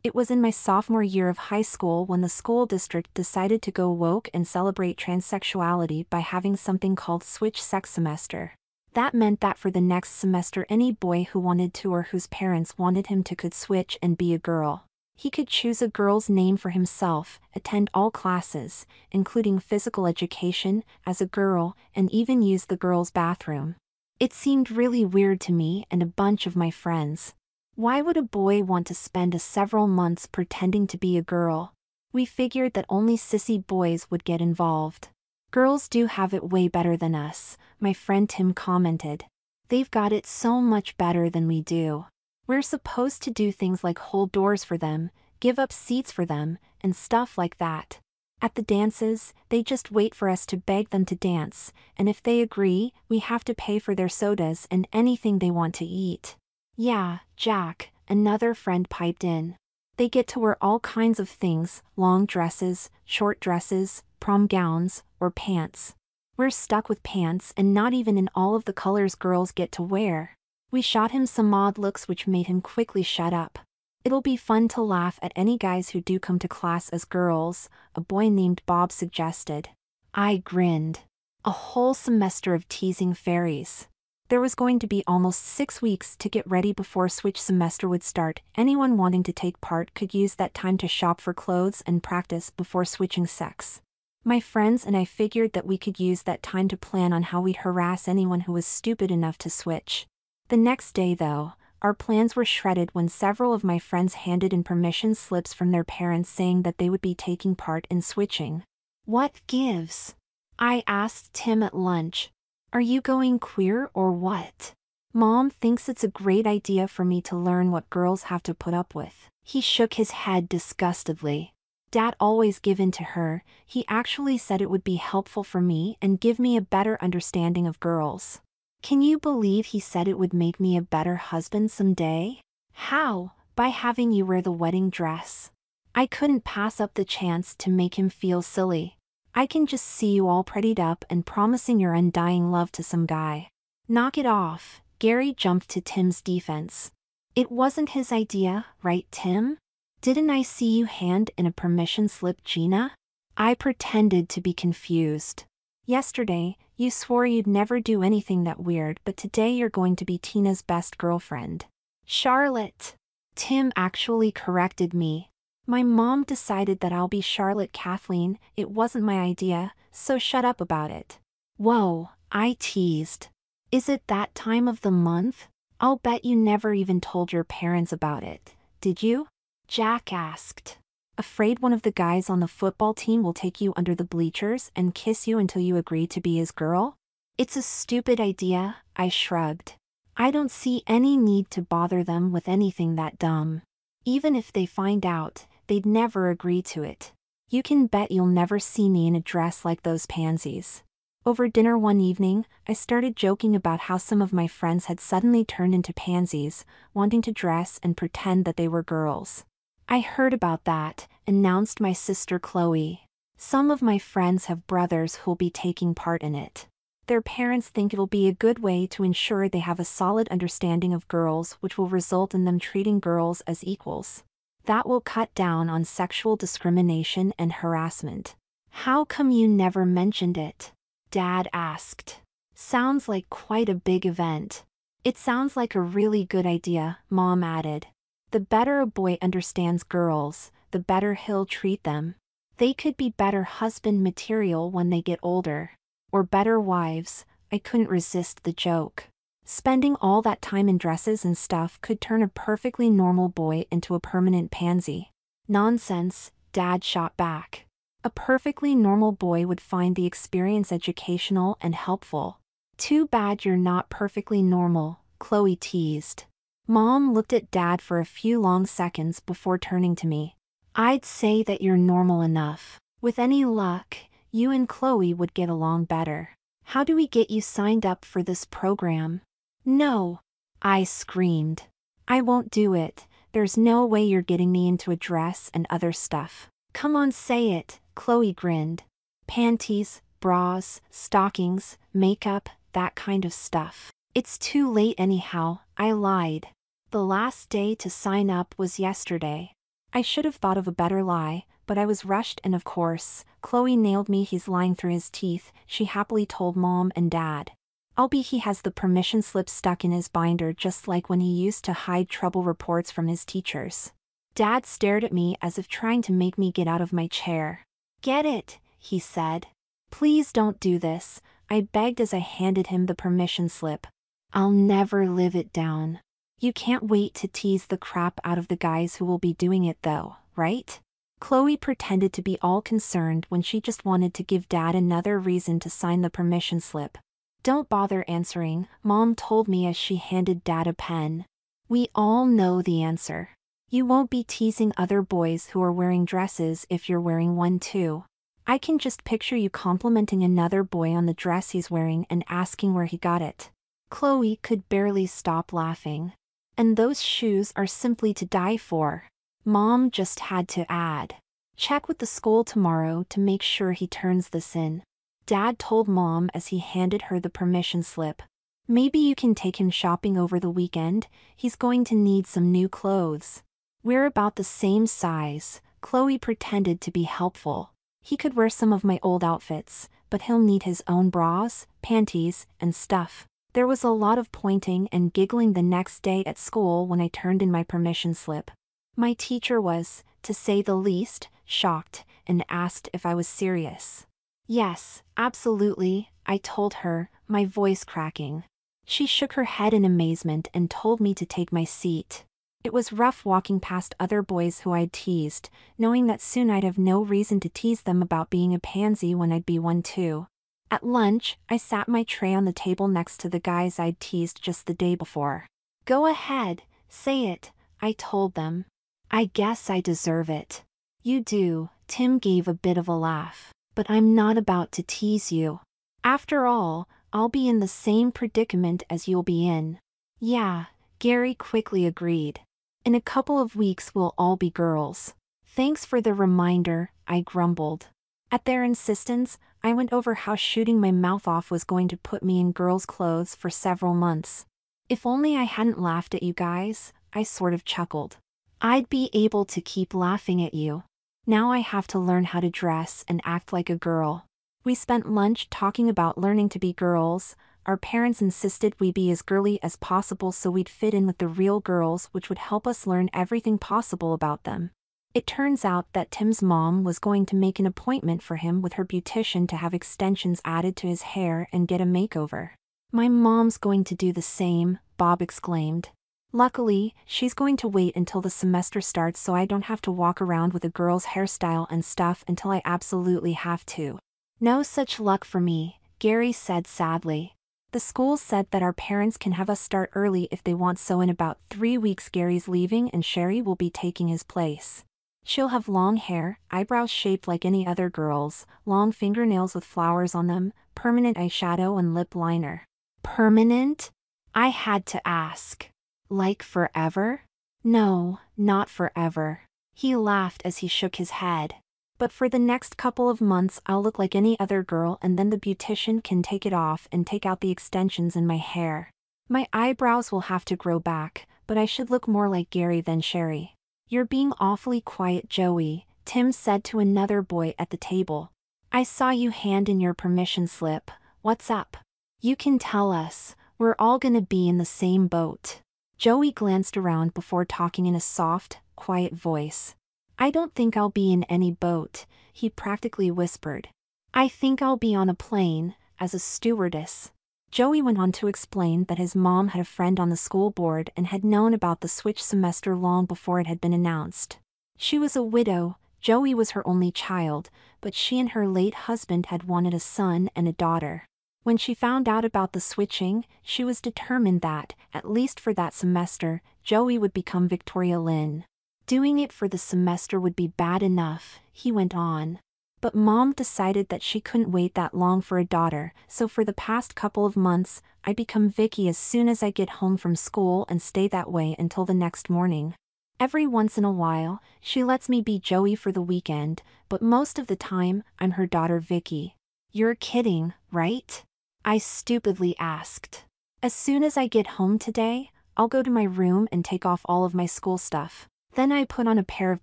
It was in my sophomore year of high school when the school district decided to go woke and celebrate transsexuality by having something called Switch Sex Semester. That meant that for the next semester any boy who wanted to or whose parents wanted him to could switch and be a girl. He could choose a girl's name for himself, attend all classes, including physical education, as a girl, and even use the girls' bathroom. It seemed really weird to me and a bunch of my friends. Why would a boy want to spend several months pretending to be a girl? We figured that only sissy boys would get involved. Girls do have it way better than us, my friend Tim commented. They've got it so much better than we do. We're supposed to do things like hold doors for them, give up seats for them, and stuff like that. At the dances, they just wait for us to beg them to dance, and if they agree, we have to pay for their sodas and anything they want to eat. Yeah, Jack, another friend piped in. They get to wear all kinds of things, long dresses, short dresses, prom gowns, or pants. We're stuck with pants and not even in all of the colors girls get to wear. We shot him some odd looks which made him quickly shut up. It'll be fun to laugh at any guys who do come to class as girls, a boy named Bob suggested. I grinned. A whole semester of teasing fairies. There was going to be almost 6 weeks to get ready before Switch semester would start. Anyone wanting to take part could use that time to shop for clothes and practice before switching sex. My friends and I figured that we could use that time to plan on how we'd harass anyone who was stupid enough to switch. The next day, though, our plans were shredded when several of my friends handed in permission slips from their parents saying that they would be taking part in switching. What gives? I asked Tim at lunch. Are you going queer or what? Mom thinks it's a great idea for me to learn what girls have to put up with. He shook his head disgustedly. Dad always give in to her. He actually said it would be helpful for me and give me a better understanding of girls. Can you believe he said it would make me a better husband someday? How? By having you wear the wedding dress. I couldn't pass up the chance to make him feel silly. I can just see you all prettied up and promising your undying love to some guy. Knock it off. Gary jumped to Tim's defense. It wasn't his idea, right, Tim? Didn't I see you hand in a permission slip, Gina? I pretended to be confused. Yesterday, you swore you'd never do anything that weird, but today you're going to be Tina's best girlfriend. Charlotte. Tim actually corrected me. My mom decided that I'll be Charlotte Kathleen. It wasn't my idea, so shut up about it. Whoa, I teased. Is it that time of the month? I'll bet you never even told your parents about it, did you? Jack asked. Afraid one of the guys on the football team will take you under the bleachers and kiss you until you agree to be his girl? It's a stupid idea, I shrugged. I don't see any need to bother them with anything that dumb. Even if they find out, they'd never agree to it. You can bet you'll never see me in a dress like those pansies. Over dinner one evening, I started joking about how some of my friends had suddenly turned into pansies, wanting to dress and pretend that they were girls. I heard about that, announced my sister Chloe. Some of my friends have brothers who'll be taking part in it. Their parents think it'll be a good way to ensure they have a solid understanding of girls, which will result in them treating girls as equals. That will cut down on sexual discrimination and harassment. How come you never mentioned it? Dad asked. Sounds like quite a big event. It sounds like a really good idea, Mom added. The better a boy understands girls, the better he'll treat them. They could be better husband material when they get older. Or better wives. I couldn't resist the joke. Spending all that time in dresses and stuff could turn a perfectly normal boy into a permanent pansy. Nonsense, Dad shot back. A perfectly normal boy would find the experience educational and helpful. Too bad you're not perfectly normal, Chloe teased. Mom looked at Dad for a few long seconds before turning to me. I'd say that you're normal enough. With any luck, you and Chloe would get along better. How do we get you signed up for this program? No, I screamed. I won't do it. There's no way you're getting me into a dress and other stuff. Come on, say it, Chloe grinned. Panties, bras, stockings, makeup, that kind of stuff. It's too late anyhow, I lied. The last day to sign up was yesterday. I should have thought of a better lie, but I was rushed and of course, Chloe nailed me. He's lying through his teeth, she happily told Mom and Dad. I'll be he has the permission slip stuck in his binder just like when he used to hide trouble reports from his teachers. Dad stared at me as if trying to make me get out of my chair. Get it, he said. Please don't do this, I begged as I handed him the permission slip. I'll never live it down. You can't wait to tease the crap out of the guys who will be doing it though, right? Chloe pretended to be all concerned when she just wanted to give Dad another reason to sign the permission slip. Don't bother answering, Mom told me as she handed Dad a pen. We all know the answer. You won't be teasing other boys who are wearing dresses if you're wearing one too. I can just picture you complimenting another boy on the dress he's wearing and asking where he got it. Chloe could barely stop laughing. And those shoes are simply to die for. Mom just had to add. Check with the school tomorrow to make sure he turns this in. Dad told Mom as he handed her the permission slip. Maybe you can take him shopping over the weekend, he's going to need some new clothes. We're about the same size, Chloe pretended to be helpful. He could wear some of my old outfits, but he'll need his own bras, panties, and stuff. There was a lot of pointing and giggling the next day at school when I turned in my permission slip. My teacher was, to say the least, shocked, and asked if I was serious. Yes, absolutely, I told her, my voice cracking. She shook her head in amazement and told me to take my seat. It was rough walking past other boys who I'd teased, knowing that soon I'd have no reason to tease them about being a pansy when I'd be one too. At lunch, I sat my tray on the table next to the guys I'd teased just the day before. Go ahead, say it, I told them. I guess I deserve it. You do, Tim gave a bit of a laugh, but I'm not about to tease you. After all, I'll be in the same predicament as you'll be in. Yeah, Gary quickly agreed. In a couple of weeks we'll all be girls. Thanks for the reminder, I grumbled. At their insistence, I went over how shooting my mouth off was going to put me in girls' clothes for several months. If only I hadn't laughed at you guys, I sort of chuckled. I'd be able to keep laughing at you. Now I have to learn how to dress and act like a girl. We spent lunch talking about learning to be girls. Our parents insisted we be as girly as possible so we'd fit in with the real girls, which would help us learn everything possible about them. It turns out that Tim's mom was going to make an appointment for him with her beautician to have extensions added to his hair and get a makeover. My mom's going to do the same, Bob exclaimed. Luckily, she's going to wait until the semester starts so I don't have to walk around with a girl's hairstyle and stuff until I absolutely have to. No such luck for me, Gary said sadly. The school said that our parents can have us start early if they want, so in about 3 weeks Gary's leaving and Sherry will be taking his place. She'll have long hair, eyebrows shaped like any other girl's, long fingernails with flowers on them, permanent eyeshadow and lip liner. Permanent? I had to ask. Like forever? No, not forever. He laughed as he shook his head. But for the next couple of months I'll look like any other girl and then the beautician can take it off and take out the extensions in my hair. My eyebrows will have to grow back, but I should look more like Gary than Sherry. You're being awfully quiet, Joey, Tim said to another boy at the table. I saw you hand in your permission slip. What's up? You can tell us, we're all gonna be in the same boat. Joey glanced around before talking in a soft, quiet voice. I don't think I'll be in any boat, he practically whispered. I think I'll be on a plane, as a stewardess. Joey went on to explain that his mom had a friend on the school board and had known about the switch semester long before it had been announced. She was a widow, Joey was her only child, but she and her late husband had wanted a son and a daughter. When she found out about the switching, she was determined that, at least for that semester, Joey would become Victoria Lynn. Doing it for the semester would be bad enough, he went on. But Mom decided that she couldn't wait that long for a daughter, so for the past couple of months, I become Vicky as soon as I get home from school and stay that way until the next morning. Every once in a while, she lets me be Joey for the weekend, but most of the time, I'm her daughter Vicky. You're kidding, right? I stupidly asked. As soon as I get home today, I'll go to my room and take off all of my school stuff. Then I put on a pair of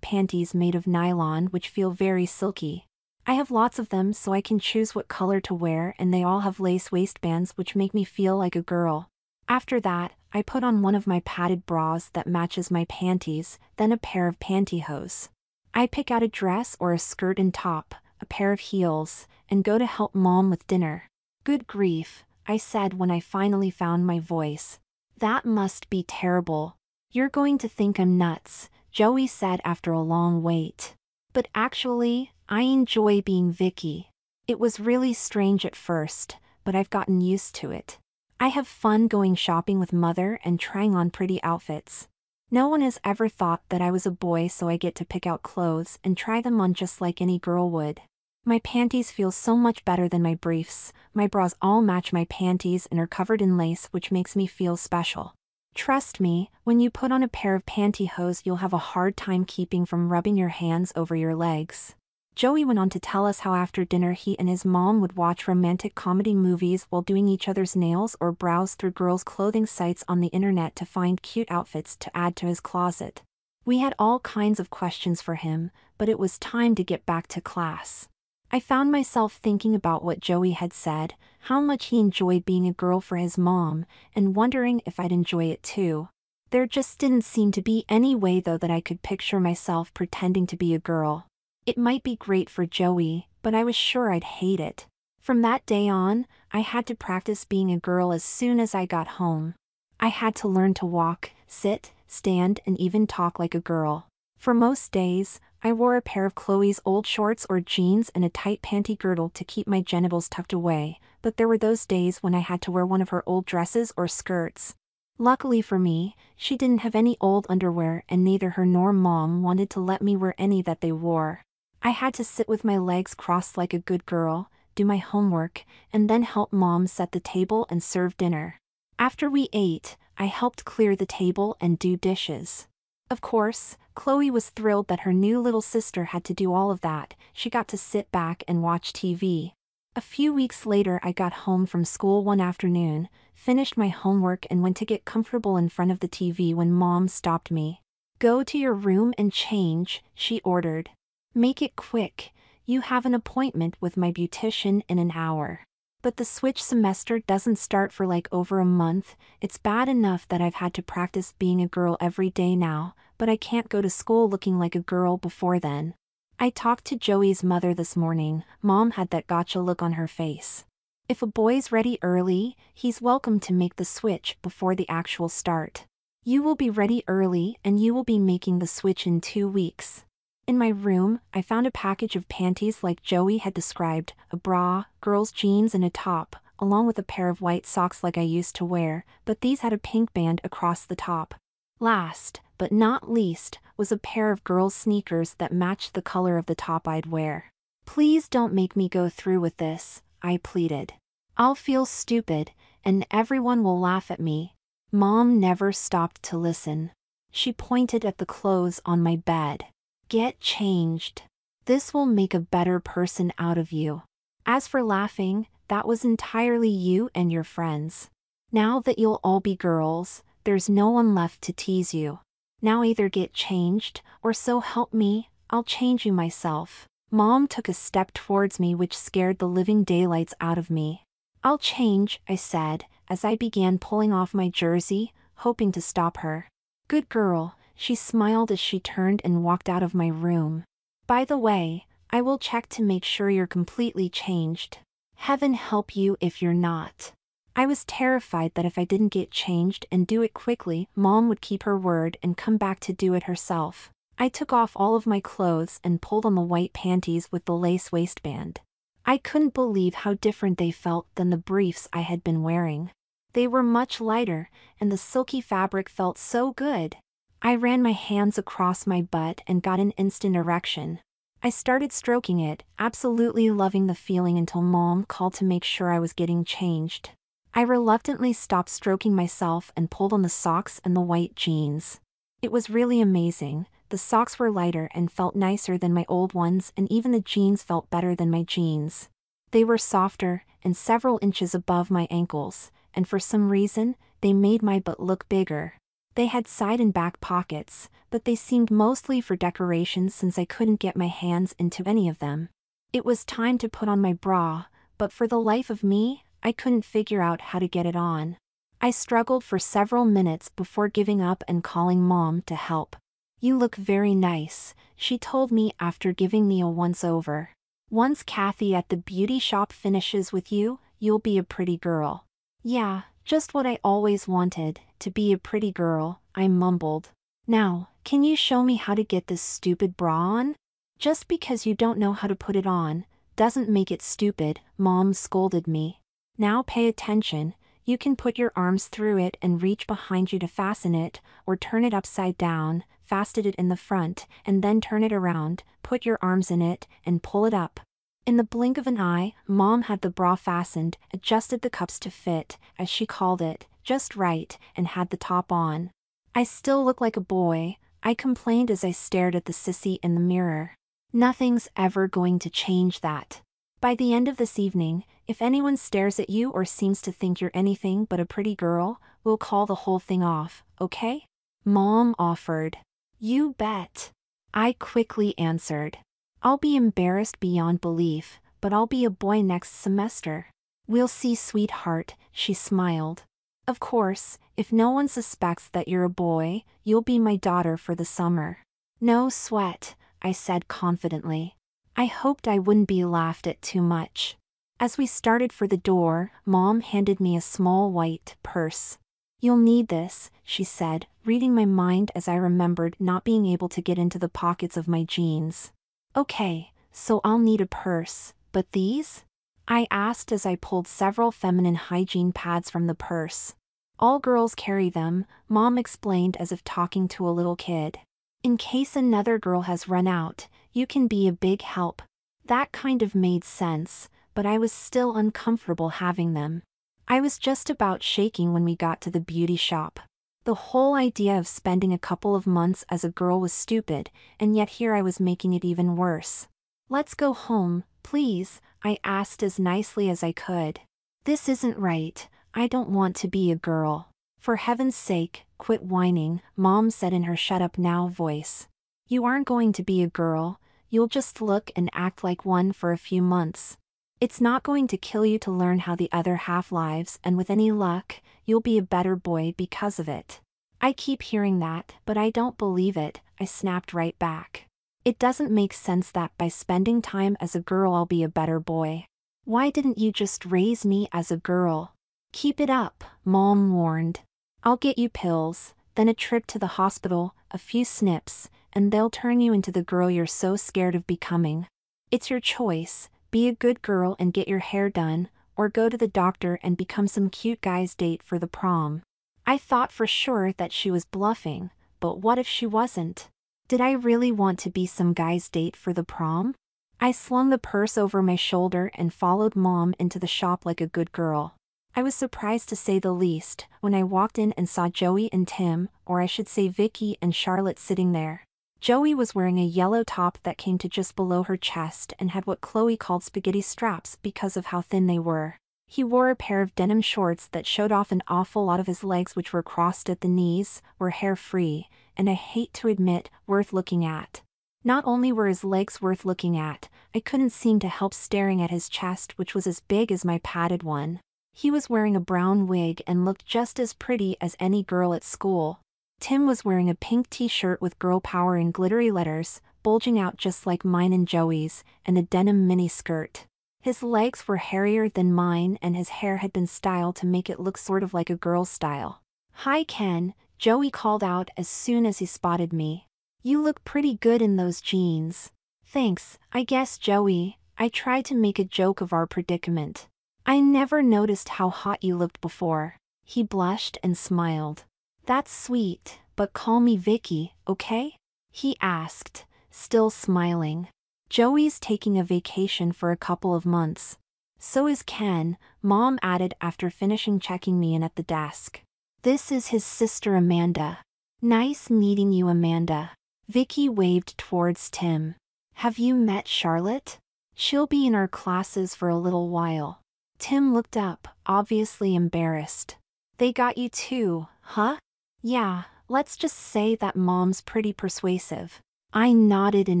panties made of nylon which feel very silky. I have lots of them so I can choose what color to wear, and they all have lace waistbands which make me feel like a girl. After that, I put on one of my padded bras that matches my panties, then a pair of pantyhose. I pick out a dress or a skirt and top, a pair of heels, and go to help Mom with dinner. Good grief, I said when I finally found my voice. That must be terrible. You're going to think I'm nuts, Joey said after a long wait. But actually, I enjoy being Vicky. It was really strange at first, but I've gotten used to it. I have fun going shopping with Mother and trying on pretty outfits. No one has ever thought that I was a boy, so I get to pick out clothes and try them on just like any girl would. My panties feel so much better than my briefs. My bras all match my panties and are covered in lace, which makes me feel special. Trust me, when you put on a pair of pantyhose you'll have a hard time keeping from rubbing your hands over your legs. Joey went on to tell us how after dinner he and his mom would watch romantic comedy movies while doing each other's nails or browse through girls' clothing sites on the internet to find cute outfits to add to his closet. We had all kinds of questions for him, but it was time to get back to class. I found myself thinking about what Joey had said, how much he enjoyed being a girl for his mom, and wondering if I'd enjoy it too. There just didn't seem to be any way though that I could picture myself pretending to be a girl. It might be great for Joey, but I was sure I'd hate it. From that day on, I had to practice being a girl as soon as I got home. I had to learn to walk, sit, stand, and even talk like a girl. For most days, I wore a pair of Chloe's old shorts or jeans and a tight panty girdle to keep my genitals tucked away, but there were those days when I had to wear one of her old dresses or skirts. Luckily for me, she didn't have any old underwear, and neither her nor Mom wanted to let me wear any that they wore. I had to sit with my legs crossed like a good girl, do my homework, and then help Mom set the table and serve dinner. After we ate, I helped clear the table and do dishes. Of course, Chloe was thrilled that her new little sister had to do all of that. She got to sit back and watch TV. A few weeks later I got home from school one afternoon, finished my homework and went to get comfortable in front of the TV when Mom stopped me. "Go to your room and change," she ordered. "Make it quick, you have an appointment with my beautician in an hour." But the switch semester doesn't start for like over a month. It's bad enough that I've had to practice being a girl every day now, but I can't go to school looking like a girl before then. I talked to Joey's mother this morning. Mom had that gotcha look on her face. If a boy's ready early, he's welcome to make the switch before the actual start. You will be ready early and you will be making the switch in 2 weeks. In my room, I found a package of panties like Joey had described, a bra, girls' jeans and a top, along with a pair of white socks like I used to wear, but these had a pink band across the top. Last, but not least, was a pair of girls' sneakers that matched the color of the top I'd wear. "Please don't make me go through with this," I pleaded. "I'll feel stupid, and everyone will laugh at me." Mom never stopped to listen. She pointed at the clothes on my bed. "Get changed. This will make a better person out of you. As for laughing, that was entirely you and your friends. Now that you'll all be girls, there's no one left to tease you. Now either get changed, or so help me, I'll change you myself." Mom took a step towards me which scared the living daylights out of me. "I'll change," I said, as I began pulling off my jersey, hoping to stop her. "Good girl," she smiled as she turned and walked out of my room. "By the way, I will check to make sure you're completely changed. Heaven help you if you're not." I was terrified that if I didn't get changed and do it quickly, Mom would keep her word and come back to do it herself. I took off all of my clothes and pulled on the white panties with the lace waistband. I couldn't believe how different they felt than the briefs I had been wearing. They were much lighter, and the silky fabric felt so good. I ran my hands across my butt and got an instant erection. I started stroking it, absolutely loving the feeling until Mom called to make sure I was getting changed. I reluctantly stopped stroking myself and pulled on the socks and the white jeans. It was really amazing. The socks were lighter and felt nicer than my old ones, and even the jeans felt better than my jeans. They were softer and several inches above my ankles, and for some reason, they made my butt look bigger. They had side and back pockets, but they seemed mostly for decoration since I couldn't get my hands into any of them. It was time to put on my bra, but for the life of me, I couldn't figure out how to get it on. I struggled for several minutes before giving up and calling Mom to help. "You look very nice," she told me after giving me a once-over. "Once Kathy at the beauty shop finishes with you, you'll be a pretty girl." "Yeah, just what I always wanted, to be a pretty girl," I mumbled. "Now, can you show me how to get this stupid bra on?" "Just because you don't know how to put it on, doesn't make it stupid," Mom scolded me. "Now pay attention, you can put your arms through it and reach behind you to fasten it, or turn it upside down, fasten it in the front, and then turn it around, put your arms in it, and pull it up." In the blink of an eye, Mom had the bra fastened, adjusted the cups to fit, as she called it, just right, and had the top on. "I still look like a boy," I complained as I stared at the sissy in the mirror. "Nothing's ever going to change that. By the end of this evening, if anyone stares at you or seems to think you're anything but a pretty girl, we'll call the whole thing off, okay?" Mom offered. "You bet," I quickly answered. "I'll be embarrassed beyond belief, but I'll be a boy next semester." "We'll see, sweetheart," she smiled. "Of course, if no one suspects that you're a boy, you'll be my daughter for the summer." "No sweat," I said confidently. I hoped I wouldn't be laughed at too much. As we started for the door, Mom handed me a small white purse. "You'll need this," she said, reading my mind as I remembered not being able to get into the pockets of my jeans. "Okay, so I'll need a purse, but these?" I asked as I pulled several feminine hygiene pads from the purse. "All girls carry them," Mom explained as if talking to a little kid. "In case another girl has run out, you can be a big help." That kind of made sense, but I was still uncomfortable having them. I was just about shaking when we got to the beauty shop. The whole idea of spending a couple of months as a girl was stupid, and yet here I was making it even worse. "Let's go home, please," I asked as nicely as I could. "This isn't right, I don't want to be a girl." "For heaven's sake, quit whining," Mom said in her shut up now voice. "You aren't going to be a girl, you'll just look and act like one for a few months. It's not going to kill you to learn how the other half lives, and with any luck, you'll be a better boy because of it." "I keep hearing that, but I don't believe it," I snapped right back. "It doesn't make sense that by spending time as a girl I'll be a better boy. Why didn't you just raise me as a girl?" "Keep it up," Mom warned. "I'll get you pills, then a trip to the hospital, a few snips, and they'll turn you into the girl you're so scared of becoming. It's your choice. Be a good girl and get your hair done, or go to the doctor and become some cute guy's date for the prom." I thought for sure that she was bluffing, but what if she wasn't? Did I really want to be some guy's date for the prom? I slung the purse over my shoulder and followed Mom into the shop like a good girl. I was surprised to say the least when I walked in and saw Joey and Tim, or I should say Vicky and Charlotte, sitting there. Joey was wearing a yellow top that came to just below her chest and had what Chloe called spaghetti straps because of how thin they were. He wore a pair of denim shorts that showed off an awful lot of his legs, which were crossed at the knees, were hair-free, and I hate to admit, worth looking at. Not only were his legs worth looking at, I couldn't seem to help staring at his chest, which was as big as my padded one. He was wearing a brown wig and looked just as pretty as any girl at school. Tim was wearing a pink t-shirt with girl power in glittery letters, bulging out just like mine and Joey's, and a denim mini skirt. His legs were hairier than mine and his hair had been styled to make it look sort of like a girl's style. "Hi Ken," Joey called out as soon as he spotted me. "You look pretty good in those jeans." "Thanks, I guess, Joey." I tried to make a joke of our predicament. "I never noticed how hot you looked before." He blushed and smiled. "That's sweet, but call me Vicky, okay?" he asked, still smiling. "Joey's taking a vacation for a couple of months. So is Ken," Mom added after finishing checking me in at the desk. "This is his sister Amanda." "Nice meeting you, Amanda." Vicky waved towards Tim. "Have you met Charlotte? She'll be in our classes for a little while." Tim looked up, obviously embarrassed. "They got you too, huh?" "Yeah, Let's just say that Mom's pretty persuasive. I nodded in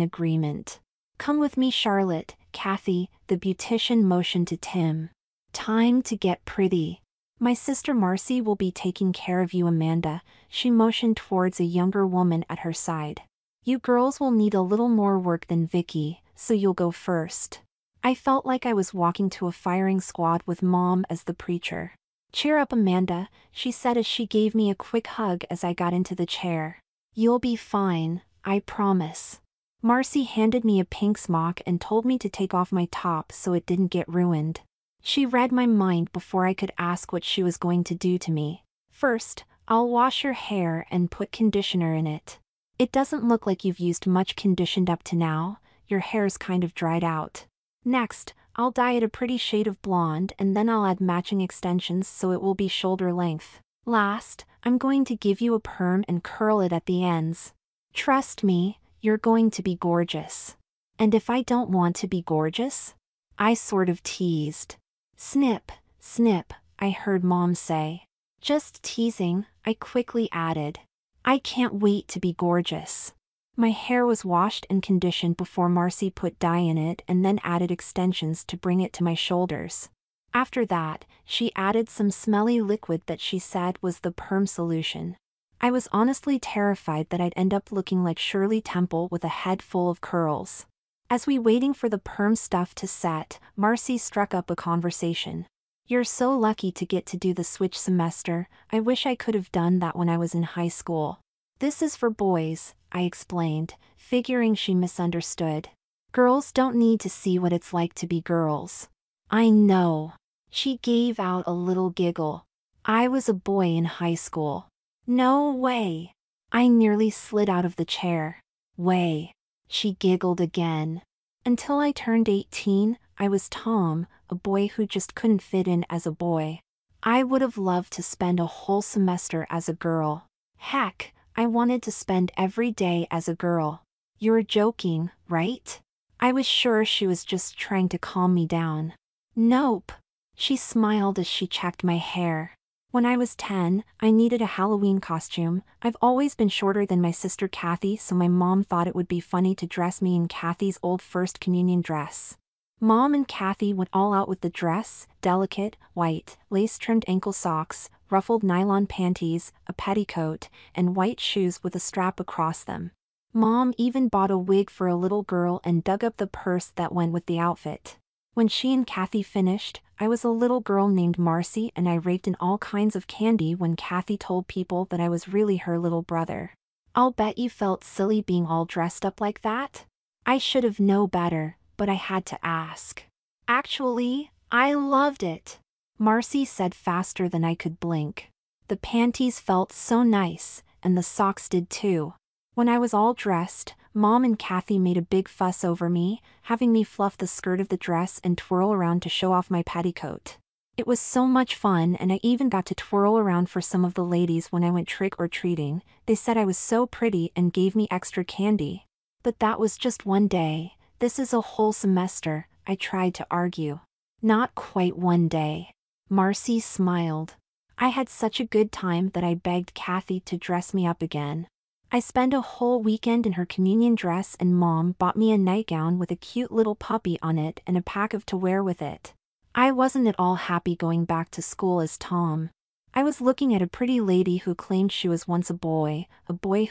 agreement. Come with me, Charlotte, Kathy, the beautician motioned to Tim. Time to get pretty. My sister Marcy will be taking care of you, Amanda, she motioned towards a younger woman at her side. You girls will need a little more work than Vicky, so you'll go first. I felt like I was walking to a firing squad with Mom as the preacher. Cheer up, Amanda, she said as she gave me a quick hug as I got into the chair. You'll be fine, I promise. Marcy handed me a pink smock and told me to take off my top so it didn't get ruined. She read my mind before I could ask what she was going to do to me. First, I'll wash your hair and put conditioner in it. It doesn't look like you've used much conditioned up to now, your hair's kind of dried out. Next, I'll dye it a pretty shade of blonde and then I'll add matching extensions so it will be shoulder length. Last, I'm going to give you a perm and curl it at the ends. Trust me, you're going to be gorgeous. And if I don't want to be gorgeous? I sort of teased. Snip, snip, I heard Mom say. Just teasing, I quickly added. I can't wait to be gorgeous. My hair was washed and conditioned before Marcy put dye in it and then added extensions to bring it to my shoulders. After that, she added some smelly liquid that she said was the perm solution. I was honestly terrified that I'd end up looking like Shirley Temple with a head full of curls. As we waiting for the perm stuff to set, Marcy struck up a conversation. You're so lucky to get to do the switch semester, I wish I could have done that when I was in high school. This is for boys, I explained, figuring she misunderstood. Girls don't need to see what it's like to be girls. I know. She gave out a little giggle. I was a boy in high school. No way. I nearly slid out of the chair. Way. She giggled again. Until I turned 18, I was Tom, a boy who just couldn't fit in as a boy. I would have loved to spend a whole semester as a girl. Heck, I wanted to spend every day as a girl. You're joking, right? I was sure she was just trying to calm me down. Nope. She smiled as she checked my hair. When I was 10, I needed a Halloween costume. I've always been shorter than my sister Kathy, so my mom thought it would be funny to dress me in Kathy's old first communion dress. Mom and Kathy went all out with the dress, delicate, white, lace-trimmed ankle socks, ruffled nylon panties, a petticoat, and white shoes with a strap across them. Mom even bought a wig for a little girl and dug up the purse that went with the outfit. When she and Kathy finished, I was a little girl named Marcy and I raked in all kinds of candy when Kathy told people that I was really her little brother. I'll bet you felt silly being all dressed up like that. I should have known better, but I had to ask. Actually, I loved it, Marcy said faster than I could blink. The panties felt so nice, and the socks did too. When I was all dressed, Mom and Kathy made a big fuss over me, having me fluff the skirt of the dress and twirl around to show off my petticoat. It was so much fun and I even got to twirl around for some of the ladies when I went trick-or-treating. They said I was so pretty and gave me extra candy. But that was just one day. This is a whole semester, I tried to argue. Not quite one day. Marcy smiled. I had such a good time that I begged Kathy to dress me up again. I spent a whole weekend in her communion dress and Mom bought me a nightgown with a cute little puppy on it and a pack of to wear with it. I wasn't at all happy going back to school as Tom. I was looking at a pretty lady who claimed she was once a boy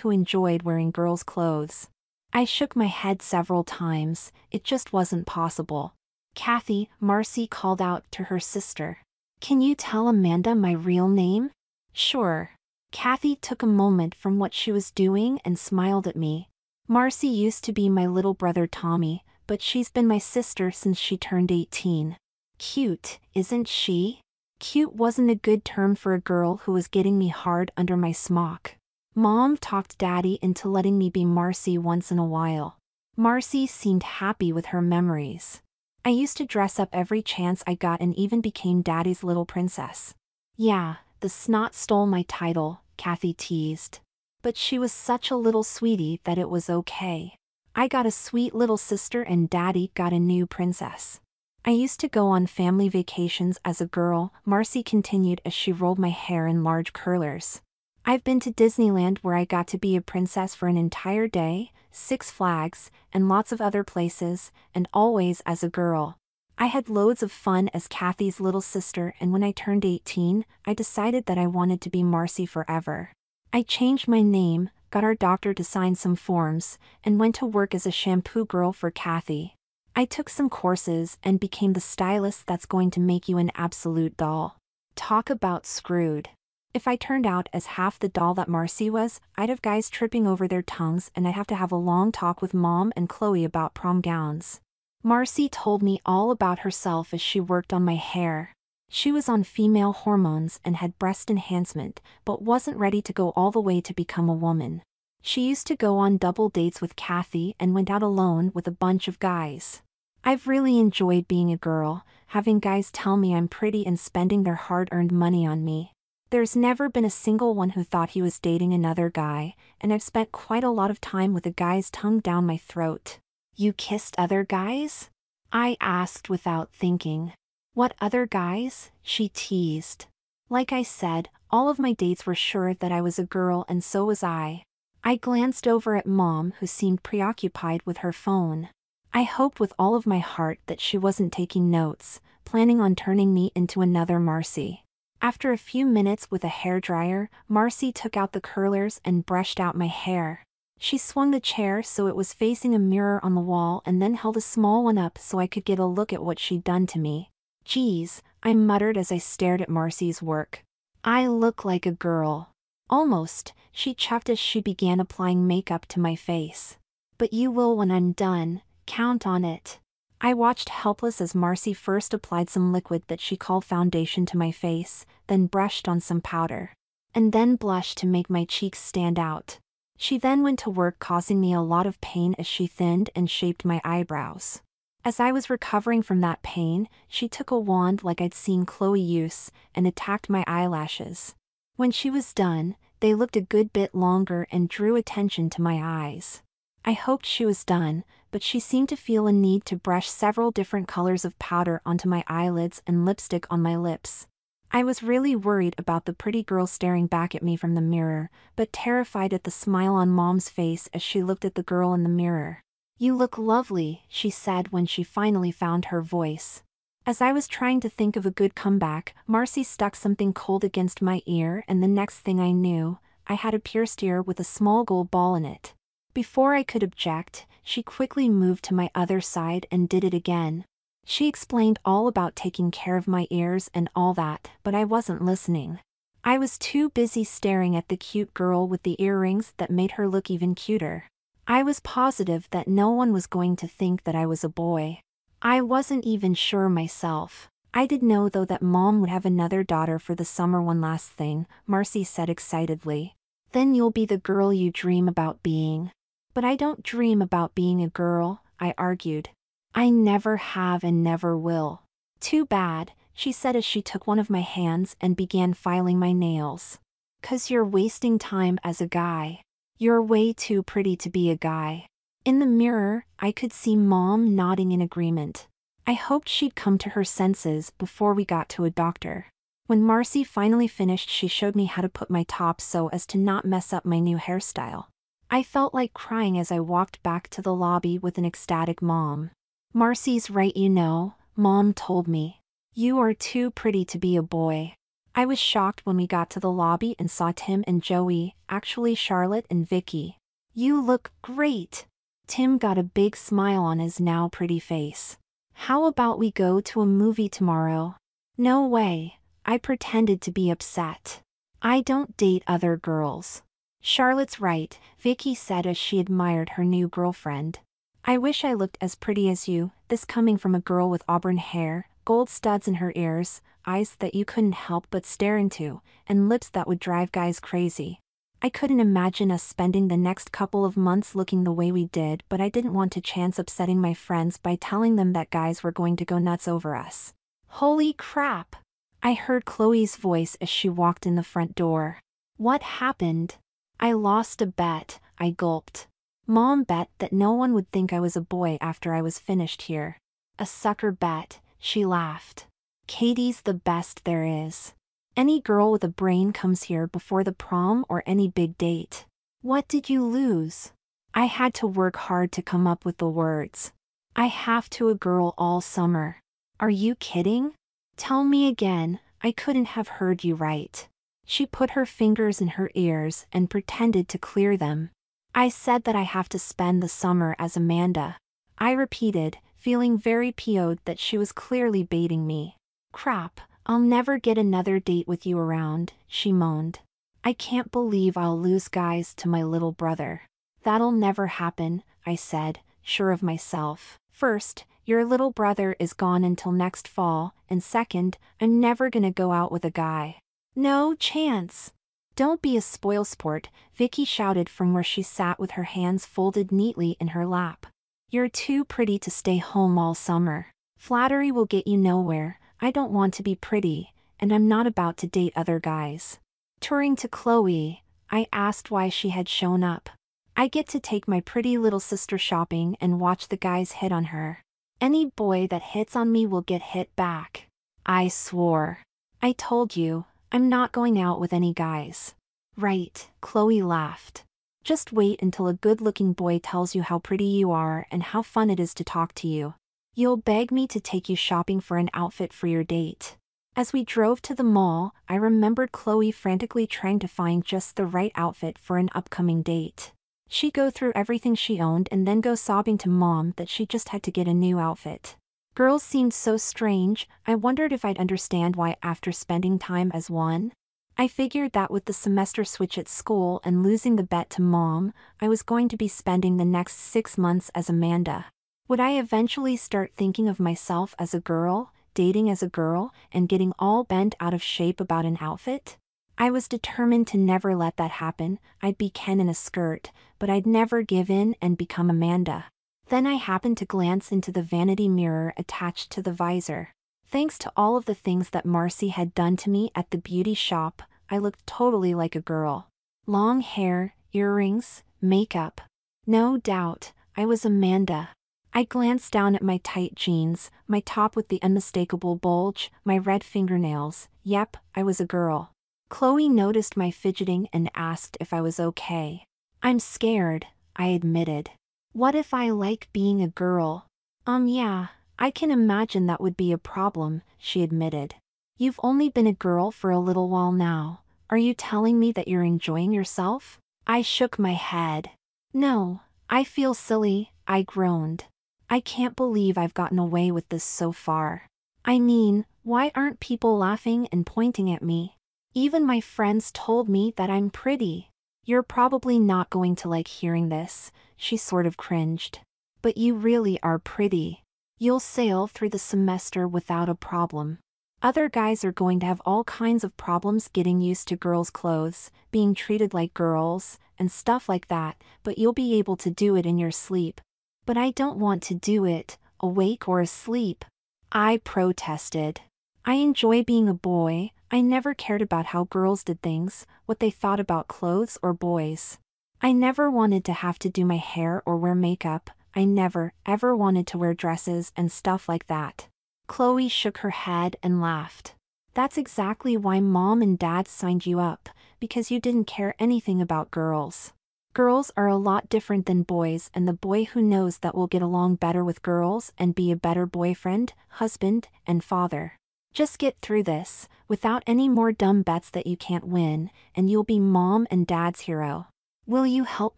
who enjoyed wearing girls' clothes. I shook my head several times, it just wasn't possible. Kathy, Marcy called out to her sister. Can you tell Amanda my real name? Sure. Kathy took a moment from what she was doing and smiled at me. Marcy used to be my little brother Tommy, but she's been my sister since she turned 18. Cute, isn't she? Cute wasn't a good term for a girl who was getting me hard under my smock. Mom talked Daddy into letting me be Marcy once in a while. Marcy seemed happy with her memories. I used to dress up every chance I got and even became Daddy's little princess. Yeah, the snot stole my title, Kathy teased. But she was such a little sweetie that it was okay. I got a sweet little sister and Daddy got a new princess. I used to go on family vacations as a girl, Marcy continued as she rolled my hair in large curlers. I've been to Disneyland where I got to be a princess for an entire day, Six Flags, and lots of other places, and always as a girl. I had loads of fun as Kathy's little sister, and when I turned 18, I decided that I wanted to be Marcy forever. I changed my name, got our doctor to sign some forms, and went to work as a shampoo girl for Kathy. I took some courses and became the stylist that's going to make you an absolute doll. Talk about screwed. If I turned out as half the doll that Marcy was, I'd have guys tripping over their tongues, and I'd have to have a long talk with Mom and Chloe about prom gowns. Marcy told me all about herself as she worked on my hair. She was on female hormones and had breast enhancement, but wasn't ready to go all the way to become a woman. She used to go on double dates with Kathy and went out alone with a bunch of guys. I've really enjoyed being a girl, having guys tell me I'm pretty and spending their hard-earned money on me. There's never been a single one who thought he was dating another guy, and I've spent quite a lot of time with a guy's tongue down my throat. You kissed other guys? I asked without thinking. What other guys? She teased. Like I said, all of my dates were sure that I was a girl, and so was I. I glanced over at Mom, who seemed preoccupied with her phone. I hoped with all of my heart that she wasn't taking notes, planning on turning me into another Marcy. After a few minutes with a hairdryer, Marcy took out the curlers and brushed out my hair. She swung the chair so it was facing a mirror on the wall and then held a small one up so I could get a look at what she'd done to me. Geez, I muttered as I stared at Marcy's work. I look like a girl. Almost, she chuckled as she began applying makeup to my face. But you will when I'm done, count on it. I watched helpless as Marcy first applied some liquid that she called foundation to my face, then brushed on some powder. And then blushed to make my cheeks stand out. She then went to work causing me a lot of pain as she thinned and shaped my eyebrows. As I was recovering from that pain, she took a wand like I'd seen Chloe use, and attacked my eyelashes. When she was done, they looked a good bit longer and drew attention to my eyes. I hoped she was done, but she seemed to feel a need to brush several different colors of powder onto my eyelids and lipstick on my lips. I was really worried about the pretty girl staring back at me from the mirror, but terrified at the smile on Mom's face as she looked at the girl in the mirror. You look lovely, she said when she finally found her voice. As I was trying to think of a good comeback, Marcy stuck something cold against my ear, and the next thing I knew, I had a pierced ear with a small gold ball in it. Before I could object, she quickly moved to my other side and did it again. She explained all about taking care of my ears and all that, but I wasn't listening. I was too busy staring at the cute girl with the earrings that made her look even cuter. I was positive that no one was going to think that I was a boy. I wasn't even sure myself. I did know though that Mom would have another daughter for the summer. One last thing, Marcy said excitedly. Then you'll be the girl you dream about being. But I don't dream about being a girl, I argued. I never have and never will. Too bad, she said as she took one of my hands and began filing my nails. 'Cause you're wasting time as a guy. You're way too pretty to be a guy. In the mirror, I could see Mom nodding in agreement. I hoped she'd come to her senses before we got to a doctor. When Marcy finally finished, she showed me how to put my top so as to not mess up my new hairstyle. I felt like crying as I walked back to the lobby with an ecstatic Mom. Marcy's right, you know, Mom told me. You are too pretty to be a boy. I was shocked when we got to the lobby and saw Tim and Joey, actually Charlotte and Vicky. You look great. Tim got a big smile on his now pretty face. How about we go to a movie tomorrow? No way, I pretended to be upset. I don't date other girls. Charlotte's right, Vicky said as she admired her new girlfriend. I wish I looked as pretty as you, this coming from a girl with auburn hair, gold studs in her ears, eyes that you couldn't help but stare into, and lips that would drive guys crazy. I couldn't imagine us spending the next couple of months looking the way we did, but I didn't want to chance upsetting my friends by telling them that guys were going to go nuts over us. Holy crap! I heard Chloe's voice as she walked in the front door. What happened? I lost a bet, I gulped. Mom bet that no one would think I was a boy after I was finished here. A sucker bet, she laughed. Katie's the best there is. Any girl with a brain comes here before the prom or any big date. What did you lose? I had to work hard to come up with the words. I have to a girl all summer. Are you kidding? Tell me again, I couldn't have heard you right. She put her fingers in her ears and pretended to clear them. I said that I have to spend the summer as Amanda. I repeated, feeling very PO'd that she was clearly baiting me. Crap, I'll never get another date with you around, she moaned. I can't believe I'll lose guys to my little brother. That'll never happen, I said, sure of myself. First, your little brother is gone until next fall, and second, I'm never gonna go out with a guy. No chance. Don't be a spoilsport, Vicky shouted from where she sat with her hands folded neatly in her lap. You're too pretty to stay home all summer. Flattery will get you nowhere. I don't want to be pretty, and I'm not about to date other guys. Turning to Chloe, I asked why she had shown up. I get to take my pretty little sister shopping and watch the guys hit on her. Any boy that hits on me will get hit back. I swore. I told you, I'm not going out with any guys. Right, Chloe laughed. Just wait until a good-looking boy tells you how pretty you are and how fun it is to talk to you. You'll beg me to take you shopping for an outfit for your date. As we drove to the mall, I remembered Chloe frantically trying to find just the right outfit for an upcoming date. She'd go through everything she owned and then go sobbing to Mom that she just had to get a new outfit. Girls seemed so strange, I wondered if I'd understand why after spending time as one. I figured that with the semester switch at school and losing the bet to Mom, I was going to be spending the next 6 months as Amanda. Would I eventually start thinking of myself as a girl, dating as a girl, and getting all bent out of shape about an outfit? I was determined to never let that happen. I'd be Ken in a skirt, but I'd never give in and become Amanda. Then I happened to glance into the vanity mirror attached to the visor. Thanks to all of the things that Marcy had done to me at the beauty shop, I looked totally like a girl. Long hair, earrings, makeup. No doubt, I was Amanda. I glanced down at my tight jeans, my top with the unmistakable bulge, my red fingernails. Yep, I was a girl. Chloe noticed my fidgeting and asked if I was okay. I'm scared, I admitted. What if I like being a girl? Yeah, I can imagine that would be a problem, she admitted. You've only been a girl for a little while now. Are you telling me that you're enjoying yourself? I shook my head. No, I feel silly, I groaned. I can't believe I've gotten away with this so far. I mean, why aren't people laughing and pointing at me? Even my friends told me that I'm pretty. You're probably not going to like hearing this, she sort of cringed. But you really are pretty. You'll sail through the semester without a problem. Other guys are going to have all kinds of problems getting used to girls' clothes, being treated like girls, and stuff like that, but you'll be able to do it in your sleep. But I don't want to do it, awake or asleep. I protested. I enjoy being a boy. I never cared about how girls did things, what they thought about clothes or boys. I never wanted to have to do my hair or wear makeup. I never, ever wanted to wear dresses and stuff like that. Chloe shook her head and laughed. That's exactly why Mom and Dad signed you up, because you didn't care anything about girls. Girls are a lot different than boys, and the boy who knows that will get along better with girls and be a better boyfriend, husband, and father. Just get through this, without any more dumb bets that you can't win, and you'll be Mom and Dad's hero. Will you help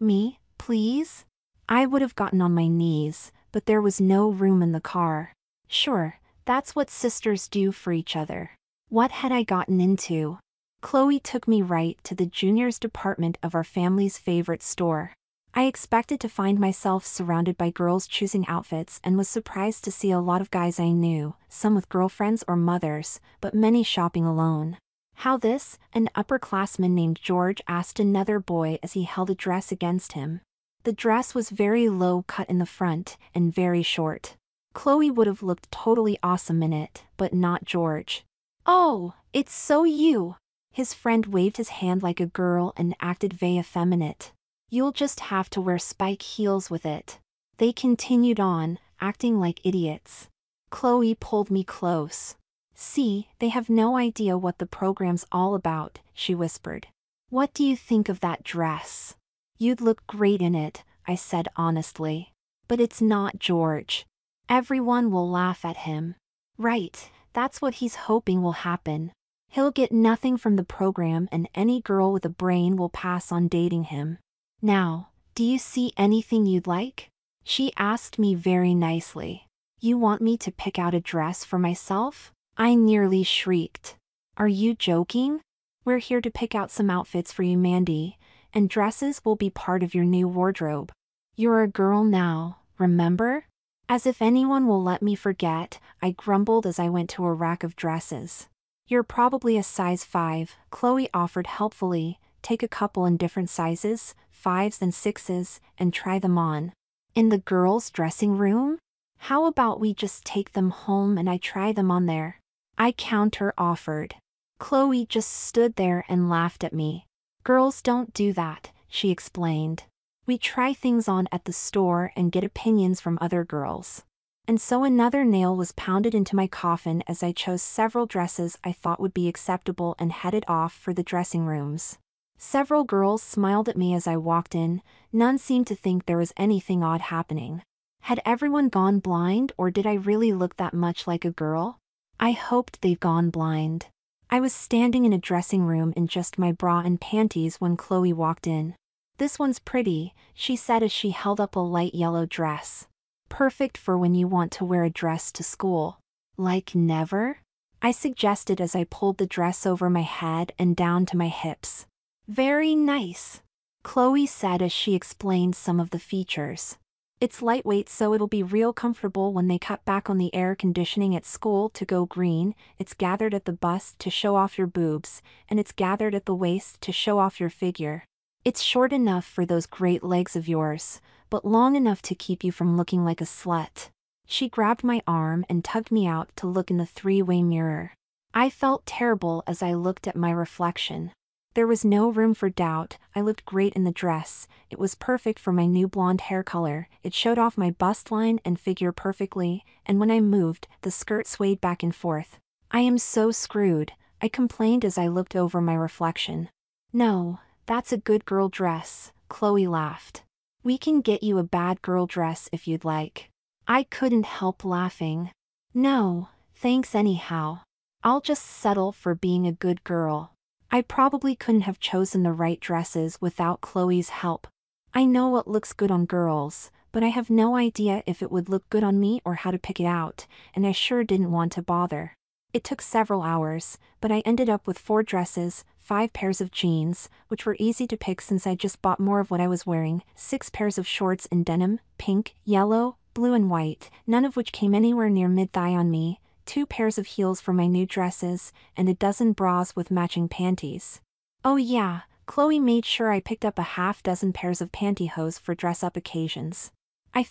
me, please? I would have gotten on my knees, but there was no room in the car. Sure, that's what sisters do for each other. What had I gotten into? Chloe took me right to the juniors department of our family's favorite store. I expected to find myself surrounded by girls choosing outfits and was surprised to see a lot of guys I knew, some with girlfriends or mothers, but many shopping alone. How this? An upperclassman named George asked another boy as he held a dress against him. The dress was very low cut in the front and very short. Chloe would have looked totally awesome in it, but not George. Oh, it's so you! His friend waved his hand like a girl and acted very effeminate. You'll just have to wear spike heels with it. They continued on, acting like idiots. Chloe pulled me close. See, they have no idea what the program's all about, she whispered. What do you think of that dress? You'd look great in it, I said honestly. But it's not George. Everyone will laugh at him. Right, that's what he's hoping will happen. He'll get nothing from the program and any girl with a brain will pass on dating him. Now, do you see anything you'd like? She asked me very nicely. You want me to pick out a dress for myself? I nearly shrieked. Are you joking? We're here to pick out some outfits for you, Mandy, and dresses will be part of your new wardrobe. You're a girl now, remember? As if anyone will let me forget, I grumbled as I went to a rack of dresses. You're probably a size 5, Chloe offered helpfully. Take a couple in different sizes, 5s and 6s, and try them on. In the girls' dressing room? How about we just take them home and I try them on there? I counter-offered. Chloe just stood there and laughed at me. Girls don't do that, she explained. We try things on at the store and get opinions from other girls. And so another nail was pounded into my coffin as I chose several dresses I thought would be acceptable and headed off for the dressing rooms. Several girls smiled at me as I walked in. None seemed to think there was anything odd happening. Had everyone gone blind, or did I really look that much like a girl? I hoped they'd gone blind. I was standing in a dressing room in just my bra and panties when Chloe walked in. This one's pretty, she said as she held up a light yellow dress. Perfect for when you want to wear a dress to school. Like never? I suggested as I pulled the dress over my head and down to my hips. Very nice, Chloe said as she explained some of the features. It's lightweight so it'll be real comfortable when they cut back on the air conditioning at school to go green. It's gathered at the bust to show off your boobs, and it's gathered at the waist to show off your figure. It's short enough for those great legs of yours, but long enough to keep you from looking like a slut. She grabbed my arm and tugged me out to look in the three-way mirror. I felt terrible as I looked at my reflection. There was no room for doubt, I looked great in the dress. It was perfect for my new blonde hair color, it showed off my bust line and figure perfectly, and when I moved, the skirt swayed back and forth. I am so screwed, I complained as I looked over my reflection. No, that's a good girl dress, Chloe laughed. We can get you a bad girl dress if you'd like. I couldn't help laughing. No, thanks anyhow. I'll just settle for being a good girl. I probably couldn't have chosen the right dresses without Chloe's help. I know what looks good on girls, but I have no idea if it would look good on me or how to pick it out, and I sure didn't want to bother. It took several hours, but I ended up with 4 dresses, 5 pairs of jeans, which were easy to pick since I just bought more of what I was wearing, 6 pairs of shorts in denim, pink, yellow, blue and white, none of which came anywhere near mid-thigh on me, 2 pairs of heels for my new dresses, and a dozen bras with matching panties. Oh yeah, Chloe made sure I picked up a half-dozen pairs of pantyhose for dress-up occasions. I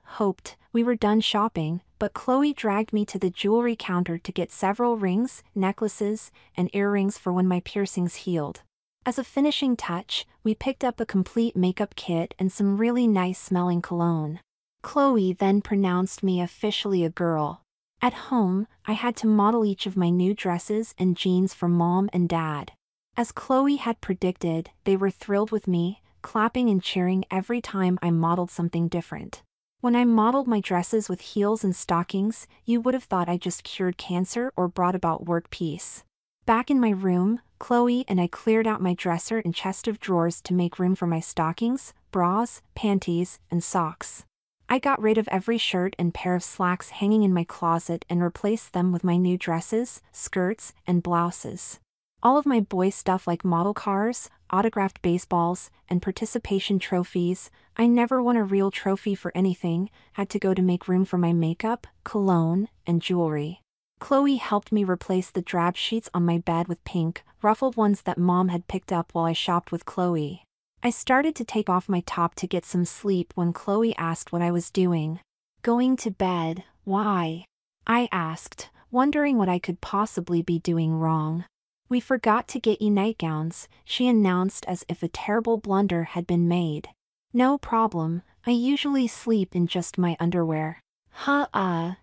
hoped, we were done shopping, but Chloe dragged me to the jewelry counter to get several rings, necklaces, and earrings for when my piercings healed. As a finishing touch, we picked up a complete makeup kit and some really nice-smelling cologne. Chloe then pronounced me officially a girl. At home, I had to model each of my new dresses and jeans for Mom and Dad. As Chloe had predicted, they were thrilled with me, clapping and cheering every time I modeled something different. When I modeled my dresses with heels and stockings, you would have thought I just cured cancer or brought about world peace. Back in my room, Chloe and I cleared out my dresser and chest of drawers to make room for my stockings, bras, panties, and socks. I got rid of every shirt and pair of slacks hanging in my closet and replaced them with my new dresses, skirts, and blouses. All of my boy stuff like model cars, autographed baseballs, and participation trophies, I never won a real trophy for anything, had to go to make room for my makeup, cologne, and jewelry. Chloe helped me replace the drab sheets on my bed with pink, ruffled ones that Mom had picked up while I shopped with Chloe. I started to take off my top to get some sleep when Chloe asked what I was doing. Going to bed, why? I asked, wondering what I could possibly be doing wrong. We forgot to get you nightgowns, she announced as if a terrible blunder had been made. No problem, I usually sleep in just my underwear.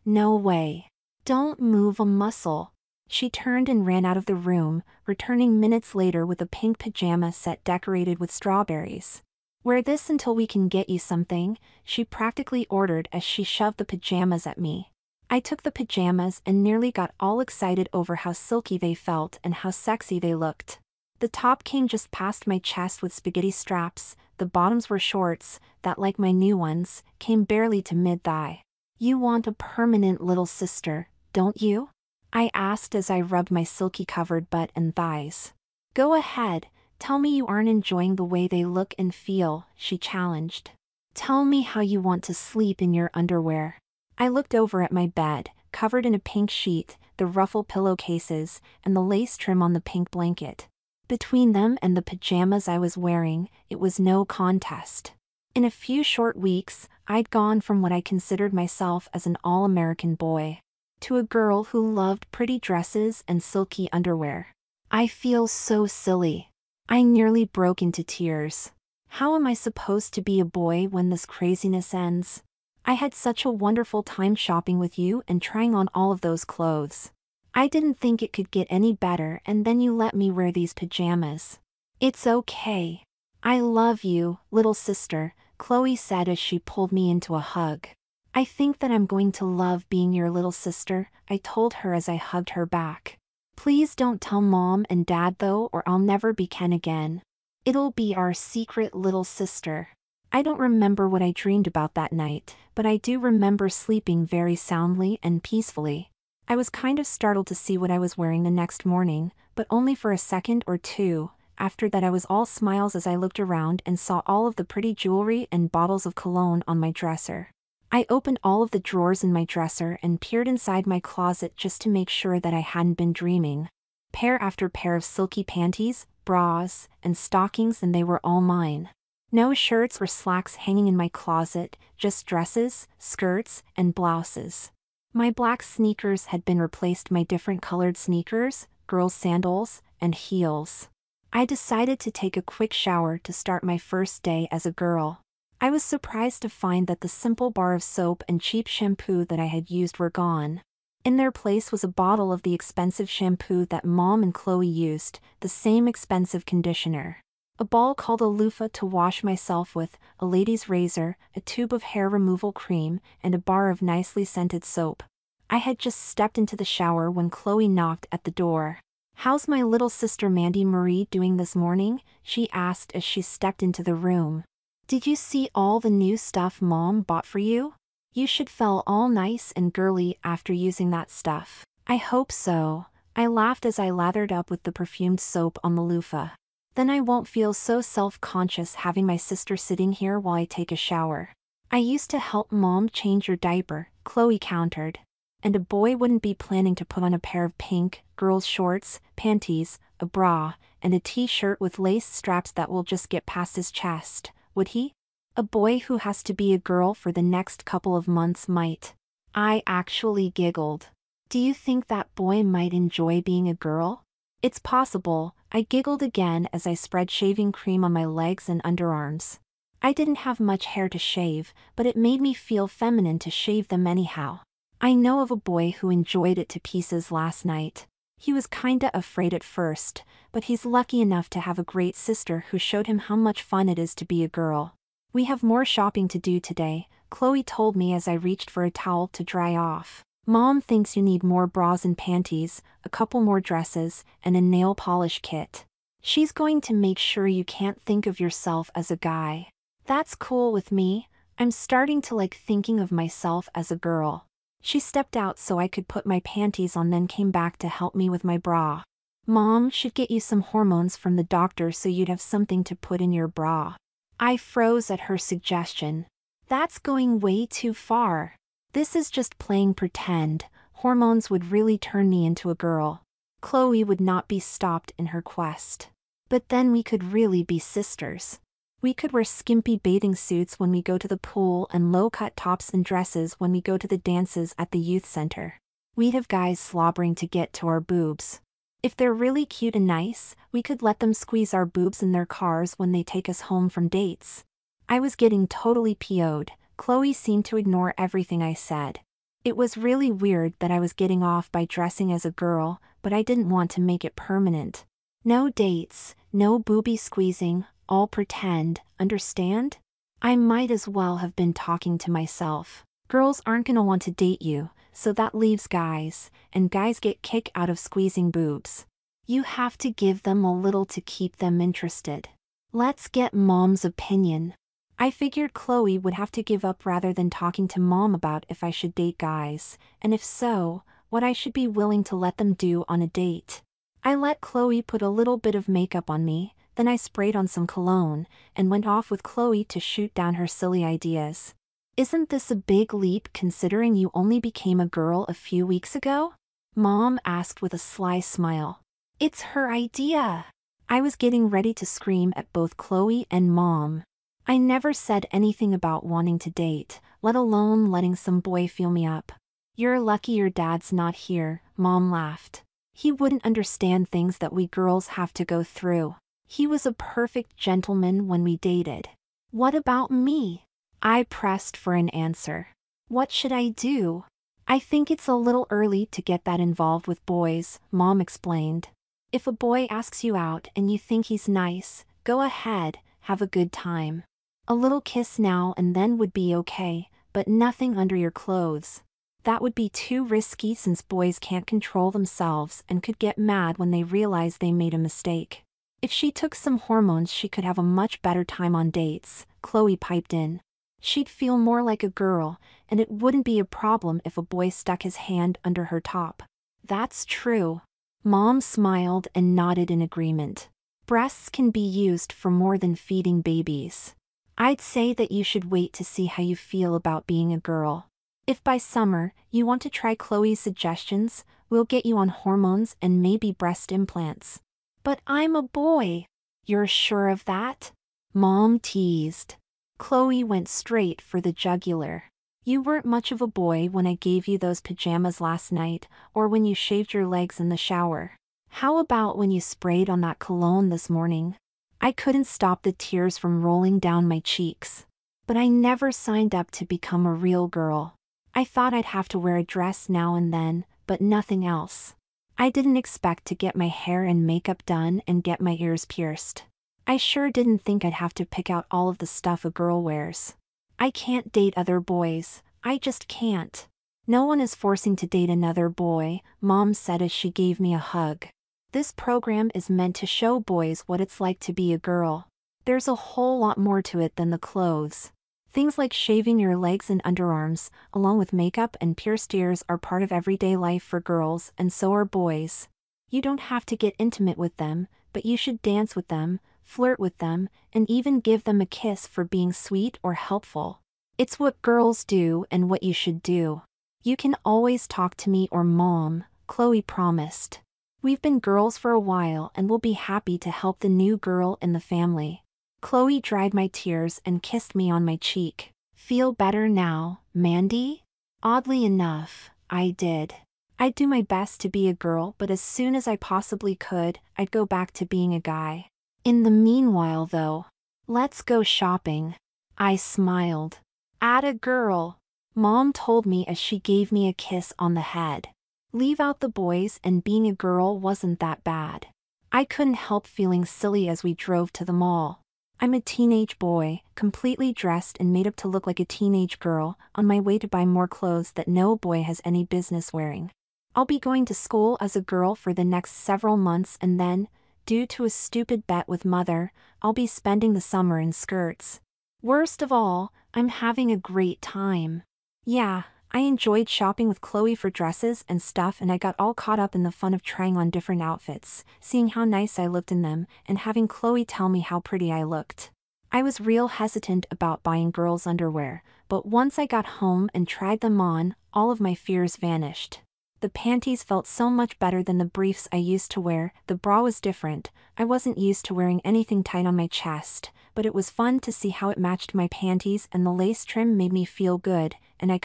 No way. Don't move a muscle. She turned and ran out of the room, returning minutes later with a pink pajama set decorated with strawberries. "Wear this until we can get you something," she practically ordered as she shoved the pajamas at me. I took the pajamas and nearly got all excited over how silky they felt and how sexy they looked. The top came just past my chest with spaghetti straps, the bottoms were shorts, that like my new ones, came barely to mid-thigh. "You want a permanent little sister, don't you?" I asked as I rubbed my silky-covered butt and thighs. "Go ahead, tell me you aren't enjoying the way they look and feel," she challenged. "Tell me how you want to sleep in your underwear." I looked over at my bed, covered in a pink sheet, the ruffle pillowcases, and the lace trim on the pink blanket. Between them and the pajamas I was wearing, it was no contest. In a few short weeks, I'd gone from what I considered myself as an all-American boy to a girl who loved pretty dresses and silky underwear. I feel so silly. I nearly broke into tears. How am I supposed to be a boy when this craziness ends? I had such a wonderful time shopping with you and trying on all of those clothes. I didn't think it could get any better, and then you let me wear these pajamas. "It's okay. I love you, little sister," Chloe said as she pulled me into a hug. "I think that I'm going to love being your little sister," I told her as I hugged her back. "Please don't tell Mom and Dad though, or I'll never be Ken again. It'll be our secret little sister." I don't remember what I dreamed about that night, but I do remember sleeping very soundly and peacefully. I was kind of startled to see what I was wearing the next morning, but only for a second or two. After that I was all smiles as I looked around and saw all of the pretty jewelry and bottles of cologne on my dresser. I opened all of the drawers in my dresser and peered inside my closet just to make sure that I hadn't been dreaming. Pair after pair of silky panties, bras, and stockings, and they were all mine. No shirts or slacks hanging in my closet, just dresses, skirts, and blouses. My black sneakers had been replaced by different colored sneakers, girls' sandals, and heels. I decided to take a quick shower to start my first day as a girl. I was surprised to find that the simple bar of soap and cheap shampoo that I had used were gone. In their place was a bottle of the expensive shampoo that Mom and Chloe used, the same expensive conditioner. A ball called a loofah to wash myself with, a lady's razor, a tube of hair removal cream, and a bar of nicely scented soap. I had just stepped into the shower when Chloe knocked at the door. "How's my little sister Mandy Marie doing this morning?" she asked as she stepped into the room. "Did you see all the new stuff Mom bought for you? You should feel all nice and girly after using that stuff." "I hope so," I laughed as I lathered up with the perfumed soap on the loofah. "Then I won't feel so self-conscious having my sister sitting here while I take a shower." "I used to help Mom change your diaper," Chloe countered. "And a boy wouldn't be planning to put on a pair of pink, girls' shorts, panties, a bra, and a t-shirt with lace straps that will just get past his chest, would he? A boy who has to be a girl for the next couple of months might." I actually giggled. "Do you think that boy might enjoy being a girl?" "It's possible," I giggled again as I spread shaving cream on my legs and underarms. I didn't have much hair to shave, but it made me feel feminine to shave them anyhow. I know of a boy who enjoyed it to pieces last night. He was kinda afraid at first, but he's lucky enough to have a great sister who showed him how much fun it is to be a girl. "We have more shopping to do today," Chloe told me as I reached for a towel to dry off. "Mom thinks you need more bras and panties, a couple more dresses, and a nail polish kit. She's going to make sure you can't think of yourself as a guy." "That's cool with me. I'm starting to like thinking of myself as a girl." She stepped out so I could put my panties on, then came back to help me with my bra. "Mom should get you some hormones from the doctor so you'd have something to put in your bra." I froze at her suggestion. "That's going way too far. This is just playing pretend. Hormones would really turn me into a girl." Chloe would not be stopped in her quest. "But then we could really be sisters. We could wear skimpy bathing suits when we go to the pool and low-cut tops and dresses when we go to the dances at the youth center. We'd have guys slobbering to get to our boobs. If they're really cute and nice, we could let them squeeze our boobs in their cars when they take us home from dates." I was getting totally PO'd. Chloe seemed to ignore everything I said. It was really weird that I was getting off by dressing as a girl, but I didn't want to make it permanent. No dates, no booby squeezing, all pretend, understand? I might as well have been talking to myself. Girls aren't gonna want to date you, so that leaves guys, and guys get kick out of squeezing boobs. You have to give them a little to keep them interested. Let's get Mom's opinion. I figured Chloe would have to give up rather than talking to Mom about if I should date guys, and if so, what I should be willing to let them do on a date. I let Chloe put a little bit of makeup on me, then I sprayed on some cologne, and went off with Chloe to shoot down her silly ideas. Isn't this a big leap considering you only became a girl a few weeks ago? Mom asked with a sly smile. It's her idea. I was getting ready to scream at both Chloe and Mom. I never said anything about wanting to date, let alone letting some boy feel me up. You're lucky your dad's not here, Mom laughed. He wouldn't understand things that we girls have to go through. He was a perfect gentleman when we dated. What about me? I pressed for an answer. What should I do? I think it's a little early to get that involved with boys, Mom explained. If a boy asks you out and you think he's nice, go ahead, have a good time. A little kiss now and then would be okay, but nothing under your clothes. That would be too risky since boys can't control themselves and could get mad when they realize they made a mistake. If she took some hormones she could have a much better time on dates, Chloe piped in. She'd feel more like a girl, and it wouldn't be a problem if a boy stuck his hand under her top. That's true. Mom smiled and nodded in agreement. Breasts can be used for more than feeding babies. I'd say that you should wait to see how you feel about being a girl. If by summer you want to try Chloe's suggestions, we'll get you on hormones and maybe breast implants. But I'm a boy. You're sure of that? Mom teased. Chloe went straight for the jugular. You weren't much of a boy when I gave you those pajamas last night, or when you shaved your legs in the shower. How about when you sprayed on that cologne this morning? I couldn't stop the tears from rolling down my cheeks. But I never signed up to become a real girl. I thought I'd have to wear a dress now and then, but nothing else. I didn't expect to get my hair and makeup done and get my ears pierced. I sure didn't think I'd have to pick out all of the stuff a girl wears. I can't date other boys, I just can't. No one is forcing to date another boy, Mom said as she gave me a hug. This program is meant to show boys what it's like to be a girl. There's a whole lot more to it than the clothes. Things like shaving your legs and underarms, along with makeup and pierced ears, are part of everyday life for girls, and so are boys. You don't have to get intimate with them, but you should dance with them, flirt with them, and even give them a kiss for being sweet or helpful. It's what girls do and what you should do. You can always talk to me or Mom, Chloe promised. We've been girls for a while and we'll be happy to help the new girl in the family. Chloe dried my tears and kissed me on my cheek. Feel better now, Mandy? Oddly enough, I did. I'd do my best to be a girl, but as soon as I possibly could, I'd go back to being a guy. In the meanwhile though, let's go shopping. I smiled. Atta girl, Mom told me as she gave me a kiss on the head. Leave out the boys and being a girl wasn't that bad. I couldn't help feeling silly as we drove to the mall. I'm a teenage boy, completely dressed and made up to look like a teenage girl, on my way to buy more clothes that no boy has any business wearing. I'll be going to school as a girl for the next several months and then, due to a stupid bet with Mother, I'll be spending the summer in skirts. Worst of all, I'm having a great time. Yeah, I enjoyed shopping with Chloe for dresses and stuff, and I got all caught up in the fun of trying on different outfits, seeing how nice I looked in them, and having Chloe tell me how pretty I looked. I was real hesitant about buying girls' underwear, but once I got home and tried them on, all of my fears vanished. The panties felt so much better than the briefs I used to wear. The bra was different. I wasn't used to wearing anything tight on my chest, but it was fun to see how it matched my panties, and the lace trim made me feel good, and I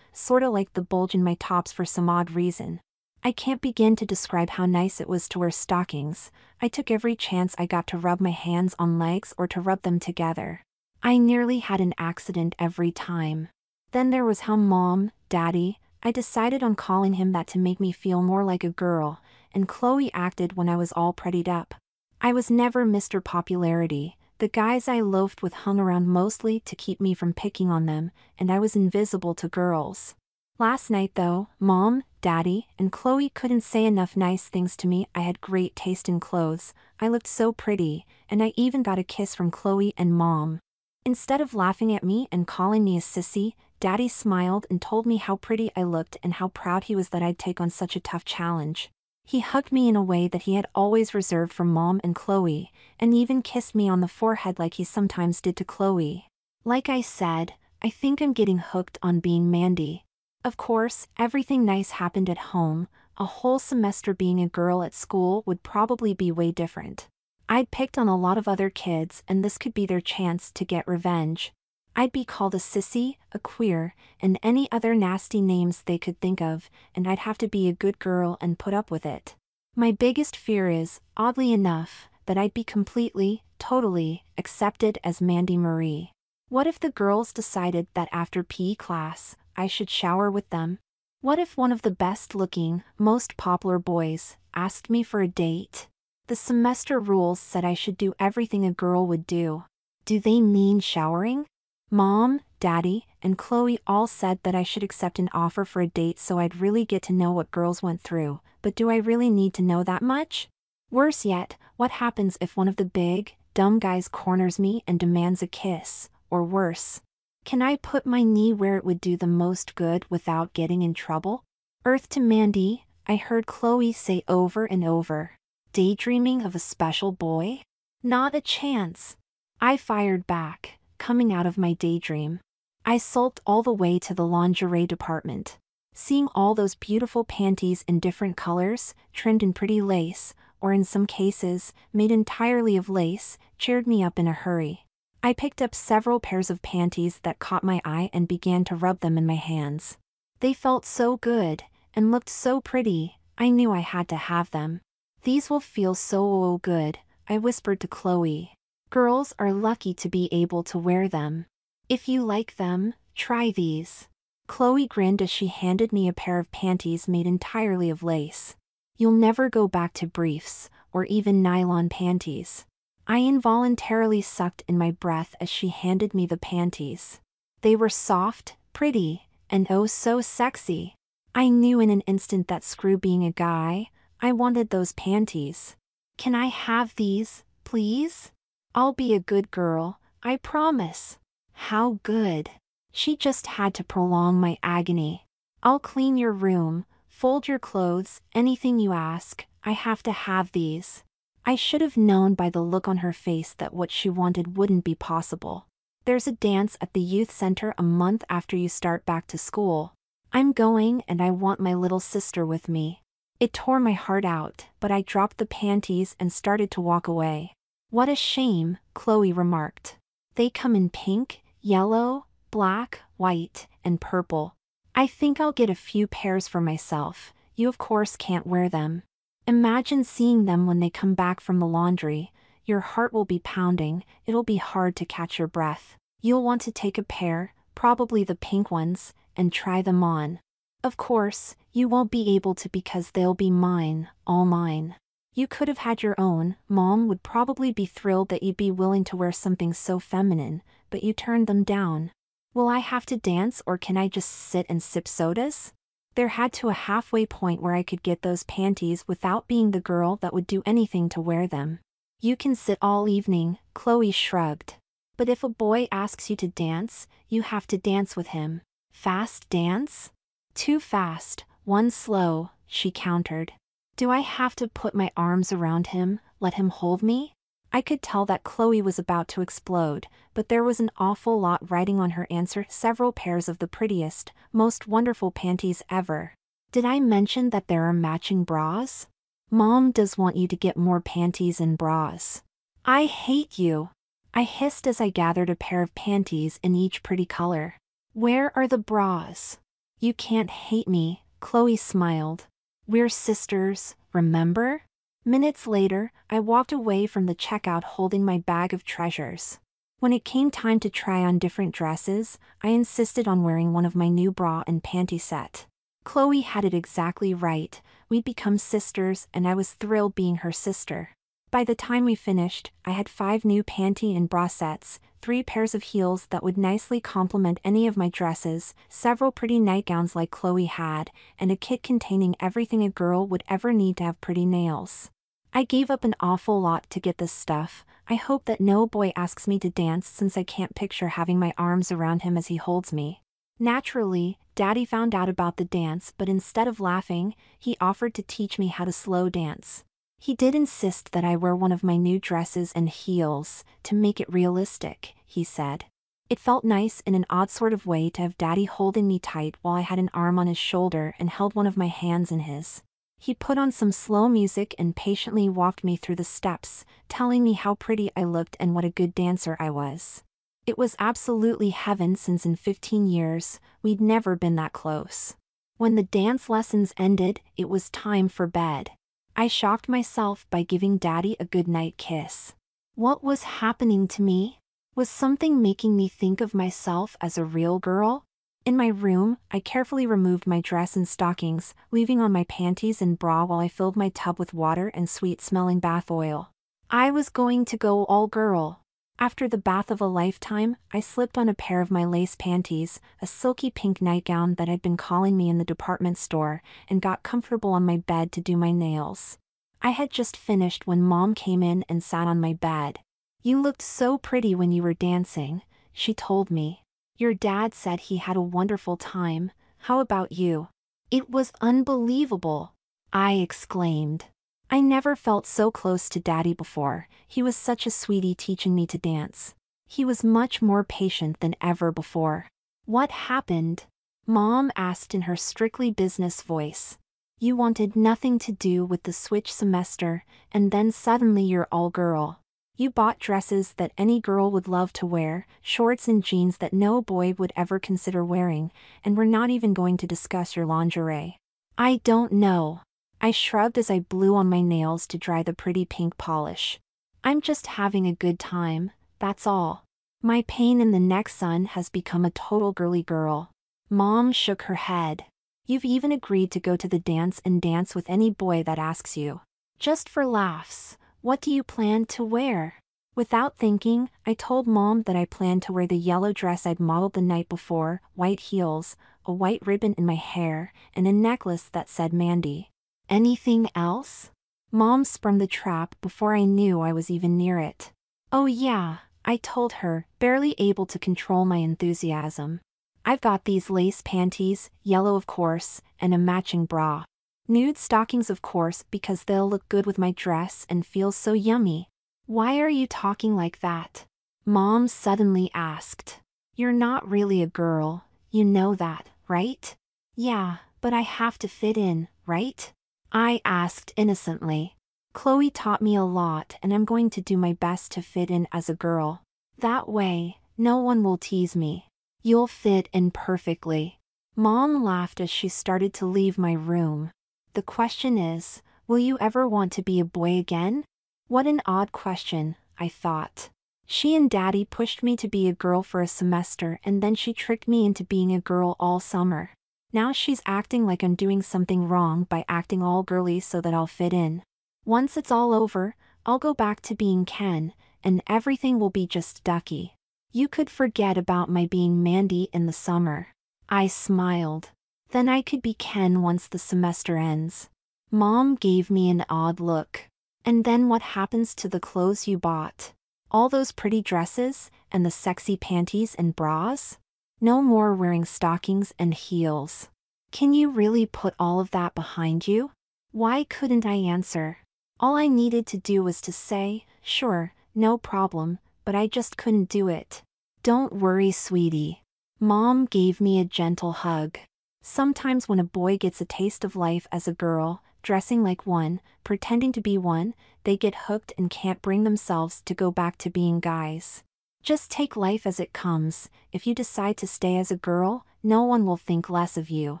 sorta liked the bulge in my tops for some odd reason. I can't begin to describe how nice it was to wear stockings. I took every chance I got to rub my hands on legs or to rub them together. I nearly had an accident every time. Then there was how Mom, Daddy, I decided on calling him that to make me feel more like a girl, and Chloe acted when I was all prettied up. I was never Mr. Popularity. The guys I loafed with hung around mostly to keep me from picking on them, and I was invisible to girls. Last night though, Mom, Daddy, and Chloe couldn't say enough nice things to me. I had great taste in clothes, I looked so pretty, and I even got a kiss from Chloe and Mom. Instead of laughing at me and calling me a sissy, Daddy smiled and told me how pretty I looked and how proud he was that I'd take on such a tough challenge. He hugged me in a way that he had always reserved for Mom and Chloe, and even kissed me on the forehead like he sometimes did to Chloe. Like I said, I think I'm getting hooked on being Mandy. Of course, everything nice happened at home. A whole semester being a girl at school would probably be way different. I'd picked on a lot of other kids, and this could be their chance to get revenge. I'd be called a sissy, a queer, and any other nasty names they could think of, and I'd have to be a good girl and put up with it. My biggest fear is, oddly enough, that I'd be completely, totally, accepted as Mandy Marie. What if the girls decided that after PE class, I should shower with them? What if one of the best-looking, most popular boys asked me for a date? The semester rules said I should do everything a girl would do. Do they mean showering? Mom, Daddy, and Chloe all said that I should accept an offer for a date so I'd really get to know what girls went through, but do I really need to know that much? Worse yet, what happens if one of the big, dumb guys corners me and demands a kiss, or worse? Can I put my knee where it would do the most good without getting in trouble? Earth to Mandy, I heard Chloe say over and over. Daydreaming of a special boy? Not a chance. I fired back, coming out of my daydream. I sulked all the way to the lingerie department. Seeing all those beautiful panties in different colors, trimmed in pretty lace, or in some cases, made entirely of lace, cheered me up in a hurry. I picked up several pairs of panties that caught my eye and began to rub them in my hands. They felt so good, and looked so pretty, I knew I had to have them. These will feel so good, I whispered to Chloe. Girls are lucky to be able to wear them. If you like them, try these. Chloe grinned as she handed me a pair of panties made entirely of lace. You'll never go back to briefs, or even nylon panties. I involuntarily sucked in my breath as she handed me the panties. They were soft, pretty, and oh so sexy. I knew in an instant that screw being a guy, I wanted those panties. Can I have these, please? I'll be a good girl, I promise. How good. She just had to prolong my agony. I'll clean your room, fold your clothes, anything you ask, I have to have these. I should have known by the look on her face that what she wanted wouldn't be possible. There's a dance at the youth center a month after you start back to school. I'm going and I want my little sister with me. It tore my heart out, but I dropped the panties and started to walk away. What a shame, Chloe remarked. They come in pink, yellow, black, white, and purple. I think I'll get a few pairs for myself. You of course can't wear them. Imagine seeing them when they come back from the laundry. Your heart will be pounding, it'll be hard to catch your breath. You'll want to take a pair, probably the pink ones, and try them on. Of course, you won't be able to because they'll be mine, all mine. You could have had your own. Mom would probably be thrilled that you'd be willing to wear something so feminine, but you turned them down. Will I have to dance or can I just sit and sip sodas? There had to a halfway point where I could get those panties without being the girl that would do anything to wear them. You can sit all evening, Chloe shrugged. But if a boy asks you to dance, you have to dance with him. Fast dance? Too fast, one slow, she countered. Do I have to put my arms around him, let him hold me? I could tell that Chloe was about to explode, but there was an awful lot riding on her answer. Several pairs of the prettiest, most wonderful panties ever. Did I mention that there are matching bras? Mom does want you to get more panties and bras. I hate you. I hissed as I gathered a pair of panties in each pretty color. Where are the bras? You can't hate me, Chloe smiled. We're sisters, remember? Minutes later, I walked away from the checkout holding my bag of treasures. When it came time to try on different dresses, I insisted on wearing one of my new bra and panty set. Chloe had it exactly right. we'd become sisters and I was thrilled being her sister. By the time we finished, I had 5 new panty and bra sets, 3 pairs of heels that would nicely complement any of my dresses, several pretty nightgowns like Chloe had, and a kit containing everything a girl would ever need to have pretty nails. I gave up an awful lot to get this stuff. I hope that no boy asks me to dance since I can't picture having my arms around him as he holds me. Naturally, Daddy found out about the dance, but instead of laughing, he offered to teach me how to slow dance. He did insist that I wear one of my new dresses and heels, to make it realistic, he said. It felt nice in an odd sort of way to have Daddy holding me tight while I had an arm on his shoulder and held one of my hands in his. He put on some slow music and patiently walked me through the steps, telling me how pretty I looked and what a good dancer I was. It was absolutely heaven since in 15 years, we'd never been that close. When the dance lessons ended, it was time for bed. I shocked myself by giving Daddy a goodnight kiss. What was happening to me? Was something making me think of myself as a real girl? In my room, I carefully removed my dress and stockings, leaving on my panties and bra while I filled my tub with water and sweet-smelling bath oil. I was going to go all girl. After the bath of a lifetime, I slipped on a pair of my lace panties, a silky pink nightgown that had been calling me in the department store, and got comfortable on my bed to do my nails. I had just finished when Mom came in and sat on my bed. "You looked so pretty when you were dancing," she told me. "Your dad said he had a wonderful time. How about you?" "It was unbelievable," I exclaimed. I never felt so close to Daddy before. He was such a sweetie teaching me to dance. He was much more patient than ever before. "What happened?" Mom asked in her strictly business voice. "You wanted nothing to do with the switch semester, and then suddenly you're all girl. You bought dresses that any girl would love to wear, shorts and jeans that no boy would ever consider wearing, and we're not even going to discuss your lingerie." "I don't know." I shrugged as I blew on my nails to dry the pretty pink polish. "I'm just having a good time, that's all. My pain in the neck son has become a total girly girl." Mom shook her head. "You've even agreed to go to the dance and dance with any boy that asks you. Just for laughs, what do you plan to wear?" Without thinking, I told Mom that I planned to wear the yellow dress I'd modeled the night before, white heels, a white ribbon in my hair, and a necklace that said Mandy. "Anything else?" Mom sprung the trap before I knew I was even near it. "Oh yeah," I told her, barely able to control my enthusiasm. "I've got these lace panties, yellow of course, and a matching bra. Nude stockings of course because they'll look good with my dress and feel so yummy." "Why are you talking like that?" Mom suddenly asked. "You're not really a girl, you know that, right?" "Yeah, but I have to fit in, right?" I asked innocently. "Chloe taught me a lot and I'm going to do my best to fit in as a girl. That way, no one will tease me. You'll fit in perfectly." Mom laughed as she started to leave my room. "The question is, will you ever want to be a boy again?" What an odd question, I thought. She and Daddy pushed me to be a girl for a semester and then she tricked me into being a girl all summer. Now she's acting like I'm doing something wrong by acting all girly so that I'll fit in. Once it's all over, I'll go back to being Ken, and everything will be just ducky. You could forget about my being Mandy in the summer. I smiled. Then I could be Ken once the semester ends. Mom gave me an odd look. "And then what happens to the clothes you bought? All those pretty dresses, and the sexy panties and bras? No more wearing stockings and heels. Can you really put all of that behind you?" Why couldn't I answer? All I needed to do was to say, "Sure, no problem," but I just couldn't do it. "Don't worry, sweetie." Mom gave me a gentle hug. Sometimes when a boy gets a taste of life as a girl, dressing like one, pretending to be one, they get hooked and can't bring themselves to go back to being guys. Just take life as it comes. If you decide to stay as a girl, no one will think less of you.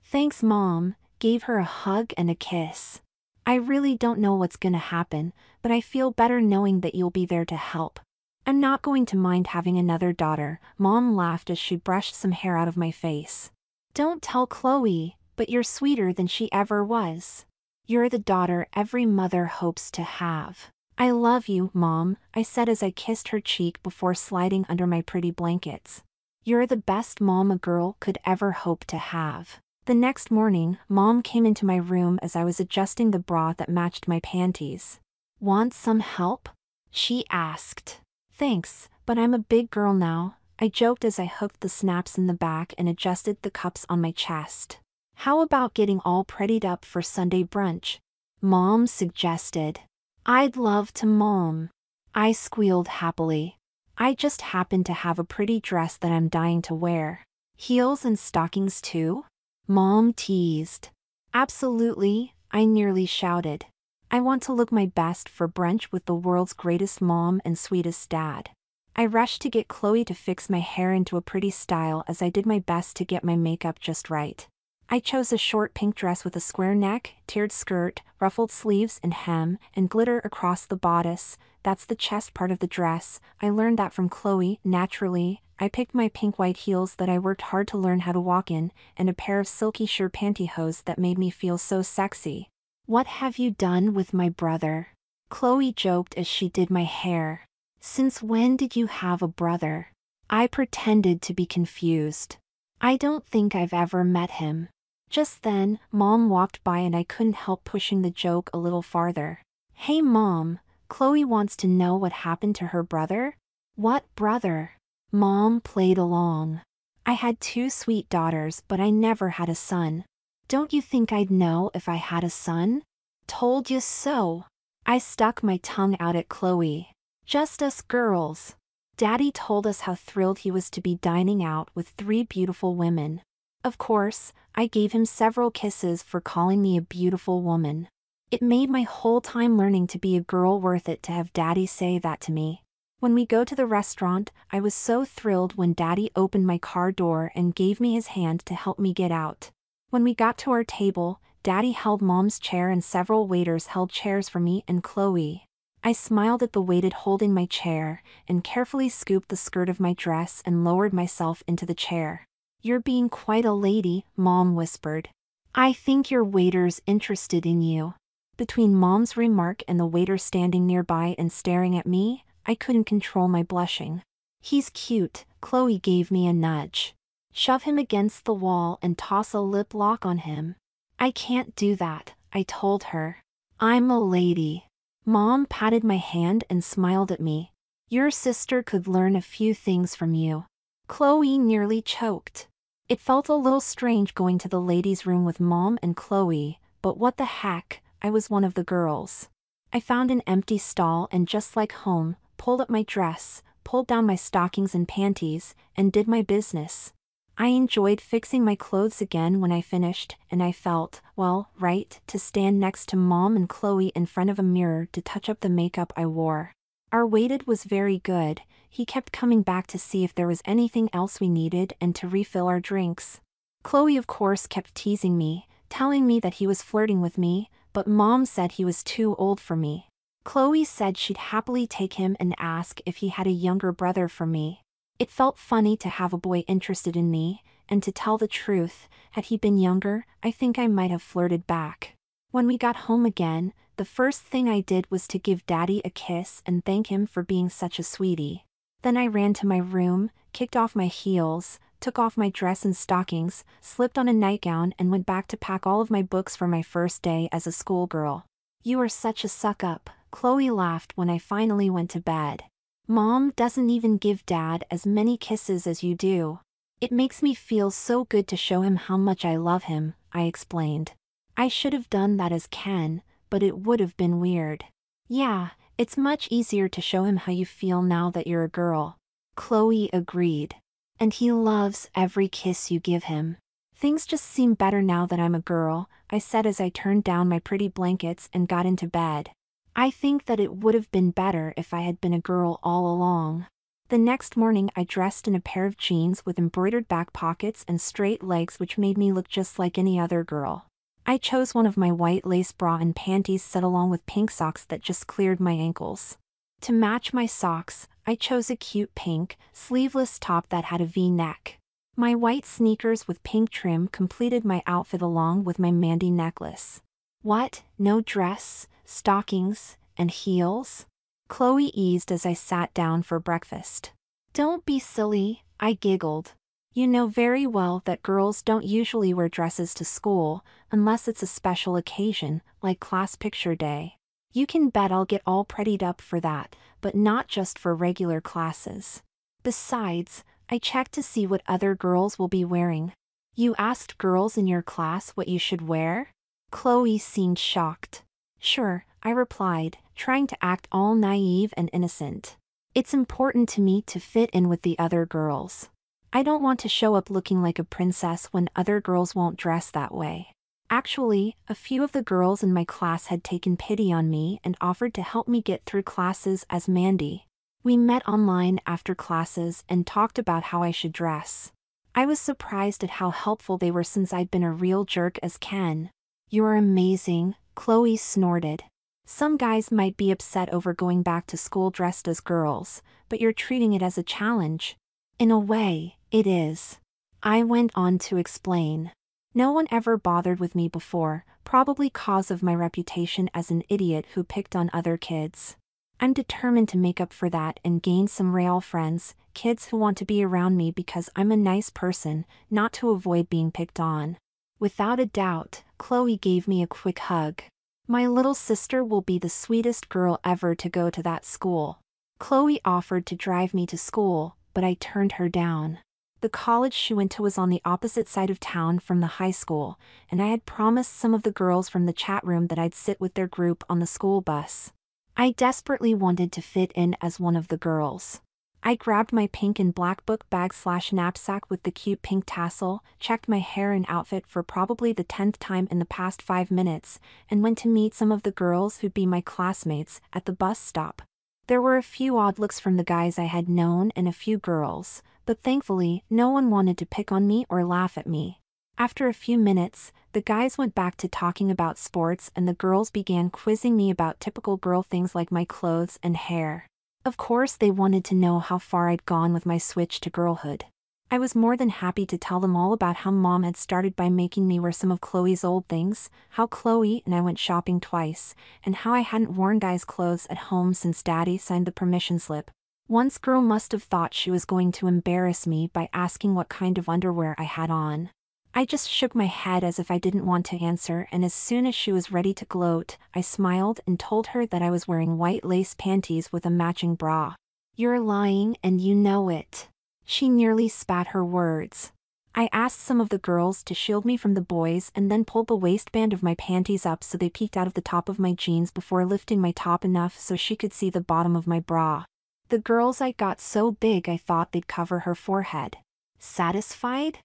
"Thanks, Mom," gave her a hug and a kiss. "I really don't know what's gonna happen, but I feel better knowing that you'll be there to help. I'm not going to mind having another daughter." Mom laughed as she brushed some hair out of my face. "Don't tell Chloe, but you're sweeter than she ever was." You're the daughter every mother hopes to have. I love you, Mom, I said as I kissed her cheek before sliding under my pretty blankets. You're the best mom a girl could ever hope to have. The next morning, Mom came into my room as I was adjusting the bra that matched my panties. Want some help? She asked. Thanks, but I'm a big girl now, I joked as I hooked the snaps in the back and adjusted the cups on my chest. How about getting all prettied up for Sunday brunch? Mom suggested. I'd love to, Mom. I squealed happily. I just happen to have a pretty dress that I'm dying to wear. Heels and stockings too? Mom teased. Absolutely, I nearly shouted. I want to look my best for brunch with the world's greatest mom and sweetest dad. I rushed to get Chloe to fix my hair into a pretty style as I did my best to get my makeup just right. I chose a short pink dress with a square neck, tiered skirt, ruffled sleeves and hem, and glitter across the bodice. That's the chest part of the dress. I learned that from Chloe, naturally. I picked my pink white heels that I worked hard to learn how to walk in, and a pair of silky sheer pantyhose that made me feel so sexy. What have you done with my brother? Chloe joked as she did my hair. Since when did you have a brother? I pretended to be confused. I don't think I've ever met him. Just then, Mom walked by and I couldn't help pushing the joke a little farther. Hey Mom, Chloe wants to know what happened to her brother? What brother? Mom played along. I had 2 sweet daughters, but I never had a son. Don't you think I'd know if I had a son? Told you so. I stuck my tongue out at Chloe. Just us girls. Daddy told us how thrilled he was to be dining out with 3 beautiful women. Of course, I gave him several kisses for calling me a beautiful woman. It made my whole time learning to be a girl worth it to have Daddy say that to me. When we go to the restaurant, I was so thrilled when Daddy opened my car door and gave me his hand to help me get out. When we got to our table, Daddy held Mom's chair and several waiters held chairs for me and Chloe. I smiled at the waiter holding my chair, and carefully scooped the skirt of my dress and lowered myself into the chair. You're being quite a lady, Mom whispered. I think your waiter's interested in you. Between Mom's remark and the waiter standing nearby and staring at me, I couldn't control my blushing. He's cute, Chloe gave me a nudge. Shove him against the wall and toss a lip lock on him. I can't do that, I told her. I'm a lady. Mom patted my hand and smiled at me. Your sister could learn a few things from you. Chloe nearly choked. It felt a little strange going to the ladies' room with Mom and Chloe, but what the heck, I was one of the girls. I found an empty stall and just like home, pulled up my dress, pulled down my stockings and panties, and did my business. I enjoyed fixing my clothes again when I finished, and I felt, well, right, to stand next to Mom and Chloe in front of a mirror to touch up the makeup I wore. Our waiter was very good. He kept coming back to see if there was anything else we needed and to refill our drinks. Chloe of course kept teasing me, telling me that he was flirting with me, but Mom said he was too old for me. Chloe said she'd happily take him and ask if he had a younger brother for me. It felt funny to have a boy interested in me, and to tell the truth, had he been younger, I think I might have flirted back. When we got home again, the first thing I did was to give Daddy a kiss and thank him for being such a sweetie. Then I ran to my room, kicked off my heels, took off my dress and stockings, slipped on a nightgown and went back to pack all of my books for my first day as a schoolgirl. You are such a suck-up, Chloe laughed when I finally went to bed. Mom doesn't even give Dad as many kisses as you do. It makes me feel so good to show him how much I love him, I explained. I should have done that as Ken, but it would have been weird. Yeah, it's much easier to show him how you feel now that you're a girl. Chloe agreed. And he loves every kiss you give him. Things just seem better now that I'm a girl, I said as I turned down my pretty blankets and got into bed. I think that it would have been better if I had been a girl all along. The next morning I dressed in a pair of jeans with embroidered back pockets and straight legs which made me look just like any other girl. I chose one of my white lace bra and panties set along with pink socks that just cleared my ankles. To match my socks, I chose a cute pink, sleeveless top that had a V-neck. My white sneakers with pink trim completed my outfit along with my Mandy necklace. What, no dress, stockings, and heels? Chloe eased as I sat down for breakfast. Don't be silly, I giggled. You know very well that girls don't usually wear dresses to school, unless it's a special occasion, like class picture day. You can bet I'll get all prettied up for that, but not just for regular classes. Besides, I checked to see what other girls will be wearing. You asked girls in your class what you should wear? Chloe seemed shocked. Sure, I replied, trying to act all naive and innocent. It's important to me to fit in with the other girls. I don't want to show up looking like a princess when other girls won't dress that way. Actually, a few of the girls in my class had taken pity on me and offered to help me get through classes as Mandy. We met online after classes and talked about how I should dress. I was surprised at how helpful they were since I'd been a real jerk as Ken. You're amazing, Chloe snorted. Some guys might be upset over going back to school dressed as girls, but you're treating it as a challenge. In a way, it is. I went on to explain. No one ever bothered with me before, probably cause of my reputation as an idiot who picked on other kids. I'm determined to make up for that and gain some real friends, kids who want to be around me because I'm a nice person, not to avoid being picked on. Without a doubt, Chloe gave me a quick hug. My little sister will be the sweetest girl ever to go to that school. Chloe offered to drive me to school, but I turned her down. The college she went to was on the opposite side of town from the high school, and I had promised some of the girls from the chat room that I'd sit with their group on the school bus. I desperately wanted to fit in as one of the girls. I grabbed my pink and black book bag/knapsack with the cute pink tassel, checked my hair and outfit for probably the 10th time in the past 5 minutes, and went to meet some of the girls who'd be my classmates at the bus stop. There were a few odd looks from the guys I had known and a few girls, but thankfully no one wanted to pick on me or laugh at me. After a few minutes, the guys went back to talking about sports and the girls began quizzing me about typical girl things like my clothes and hair. Of course they wanted to know how far I'd gone with my switch to girlhood. I was more than happy to tell them all about how Mom had started by making me wear some of Chloe's old things, how Chloe and I went shopping twice, and how I hadn't worn guys' clothes at home since Daddy signed the permission slip. Once girl must have thought she was going to embarrass me by asking what kind of underwear I had on. I just shook my head as if I didn't want to answer, and as soon as she was ready to gloat, I smiled and told her that I was wearing white lace panties with a matching bra. You're lying and you know it. She nearly spat her words. I asked some of the girls to shield me from the boys and then pulled the waistband of my panties up so they peeked out of the top of my jeans before lifting my top enough so she could see the bottom of my bra. The girls I got so big I thought they'd cover her forehead. Satisfied?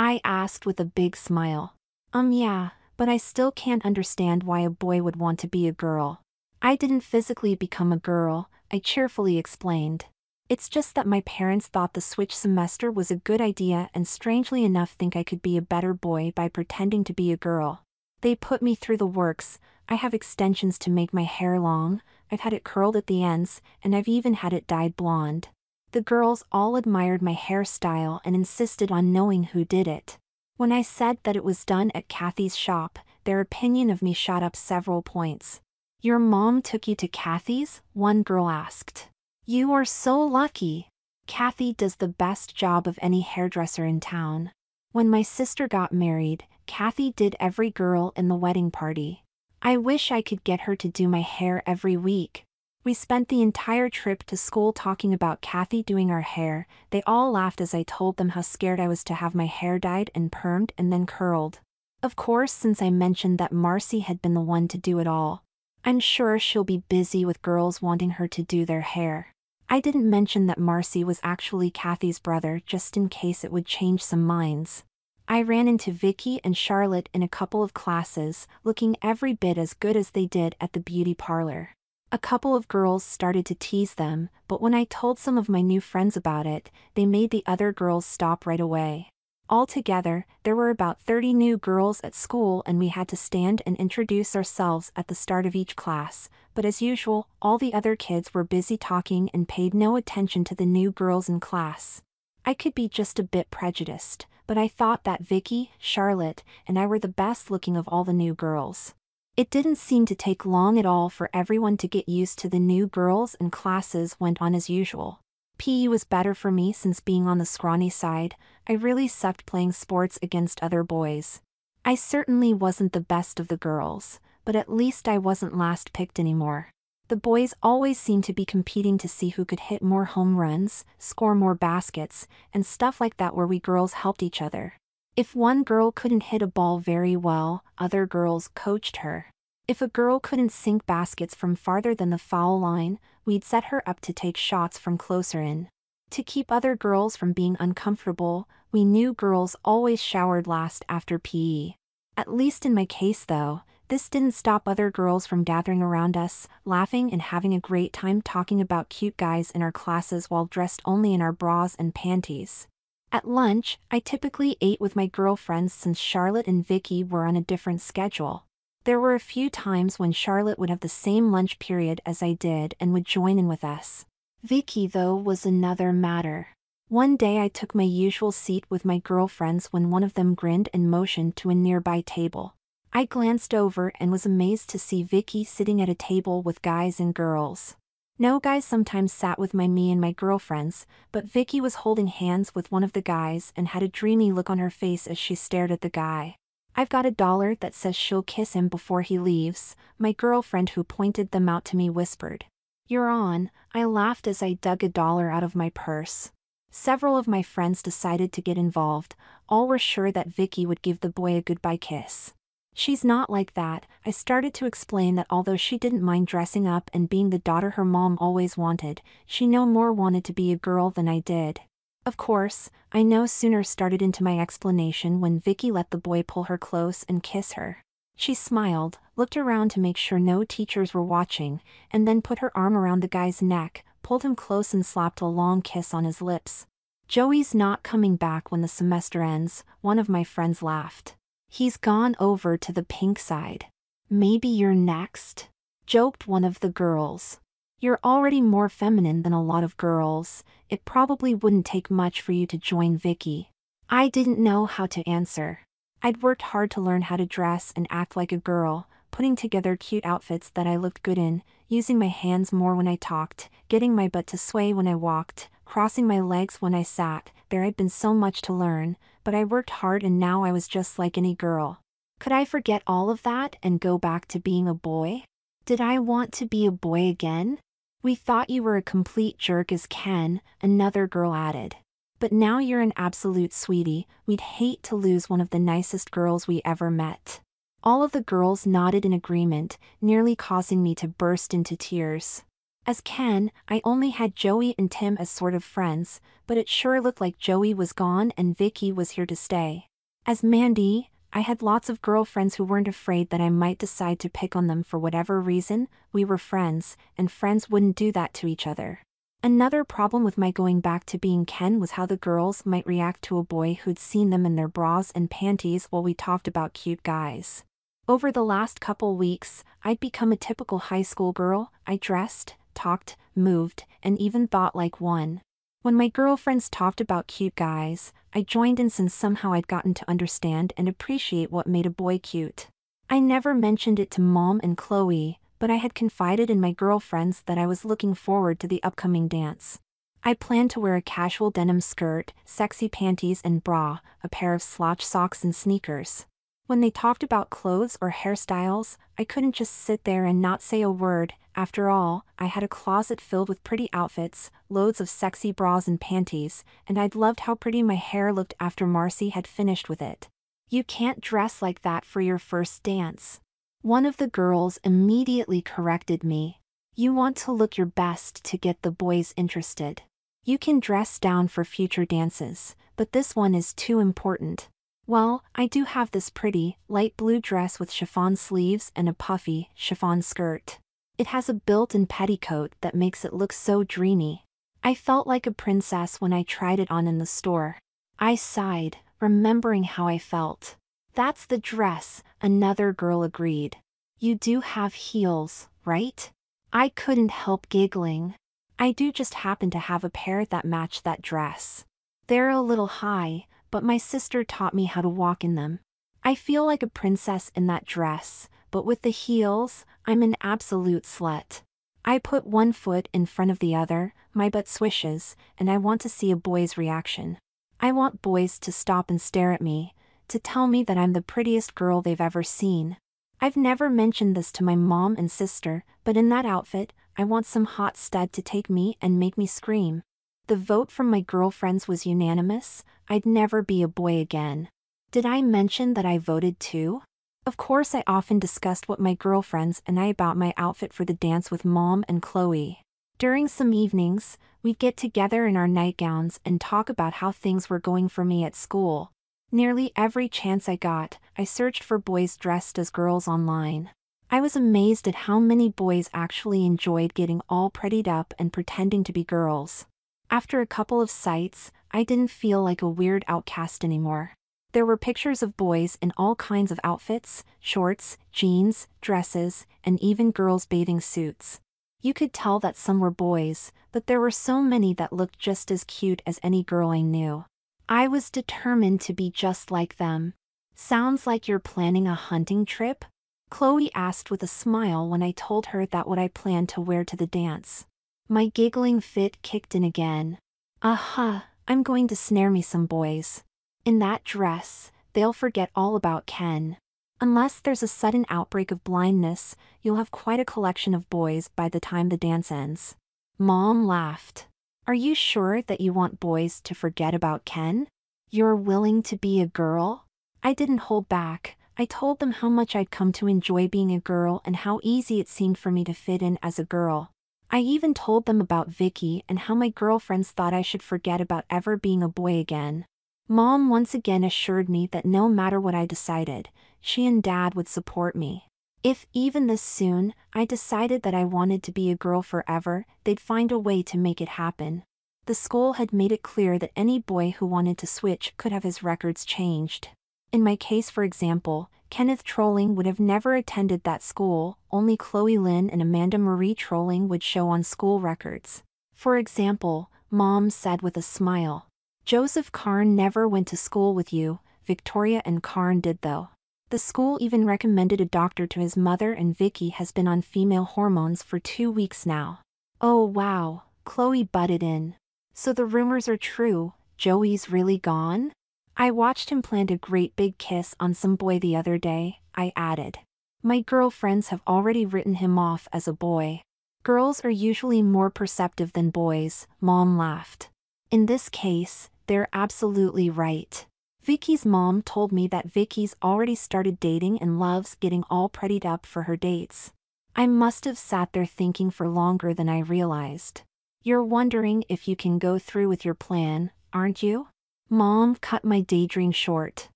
I asked with a big smile. Yeah, but I still can't understand why a boy would want to be a girl. I didn't physically become a girl, I cheerfully explained. It's just that my parents thought the switch semester was a good idea and strangely enough think I could be a better boy by pretending to be a girl. They put me through the works. I have extensions to make my hair long, I've had it curled at the ends, and I've even had it dyed blonde. The girls all admired my hairstyle and insisted on knowing who did it. When I said that it was done at Kathy's shop, their opinion of me shot up several points. Your mom took you to Kathy's? One girl asked. You are so lucky. Kathy does the best job of any hairdresser in town. When my sister got married, Kathy did every girl in the wedding party. I wish I could get her to do my hair every week. We spent the entire trip to school talking about Kathy doing our hair. They all laughed as I told them how scared I was to have my hair dyed and permed and then curled. Of course, since I mentioned that Marcy had been the one to do it all. I'm sure she'll be busy with girls wanting her to do their hair. I didn't mention that Marcy was actually Kathy's brother just in case it would change some minds. I ran into Vicky and Charlotte in a couple of classes, looking every bit as good as they did at the beauty parlor. A couple of girls started to tease them, but when I told some of my new friends about it, they made the other girls stop right away. Altogether, there were about 30 new girls at school and we had to stand and introduce ourselves at the start of each class, but as usual, all the other kids were busy talking and paid no attention to the new girls in class. I could be just a bit prejudiced, but I thought that Vicky, Charlotte, and I were the best looking of all the new girls. It didn't seem to take long at all for everyone to get used to the new girls, and classes went on as usual. PE was better for me since being on the scrawny side, I really sucked playing sports against other boys. I certainly wasn't the best of the girls, but at least I wasn't last picked anymore. The boys always seemed to be competing to see who could hit more home runs, score more baskets, and stuff like that, where we girls helped each other. If one girl couldn't hit a ball very well, other girls coached her. If a girl couldn't sink baskets from farther than the foul line, we'd set her up to take shots from closer in. To keep other girls from being uncomfortable, we new girls always showered last after PE. At least in my case though, this didn't stop other girls from gathering around us, laughing and having a great time talking about cute guys in our classes while dressed only in our bras and panties. At lunch, I typically ate with my girlfriends since Charlotte and Vicky were on a different schedule. There were a few times when Charlotte would have the same lunch period as I did and would join in with us. Vicky, though, was another matter. One day I took my usual seat with my girlfriends when one of them grinned and motioned to a nearby table. I glanced over and was amazed to see Vicky sitting at a table with guys and girls. No, guys sometimes sat with me and my girlfriends, but Vicky was holding hands with one of the guys and had a dreamy look on her face as she stared at the guy. "I've got $1 that says she'll kiss him before he leaves," my girlfriend who pointed them out to me whispered. "You're on," I laughed as I dug $1 out of my purse. Several of my friends decided to get involved. All were sure that Vicky would give the boy a goodbye kiss. "She's not like that," I started to explain that although she didn't mind dressing up and being the daughter her mom always wanted, she no more wanted to be a girl than I did. Of course, I no sooner started into my explanation when Vicky let the boy pull her close and kiss her. She smiled, looked around to make sure no teachers were watching, and then put her arm around the guy's neck, pulled him close and slapped a long kiss on his lips. "Joey's not coming back when the semester ends," one of my friends laughed. "He's gone over to the pink side." "Maybe you're next?" joked one of the girls. "You're already more feminine than a lot of girls. It probably wouldn't take much for you to join Vicky." I didn't know how to answer. I'd worked hard to learn how to dress and act like a girl, putting together cute outfits that I looked good in, using my hands more when I talked, getting my butt to sway when I walked, crossing my legs when I sat. There had been so much to learn, but I worked hard and now I was just like any girl. Could I forget all of that and go back to being a boy? Did I want to be a boy again? "We thought you were a complete jerk as Ken," another girl added. "But now you're an absolute sweetie. We'd hate to lose one of the nicest girls we ever met." All of the girls nodded in agreement, nearly causing me to burst into tears. As Ken, I only had Joey and Tim as sort of friends, but it sure looked like Joey was gone and Vicky was here to stay. As Mandy, I had lots of girlfriends who weren't afraid that I might decide to pick on them for whatever reason. We were friends, and friends wouldn't do that to each other. Another problem with my going back to being Ken was how the girls might react to a boy who'd seen them in their bras and panties while we talked about cute guys. Over the last couple weeks, I'd become a typical high school girl. I dressed, talked, moved, and even thought like one. When my girlfriends talked about cute guys, I joined in since somehow I'd gotten to understand and appreciate what made a boy cute. I never mentioned it to Mom and Chloe, but I had confided in my girlfriends that I was looking forward to the upcoming dance. I planned to wear a casual denim skirt, sexy panties and bra, a pair of slouch socks and sneakers. When they talked about clothes or hairstyles, I couldn't just sit there and not say a word. After all, I had a closet filled with pretty outfits, loads of sexy bras and panties, and I'd loved how pretty my hair looked after Marcy had finished with it. "You can't dress like that for your first dance," one of the girls immediately corrected me. "You want to look your best to get the boys interested. You can dress down for future dances, but this one is too important." Well, I do have this pretty, light blue dress with chiffon sleeves and a puffy, chiffon skirt. It has a built-in petticoat that makes it look so dreamy. I felt like a princess when I tried it on in the store. I sighed, remembering how I felt. "That's the dress," another girl agreed. "You do have heels, right?" I couldn't help giggling. I do just happen to have a pair that match that dress. They're a little high, but my sister taught me how to walk in them. I feel like a princess in that dress, but with the heels, I'm an absolute slut. I put one foot in front of the other, my butt swishes, and I want to see a boy's reaction. I want boys to stop and stare at me, to tell me that I'm the prettiest girl they've ever seen. I've never mentioned this to my mom and sister, but in that outfit, I want some hot stud to take me and make me scream. The vote from my girlfriends was unanimous. I'd never be a boy again. Did I mention that I voted too? Of course, I often discussed what my girlfriends and I about my outfit for the dance with Mom and Chloe. During some evenings, we'd get together in our nightgowns and talk about how things were going for me at school. Nearly every chance I got, I searched for boys dressed as girls online. I was amazed at how many boys actually enjoyed getting all prettied up and pretending to be girls. After a couple of sites, I didn't feel like a weird outcast anymore. There were pictures of boys in all kinds of outfits, shorts, jeans, dresses, and even girls' bathing suits. You could tell that some were boys, but there were so many that looked just as cute as any girl I knew. I was determined to be just like them. Sounds like you're planning a hunting trip? Chloe asked with a smile when I told her that what I planned to wear to the dance. My giggling fit kicked in again. I'm going to snare me some boys. In that dress, they'll forget all about Ken. Unless there's a sudden outbreak of blindness, you'll have quite a collection of boys by the time the dance ends. Mom laughed. Are you sure that you want boys to forget about Ken? You're willing to be a girl? I didn't hold back. I told them how much I'd come to enjoy being a girl and how easy it seemed for me to fit in as a girl. I even told them about Vicky and how my girlfriends thought I should forget about ever being a boy again. Mom once again assured me that no matter what I decided, she and Dad would support me. If even this soon, I decided that I wanted to be a girl forever, they'd find a way to make it happen. The school had made it clear that any boy who wanted to switch could have his records changed. In my case, for example, Kenneth Trolling would have never attended that school, only Chloe Lynn and Amanda Marie Trolling would show on school records. For example, Mom said with a smile, Joseph Karn never went to school with you, Victoria and Karn did though. The school even recommended a doctor to his mother and Vicky has been on female hormones for 2 weeks now. Oh wow, Chloe butted in. So the rumors are true, Joey's really gone? I watched him plant a great big kiss on some boy the other day, I added. My girlfriends have already written him off as a boy. Girls are usually more perceptive than boys, Mom laughed. In this case, they're absolutely right. Vicky's mom told me that Vicky's already started dating and loves getting all prettied up for her dates. I must have sat there thinking for longer than I realized. You're wondering if you can go through with your plan, aren't you? Mom cut my daydream short.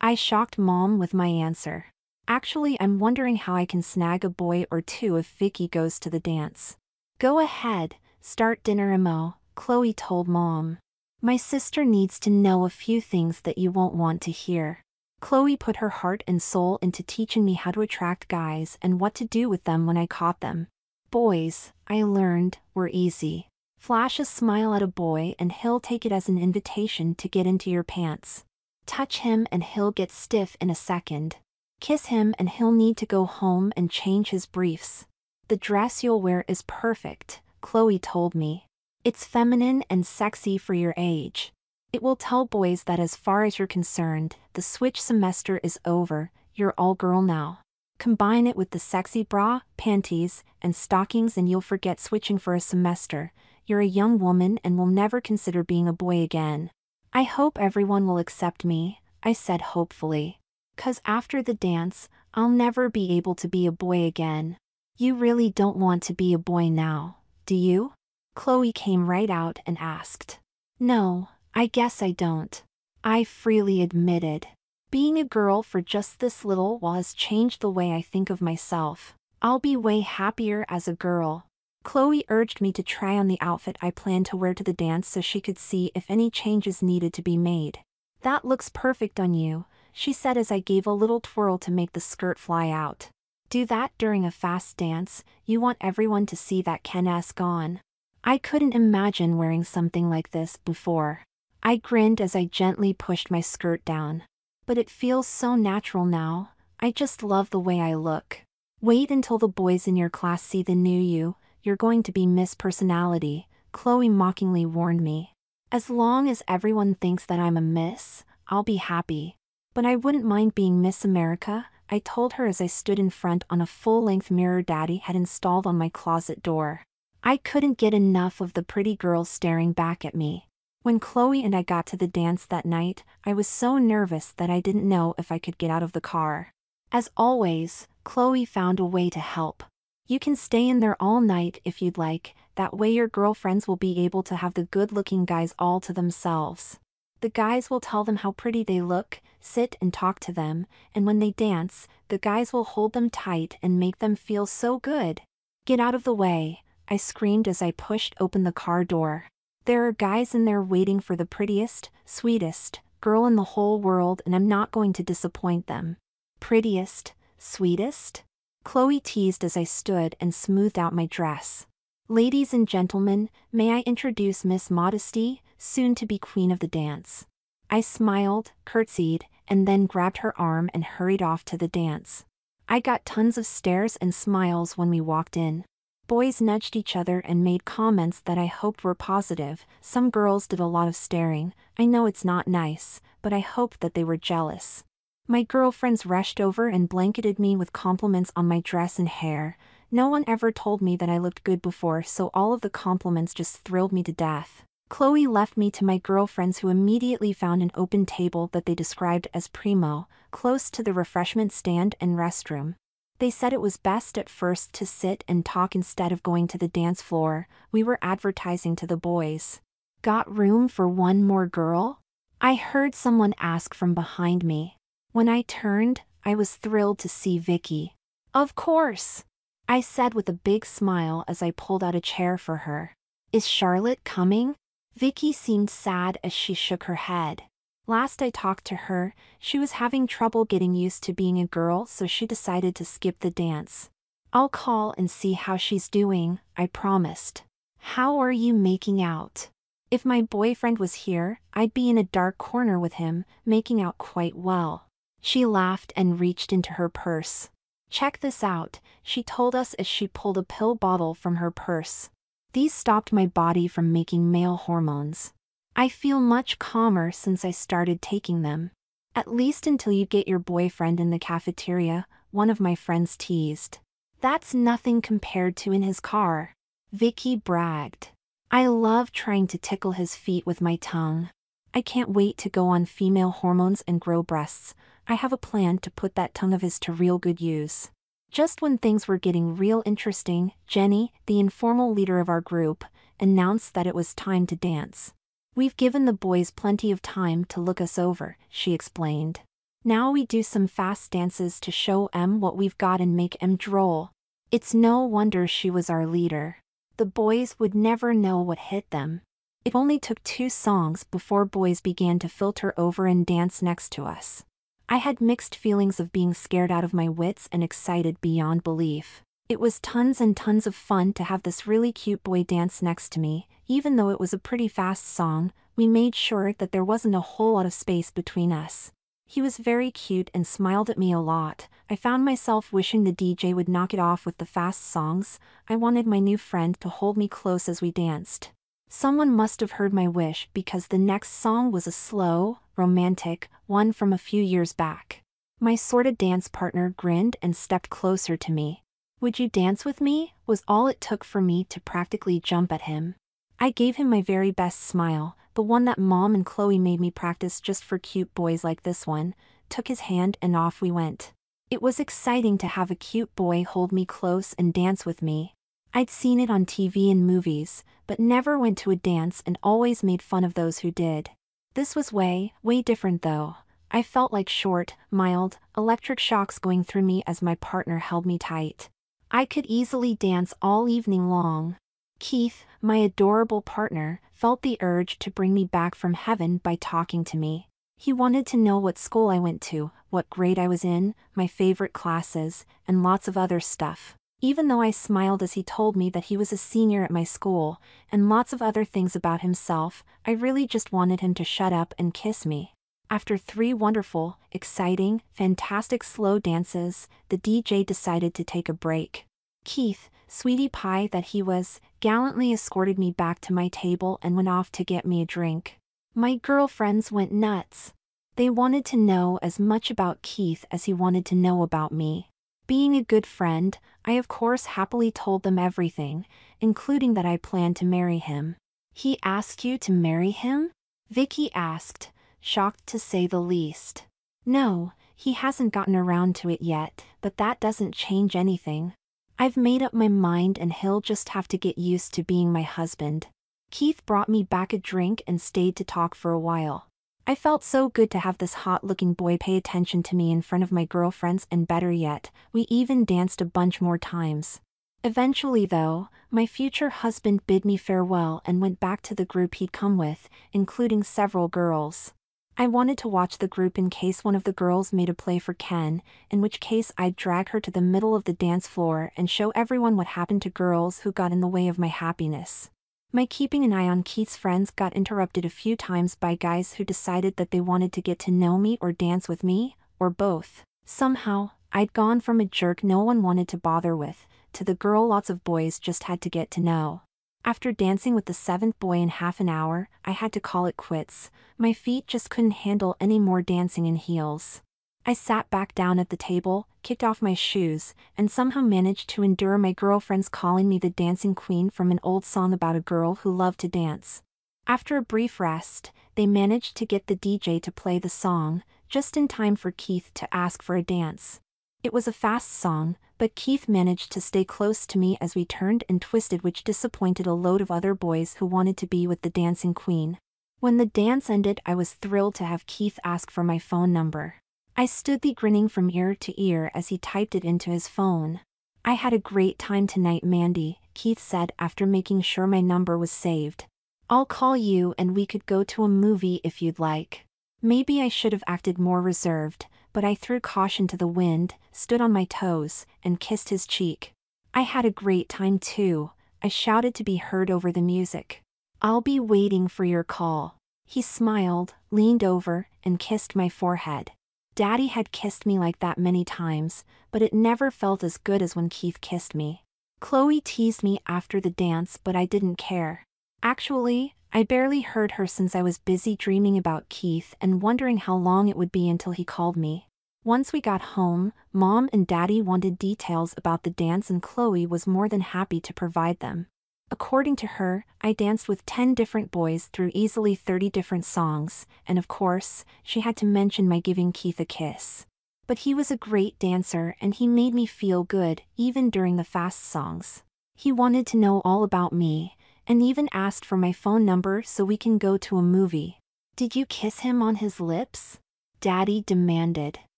I shocked Mom with my answer. Actually, I'm wondering how I can snag a boy or two if Vicky goes to the dance. Go ahead, start dinner Mo, Chloe told Mom. My sister needs to know a few things that you won't want to hear. Chloe put her heart and soul into teaching me how to attract guys and what to do with them when I caught them. Boys, I learned, were easy. Flash a smile at a boy and he'll take it as an invitation to get into your pants. Touch him and he'll get stiff in a second. Kiss him and he'll need to go home and change his briefs. The dress you'll wear is perfect, Chloe told me. It's feminine and sexy for your age. It will tell boys that as far as you're concerned, the switch semester is over, you're all girl now. Combine it with the sexy bra, panties, and stockings and you'll forget switching for a semester. You're a young woman and will never consider being a boy again. I hope everyone will accept me, I said hopefully. 'Cause after the dance, I'll never be able to be a boy again. You really don't want to be a boy now, do you? Chloe came right out and asked. No, I guess I don't. I freely admitted. Being a girl for just this little while has changed the way I think of myself. I'll be way happier as a girl. Chloe urged me to try on the outfit I planned to wear to the dance so she could see if any changes needed to be made. That looks perfect on you, she said as I gave a little twirl to make the skirt fly out. Do that during a fast dance, you want everyone to see that Ken-esque on. I couldn't imagine wearing something like this before. I grinned as I gently pushed my skirt down. But it feels so natural now, I just love the way I look. Wait until the boys in your class see the new you, you're going to be Miss Personality, Chloe mockingly warned me. As long as everyone thinks that I'm a miss, I'll be happy. But I wouldn't mind being Miss America, I told her as I stood in front on a full-length mirror Daddy had installed on my closet door. I couldn't get enough of the pretty girls staring back at me. When Chloe and I got to the dance that night, I was so nervous that I didn't know if I could get out of the car. As always, Chloe found a way to help. You can stay in there all night if you'd like, that way your girlfriends will be able to have the good-looking guys all to themselves. The guys will tell them how pretty they look, sit and talk to them, and when they dance, the guys will hold them tight and make them feel so good. Get out of the way, I screamed as I pushed open the car door. There are guys in there waiting for the prettiest, sweetest girl in the whole world and I'm not going to disappoint them. Prettiest, sweetest? Chloe teased as I stood and smoothed out my dress. Ladies and gentlemen, may I introduce Miss Modesty, soon to be queen of the dance. I smiled, curtsied, and then grabbed her arm and hurried off to the dance. I got tons of stares and smiles when we walked in. Boys nudged each other and made comments that I hoped were positive. Some girls did a lot of staring. I know it's not nice, but I hoped that they were jealous. My girlfriends rushed over and blanketed me with compliments on my dress and hair. No one ever told me that I looked good before, so all of the compliments just thrilled me to death. Chloe left me to my girlfriends who immediately found an open table that they described as primo, close to the refreshment stand and restroom. They said it was best at first to sit and talk instead of going to the dance floor. We were advertising to the boys. Got room for one more girl? I heard someone ask from behind me. When I turned, I was thrilled to see Vicky. Of course, I said with a big smile as I pulled out a chair for her. Is Charlotte coming? Vicky seemed sad as she shook her head. Last I talked to her, she was having trouble getting used to being a girl, so she decided to skip the dance. I'll call and see how she's doing, I promised. How are you making out? If my boyfriend was here, I'd be in a dark corner with him, making out quite well. She laughed and reached into her purse. Check this out, she told us as she pulled a pill bottle from her purse. These stopped my body from making male hormones. I feel much calmer since I started taking them. At least until you get your boyfriend in the cafeteria, one of my friends teased. That's nothing compared to in his car. Vicky bragged. I love trying to tickle his feet with my tongue. I can't wait to go on female hormones and grow breasts. I have a plan to put that tongue of his to real good use. Just when things were getting real interesting, Jenny, the informal leader of our group, announced that it was time to dance. We've given the boys plenty of time to look us over, she explained. Now we do some fast dances to show em what we've got and make em droll. It's no wonder she was our leader. The boys would never know what hit them. It only took 2 songs before boys began to filter over and dance next to us. I had mixed feelings of being scared out of my wits and excited beyond belief. It was tons and tons of fun to have this really cute boy dance next to me. Even though it was a pretty fast song, we made sure that there wasn't a whole lot of space between us. He was very cute and smiled at me a lot. I found myself wishing the DJ would knock it off with the fast songs. I wanted my new friend to hold me close as we danced. Someone must have heard my wish because the next song was a slow, romantic one from a few years back. My sorta dance partner grinned and stepped closer to me. Would you dance with me? Was all it took for me to practically jump at him. I gave him my very best smile, the one that Mom and Chloe made me practice just for cute boys like this one, took his hand and off we went. It was exciting to have a cute boy hold me close and dance with me. I'd seen it on TV and movies, but never went to a dance and always made fun of those who did. This was way different though. I felt like short, mild, electric shocks going through me as my partner held me tight. I could easily dance all evening long. Keith, my adorable partner, felt the urge to bring me back from heaven by talking to me. He wanted to know what school I went to, what grade I was in, my favorite classes, and lots of other stuff. Even though I smiled as he told me that he was a senior at my school, and lots of other things about himself, I really just wanted him to shut up and kiss me. After 3 wonderful, exciting, fantastic slow dances, the DJ decided to take a break. Keith, sweetie pie that he was, gallantly escorted me back to my table and went off to get me a drink. My girlfriends went nuts. They wanted to know as much about Keith as he wanted to know about me. Being a good friend, I of course happily told them everything, including that I planned to marry him. He asked you to marry him? Vicky asked, shocked to say the least. No, he hasn't gotten around to it yet, but that doesn't change anything. I've made up my mind and he'll just have to get used to being my husband. Keith brought me back a drink and stayed to talk for a while. I felt so good to have this hot-looking boy pay attention to me in front of my girlfriends, and better yet, we even danced a bunch more times. Eventually though, my future husband bid me farewell and went back to the group he'd come with, including several girls. I wanted to watch the group in case one of the girls made a play for Ken, in which case I'd drag her to the middle of the dance floor and show everyone what happened to girls who got in the way of my happiness. My keeping an eye on Keith's friends got interrupted a few times by guys who decided that they wanted to get to know me or dance with me, or both. Somehow, I'd gone from a jerk no one wanted to bother with, to the girl lots of boys just had to get to know. After dancing with the 7th boy in half an hour, I had to call it quits. My feet just couldn't handle any more dancing in heels. I sat back down at the table, kicked off my shoes, and somehow managed to endure my girlfriends calling me the dancing queen from an old song about a girl who loved to dance. After a brief rest, they managed to get the DJ to play the song, just in time for Keith to ask for a dance. It was a fast song, but Keith managed to stay close to me as we turned and twisted, which disappointed a load of other boys who wanted to be with the dancing queen. When the dance ended, I was thrilled to have Keith ask for my phone number. I stood there grinning from ear to ear as he typed it into his phone. I had a great time tonight, Mandy, Keith said after making sure my number was saved. I'll call you and we could go to a movie if you'd like. Maybe I should have acted more reserved, but I threw caution to the wind, stood on my toes, and kissed his cheek. I had a great time too, I shouted to be heard over the music. I'll be waiting for your call. He smiled, leaned over, and kissed my forehead. Daddy had kissed me like that many times, but it never felt as good as when Keith kissed me. Chloe teased me after the dance, but I didn't care. Actually, I barely heard her since I was busy dreaming about Keith and wondering how long it would be until he called me. Once we got home, Mom and Daddy wanted details about the dance and Chloe was more than happy to provide them. According to her, I danced with 10 different boys through easily 30 different songs, and of course, she had to mention my giving Keith a kiss. But he was a great dancer and he made me feel good, even during the fast songs. He wanted to know all about me, and even asked for my phone number so we can go to a movie. Did you kiss him on his lips? Daddy demanded.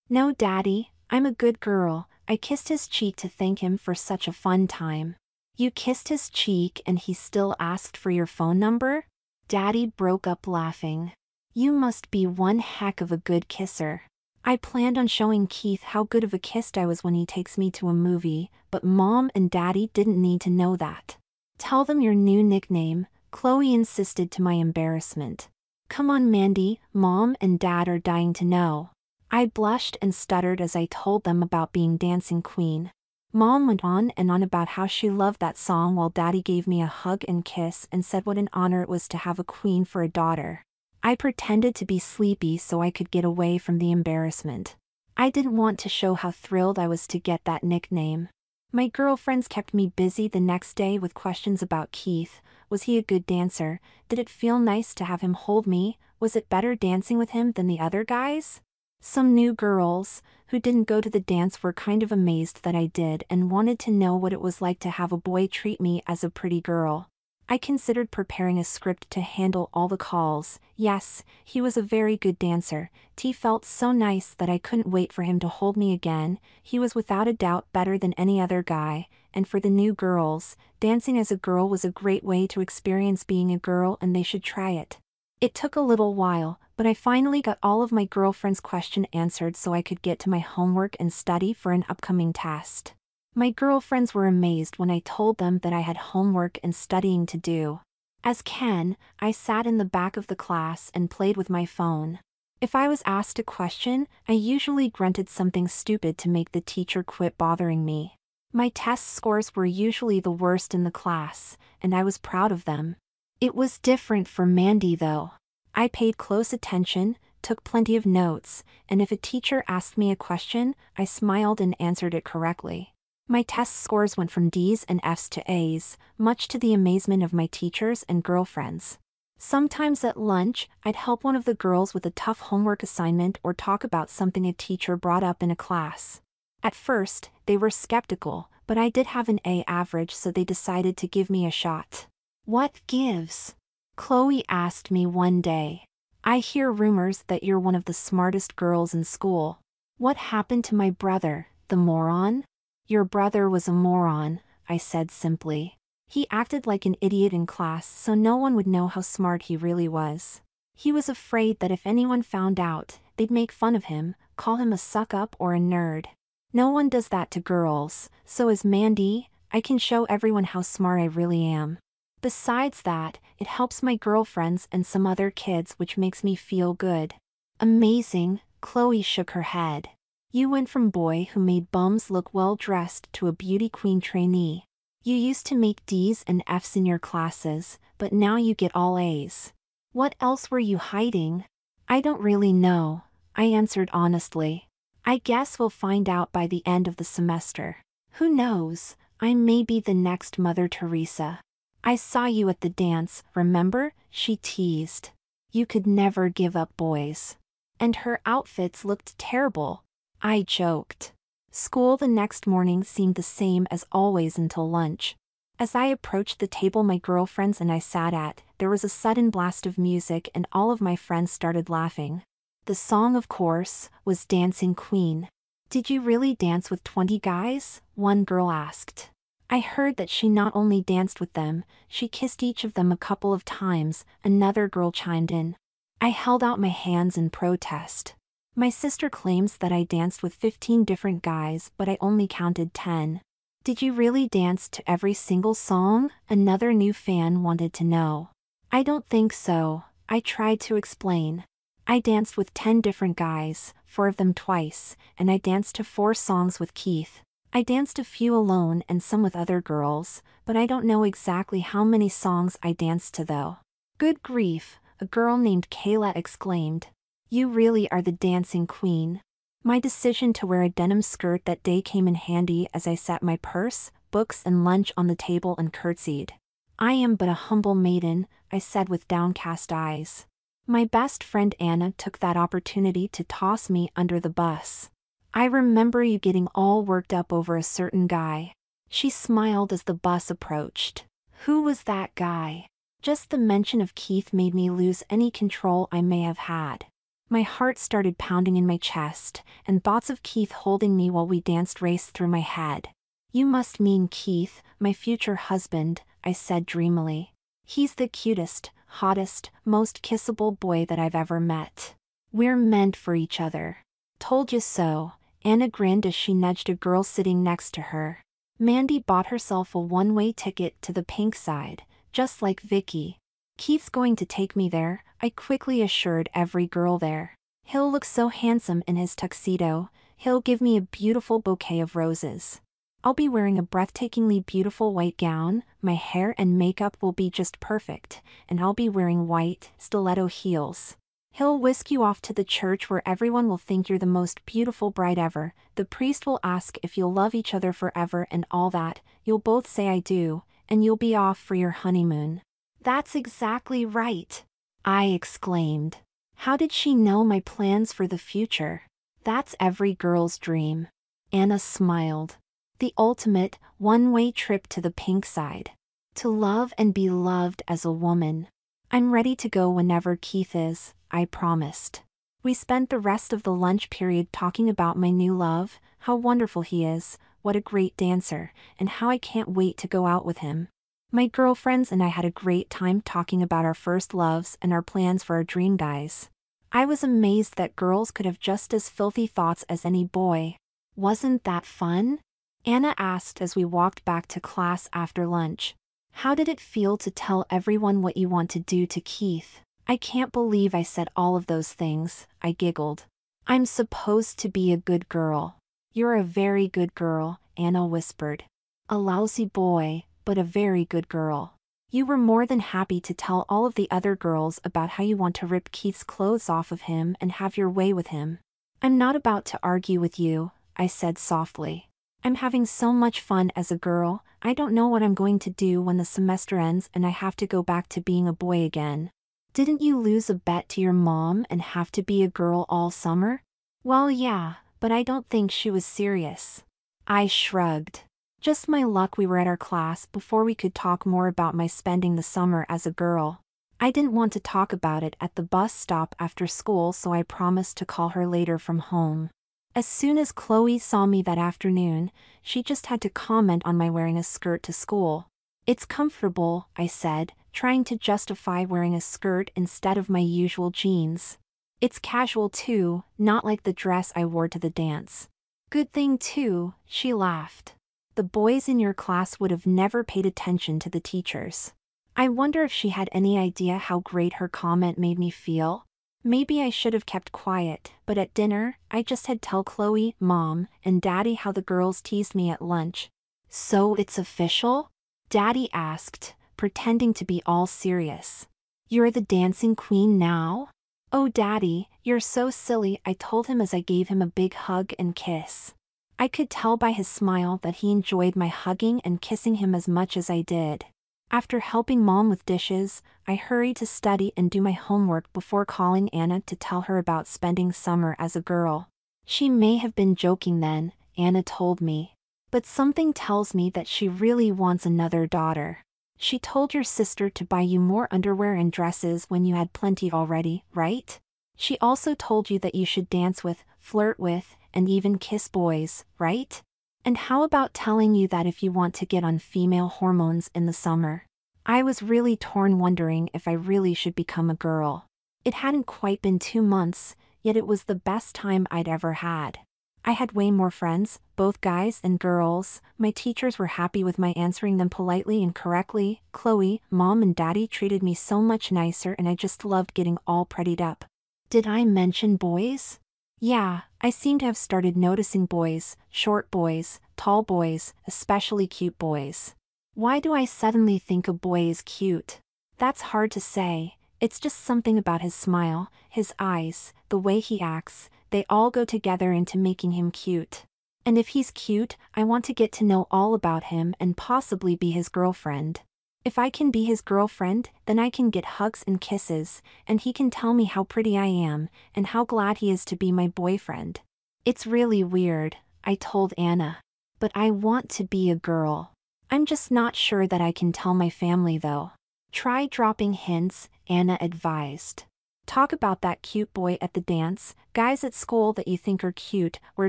No, Daddy, I'm a good girl. I kissed his cheek to thank him for such a fun time. You kissed his cheek and he still asked for your phone number? Daddy broke up laughing. You must be one heck of a good kisser. I planned on showing Keith how good of a kiss I was when he takes me to a movie, but Mom and Daddy didn't need to know that. Tell them your new nickname, Chloe insisted to my embarrassment. Come on, Mandy, Mom and Dad are dying to know. I blushed and stuttered as I told them about being dancing queen. Mom went on and on about how she loved that song while Daddy gave me a hug and kiss and said what an honor it was to have a queen for a daughter. I pretended to be sleepy so I could get away from the embarrassment. I didn't want to show how thrilled I was to get that nickname. My girlfriends kept me busy the next day with questions about Keith. Was he a good dancer? Did it feel nice to have him hold me? Was it better dancing with him than the other guys? Some new girls, who didn't go to the dance, were kind of amazed that I did and wanted to know what it was like to have a boy treat me as a pretty girl. I considered preparing a script to handle all the calls. Yes, he was a very good dancer. T felt so nice that I couldn't wait for him to hold me again. He was without a doubt better than any other guy, and for the new girls, dancing as a girl was a great way to experience being a girl and they should try it. It took a little while, but I finally got all of my girlfriends' questions answered so I could get to my homework and study for an upcoming test. My girlfriends were amazed when I told them that I had homework and studying to do. As Ken, I sat in the back of the class and played with my phone. If I was asked a question, I usually grunted something stupid to make the teacher quit bothering me. My test scores were usually the worst in the class, and I was proud of them. It was different for Mandy though. I paid close attention, took plenty of notes, and if a teacher asked me a question, I smiled and answered it correctly. My test scores went from D's and F's to A's, much to the amazement of my teachers and girlfriends. Sometimes at lunch, I'd help one of the girls with a tough homework assignment or talk about something a teacher brought up in a class. At first, they were skeptical, but I did have an A average, so they decided to give me a shot. What gives? Chloe asked me one day. I hear rumors that you're one of the smartest girls in school. What happened to my brother, the moron? Your brother was a moron, I said simply. He acted like an idiot in class so no one would know how smart he really was. He was afraid that if anyone found out, they'd make fun of him, call him a suck-up or a nerd. No one does that to girls, so as Mandy, I can show everyone how smart I really am. Besides that, it helps my girlfriends and some other kids, which makes me feel good. Amazing, Chloe shook her head. You went from boy who made bums look well-dressed to a beauty queen trainee. You used to make D's and F's in your classes, but now you get all A's. What else were you hiding? I don't really know, I answered honestly. I guess we'll find out by the end of the semester. Who knows, I may be the next Mother Teresa. I saw you at the dance, remember? She teased. You could never give up boys. And her outfits looked terrible. I joked. School the next morning seemed the same as always until lunch. As I approached the table my girlfriends and I sat at, there was a sudden blast of music and all of my friends started laughing. The song, of course, was Dancing Queen. Did you really dance with 20 guys? One girl asked. I heard that she not only danced with them, she kissed each of them a couple of times, another girl chimed in. I held out my hands in protest. My sister claims that I danced with 15 different guys, but I only counted 10. Did you really dance to every single song? Another new fan wanted to know. I don't think so, I tried to explain. I danced with 10 different guys, 4 of them twice, and I danced to 4 songs with Keith. I danced a few alone and some with other girls, but I don't know exactly how many songs I danced to though. Good grief, a girl named Kayla exclaimed. You really are the dancing queen. My decision to wear a denim skirt that day came in handy as I set my purse, books and lunch on the table and curtsied. I am but a humble maiden, I said with downcast eyes. My best friend Anna took that opportunity to toss me under the bus. I remember you getting all worked up over a certain guy. She smiled as the bus approached. Who was that guy? Just the mention of Keith made me lose any control I may have had. My heart started pounding in my chest, and thoughts of Keith holding me while we danced raced through my head. You must mean Keith, my future husband, I said dreamily. He's the cutest, hottest, most kissable boy that I've ever met. We're meant for each other. Told you so, Anna grinned as she nudged a girl sitting next to her. Mandy bought herself a one-way ticket to the pink side, just like Vicky. Keith's going to take me there, I quickly assured every girl there. He'll look so handsome in his tuxedo, he'll give me a beautiful bouquet of roses. I'll be wearing a breathtakingly beautiful white gown, my hair and makeup will be just perfect, and I'll be wearing white, stiletto heels. He'll whisk you off to the church where everyone will think you're the most beautiful bride ever, the priest will ask if you'll love each other forever and all that, you'll both say I do, and you'll be off for your honeymoon. That's exactly right, I exclaimed. How did she know my plans for the future? That's every girl's dream. Anna smiled. The ultimate, one-way trip to the pink side. To love and be loved as a woman. I'm ready to go whenever Keith is, I promised. We spent the rest of the lunch period talking about my new love, how wonderful he is, what a great dancer, and how I can't wait to go out with him. My girlfriends and I had a great time talking about our first loves and our plans for our dream guys. I was amazed that girls could have just as filthy thoughts as any boy. Wasn't that fun? Anna asked as we walked back to class after lunch. How did it feel to tell everyone what you want to do to Keith? I can't believe I said all of those things, I giggled. I'm supposed to be a good girl. You're a very good girl, Anna whispered. A lousy boy, but a very good girl. You were more than happy to tell all of the other girls about how you want to rip Keith's clothes off of him and have your way with him. I'm not about to argue with you, I said softly. I'm having so much fun as a girl, I don't know what I'm going to do when the semester ends and I have to go back to being a boy again. Didn't you lose a bet to your mom and have to be a girl all summer? Well, yeah, but I don't think she was serious. I shrugged. Just my luck we were at our class before we could talk more about my spending the summer as a girl. I didn't want to talk about it at the bus stop after school, so I promised to call her later from home. As soon as Chloe saw me that afternoon, she just had to comment on my wearing a skirt to school. It's comfortable, I said, trying to justify wearing a skirt instead of my usual jeans. It's casual too, not like the dress I wore to the dance. Good thing too, she laughed. The boys in your class would have never paid attention to the teachers. I wonder if she had any idea how great her comment made me feel. Maybe I should have kept quiet, but at dinner, I just had tell Chloe, Mom, and Daddy how the girls teased me at lunch. So it's official? Daddy asked, pretending to be all serious. You're the dancing queen now? Oh Daddy, you're so silly, I told him as I gave him a big hug and kiss. I could tell by his smile that he enjoyed my hugging and kissing him as much as I did. After helping Mom with dishes, I hurried to study and do my homework before calling Anna to tell her about spending summer as a girl. She may have been joking then, Anna told me. But something tells me that she really wants another daughter. She told your sister to buy you more underwear and dresses when you had plenty already, right? She also told you that you should dance with, flirt with, and even kiss boys, right? And how about telling you that if you want to get on female hormones in the summer? I was really torn, wondering if I really should become a girl. It hadn't quite been 2 months, yet it was the best time I'd ever had. I had way more friends, both guys and girls. My teachers were happy with my answering them politely and correctly. Chloe, Mom and Daddy treated me so much nicer, and I just loved getting all prettied up. Did I mention boys? Yeah, I seem to have started noticing boys, short boys, tall boys, especially cute boys. Why do I suddenly think a boy is cute? That's hard to say. It's just something about his smile, his eyes, the way he acts, they all go together into making him cute. And if he's cute, I want to get to know all about him and possibly be his girlfriend. If I can be his girlfriend, then I can get hugs and kisses, and he can tell me how pretty I am, and how glad he is to be my boyfriend. It's really weird, I told Anna. But I want to be a girl. I'm just not sure that I can tell my family though. Try dropping hints, Anna advised. Talk about that cute boy at the dance, guys at school that you think are cute, wear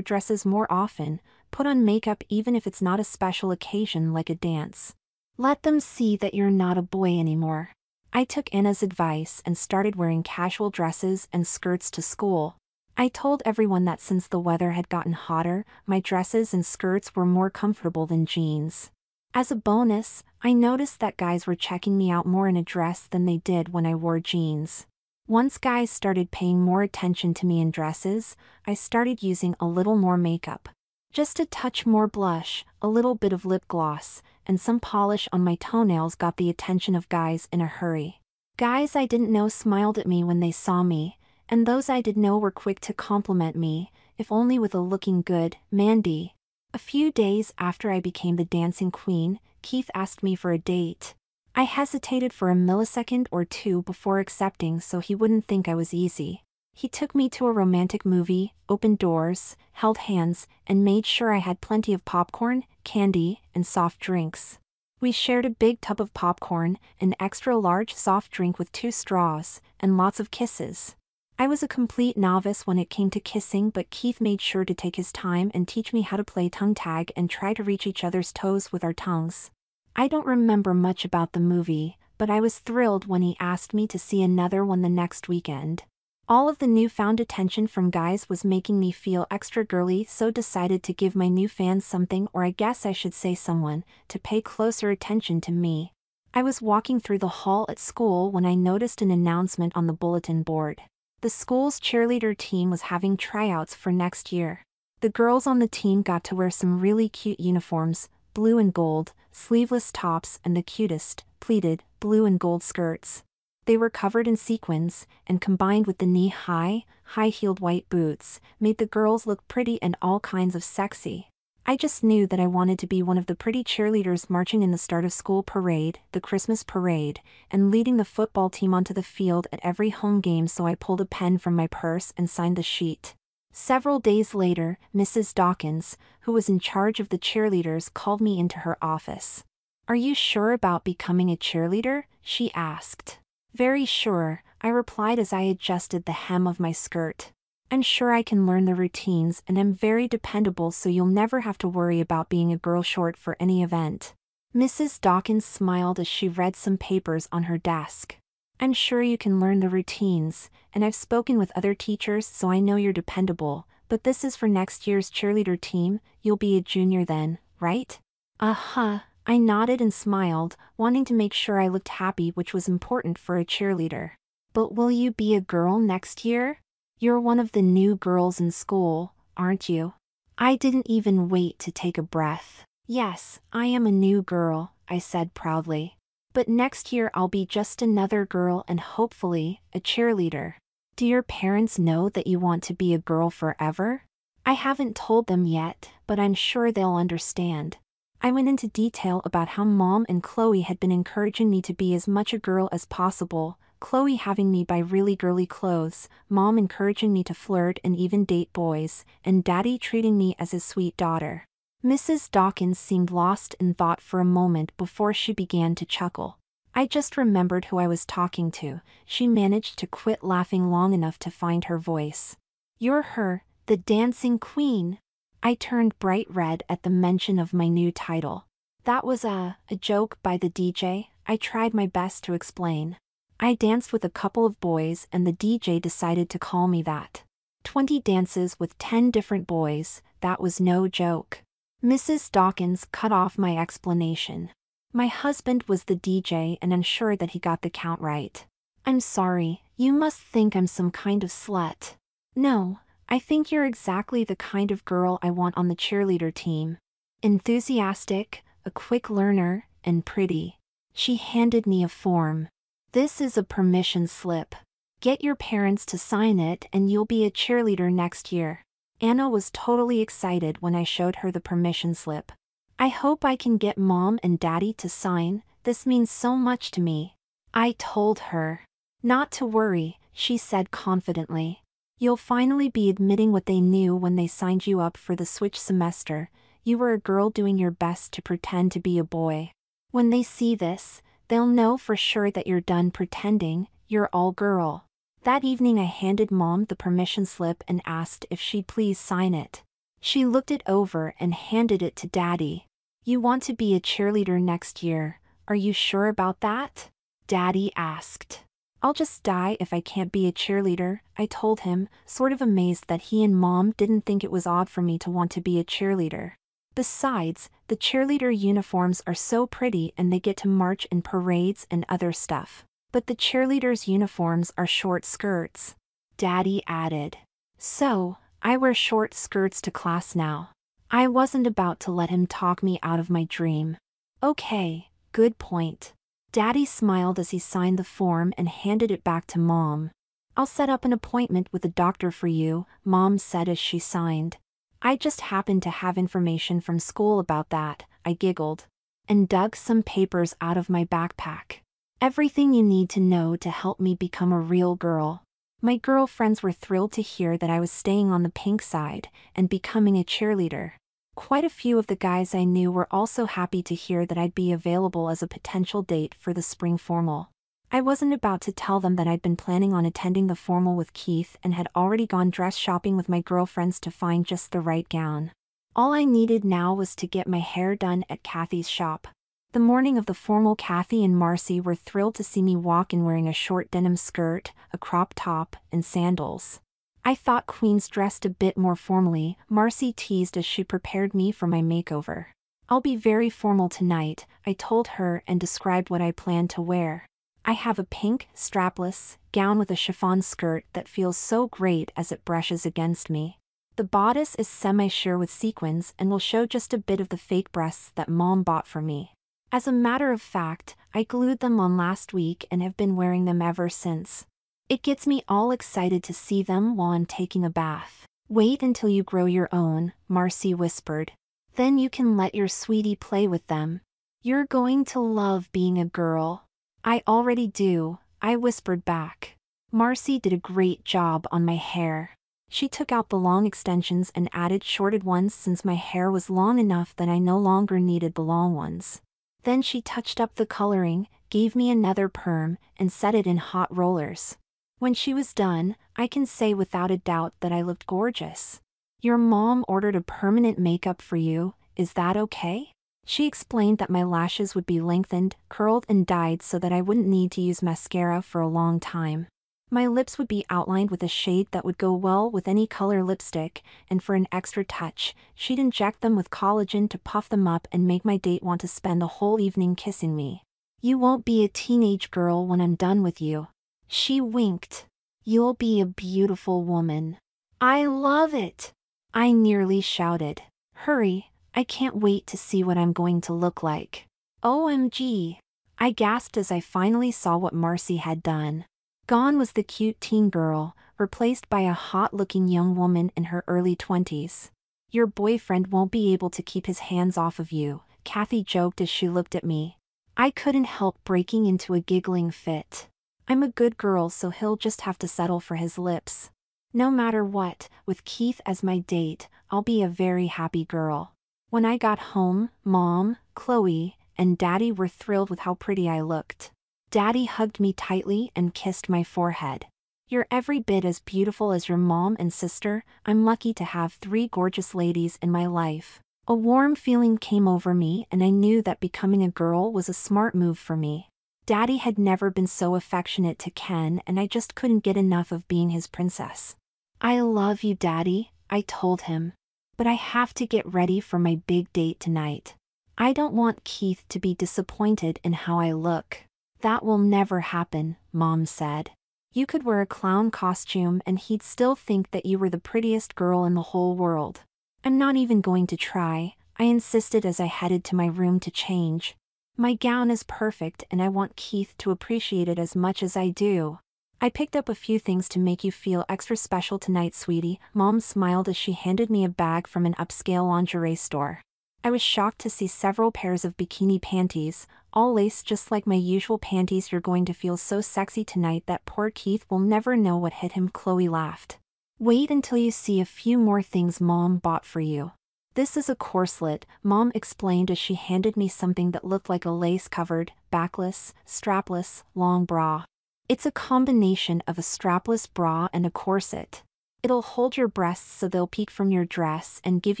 dresses more often, put on makeup even if it's not a special occasion like a dance. Let them see that you're not a boy anymore. I took Anna's advice and started wearing casual dresses and skirts to school. I told everyone that since the weather had gotten hotter, my dresses and skirts were more comfortable than jeans. As a bonus, I noticed that guys were checking me out more in a dress than they did when I wore jeans. Once guys started paying more attention to me in dresses, I started using a little more makeup. Just a touch more blush, a little bit of lip gloss, and some polish on my toenails got the attention of guys in a hurry. Guys I didn't know smiled at me when they saw me, and those I did know were quick to compliment me, if only with a looking good, Mandy. A few days after I became the dancing queen, Keith asked me for a date. I hesitated for a millisecond or two before accepting so he wouldn't think I was easy. He took me to a romantic movie, opened doors, held hands, and made sure I had plenty of popcorn, candy, and soft drinks. We shared a big tub of popcorn, an extra-large soft drink with 2 straws, and lots of kisses. I was a complete novice when it came to kissing, but Keith made sure to take his time and teach me how to play tongue tag and try to reach each other's toes with our tongues. I don't remember much about the movie, but I was thrilled when he asked me to see another one the next weekend. All of the newfound attention from guys was making me feel extra girly, so decided to give my new fans something, or I guess I should say someone, to pay closer attention to me. I was walking through the hall at school when I noticed an announcement on the bulletin board. The school's cheerleader team was having tryouts for next year. The girls on the team got to wear some really cute uniforms, blue and gold, sleeveless tops and the cutest, pleated, blue and gold skirts. They were covered in sequins, and combined with the knee-high, high-heeled white boots, made the girls look pretty and all kinds of sexy. I just knew that I wanted to be one of the pretty cheerleaders marching in the start-of-school parade, the Christmas parade, and leading the football team onto the field at every home game, so I pulled a pen from my purse and signed the sheet. Several days later, Mrs. Dawkins, who was in charge of the cheerleaders, called me into her office. "Are you sure about becoming a cheerleader?" she asked. "Very sure," I replied as I adjusted the hem of my skirt. "I'm sure I can learn the routines and I'm very dependable, so you'll never have to worry about being a girl short for any event." Mrs. Dawkins smiled as she read some papers on her desk. "I'm sure you can learn the routines, and I've spoken with other teachers, so I know you're dependable, but this is for next year's cheerleader team. You'll be a junior then, right?" "Uh-huh." I nodded and smiled, wanting to make sure I looked happy, which was important for a cheerleader. "But will you be a girl next year? You're one of the new girls in school, aren't you?" I didn't even wait to take a breath. "Yes, I am a new girl," I said proudly. "But next year I'll be just another girl and hopefully, a cheerleader." "Do your parents know that you want to be a girl forever?" "I haven't told them yet, but I'm sure they'll understand." I went into detail about how Mom and Chloe had been encouraging me to be as much a girl as possible, Chloe having me buy really girly clothes, Mom encouraging me to flirt and even date boys, and Daddy treating me as his sweet daughter. Mrs. Dawkins seemed lost in thought for a moment before she began to chuckle. I just remembered who I was talking to. She managed to quit laughing long enough to find her voice. "You're her, the dancing queen." I turned bright red at the mention of my new title. "That was a joke by the DJ," I tried my best to explain. "I danced with a couple of boys and the DJ decided to call me that. 20 dances with 10 different boys, that was no joke." Mrs. Dawkins cut off my explanation. "My husband was the DJ and I'm sure that he got the count right." "I'm sorry, you must think I'm some kind of slut." "No, I think you're exactly the kind of girl I want on the cheerleader team. Enthusiastic, a quick learner, and pretty." She handed me a form. "This is a permission slip. Get your parents to sign it and you'll be a cheerleader next year." Anna was totally excited when I showed her the permission slip. "I hope I can get Mom and Daddy to sign, this means so much to me." I told her. "Not to worry," she said confidently. "You'll finally be admitting what they knew when they signed you up for the switch semester. You were a girl doing your best to pretend to be a boy. When they see this, they'll know for sure that you're done pretending, you're all girl." That evening I handed Mom the permission slip and asked if she'd please sign it. She looked it over and handed it to Daddy. "You want to be a cheerleader next year, are you sure about that?" Daddy asked. "I'll just die if I can't be a cheerleader," I told him, sort of amazed that he and Mom didn't think it was odd for me to want to be a cheerleader. Besides, the cheerleader uniforms are so pretty and they get to march in parades and other stuff. But the cheerleaders' uniforms are short skirts. Daddy added. "So, I wear short skirts to class now." I wasn't about to let him talk me out of my dream. "Okay, good point." Daddy smiled as he signed the form and handed it back to Mom. "I'll set up an appointment with a doctor for you," Mom said as she signed. "I just happened to have information from school about that," I giggled, and dug some papers out of my backpack. "Everything you need to know to help me become a real girl." My girlfriends were thrilled to hear that I was staying on the pink side and becoming a cheerleader. Quite a few of the guys I knew were also happy to hear that I'd be available as a potential date for the spring formal. I wasn't about to tell them that I'd been planning on attending the formal with Keith and had already gone dress shopping with my girlfriends to find just the right gown. All I needed now was to get my hair done at Kathy's shop. The morning of the formal, Kathy and Marcy were thrilled to see me walk in wearing a short denim skirt, a crop top, and sandals. I thought queens dressed a bit more formally, Marcy teased as she prepared me for my makeover. I'll be very formal tonight, I told her and described what I plan to wear. I have a pink, strapless gown with a chiffon skirt that feels so great as it brushes against me. The bodice is semi-sheer with sequins and will show just a bit of the fake breasts that Mom bought for me. As a matter of fact, I glued them on last week and have been wearing them ever since. It gets me all excited to see them while I'm taking a bath. Wait until you grow your own, Marcy whispered. Then you can let your sweetie play with them. You're going to love being a girl. I already do, I whispered back. Marcy did a great job on my hair. She took out the long extensions and added shorted ones since my hair was long enough that I no longer needed the long ones. Then she touched up the coloring, gave me another perm, and set it in hot rollers. When she was done, I can say without a doubt that I looked gorgeous. Your mom ordered a permanent makeup for you, is that okay? She explained that my lashes would be lengthened, curled and dyed so that I wouldn't need to use mascara for a long time. My lips would be outlined with a shade that would go well with any color lipstick, and for an extra touch, she'd inject them with collagen to puff them up and make my date want to spend the whole evening kissing me. You won't be a teenage girl when I'm done with you. She winked. You'll be a beautiful woman. I love it! I nearly shouted. Hurry, I can't wait to see what I'm going to look like. OMG! I gasped as I finally saw what Marcy had done. Gone was the cute teen girl, replaced by a hot-looking young woman in her early 20s. Your boyfriend won't be able to keep his hands off of you, Kathy joked as she looked at me. I couldn't help breaking into a giggling fit. I'm a good girl, so he'll just have to settle for his lips. No matter what, with Keith as my date, I'll be a very happy girl. When I got home, Mom, Chloe, and Daddy were thrilled with how pretty I looked. Daddy hugged me tightly and kissed my forehead. You're every bit as beautiful as your mom and sister. I'm lucky to have 3 gorgeous ladies in my life. A warm feeling came over me and I knew that becoming a girl was a smart move for me. Daddy had never been so affectionate to Ken and I just couldn't get enough of being his princess. I love you, Daddy, I told him. But I have to get ready for my big date tonight. I don't want Keith to be disappointed in how I look. That will never happen, Mom said. You could wear a clown costume and he'd still think that you were the prettiest girl in the whole world. I'm not even going to try, I insisted as I headed to my room to change. My gown is perfect and I want Keith to appreciate it as much as I do. I picked up a few things to make you feel extra special tonight, sweetie, Mom smiled as she handed me a bag from an upscale lingerie store. I was shocked to see several pairs of bikini panties, all laced just like my usual panties. You're going to feel so sexy tonight that poor Keith will never know what hit him, Chloe laughed. Wait until you see a few more things Mom bought for you. This is a corselet, Mom explained as she handed me something that looked like a lace-covered, backless, strapless, long bra. It's a combination of a strapless bra and a corset. It'll hold your breasts so they'll peek from your dress and give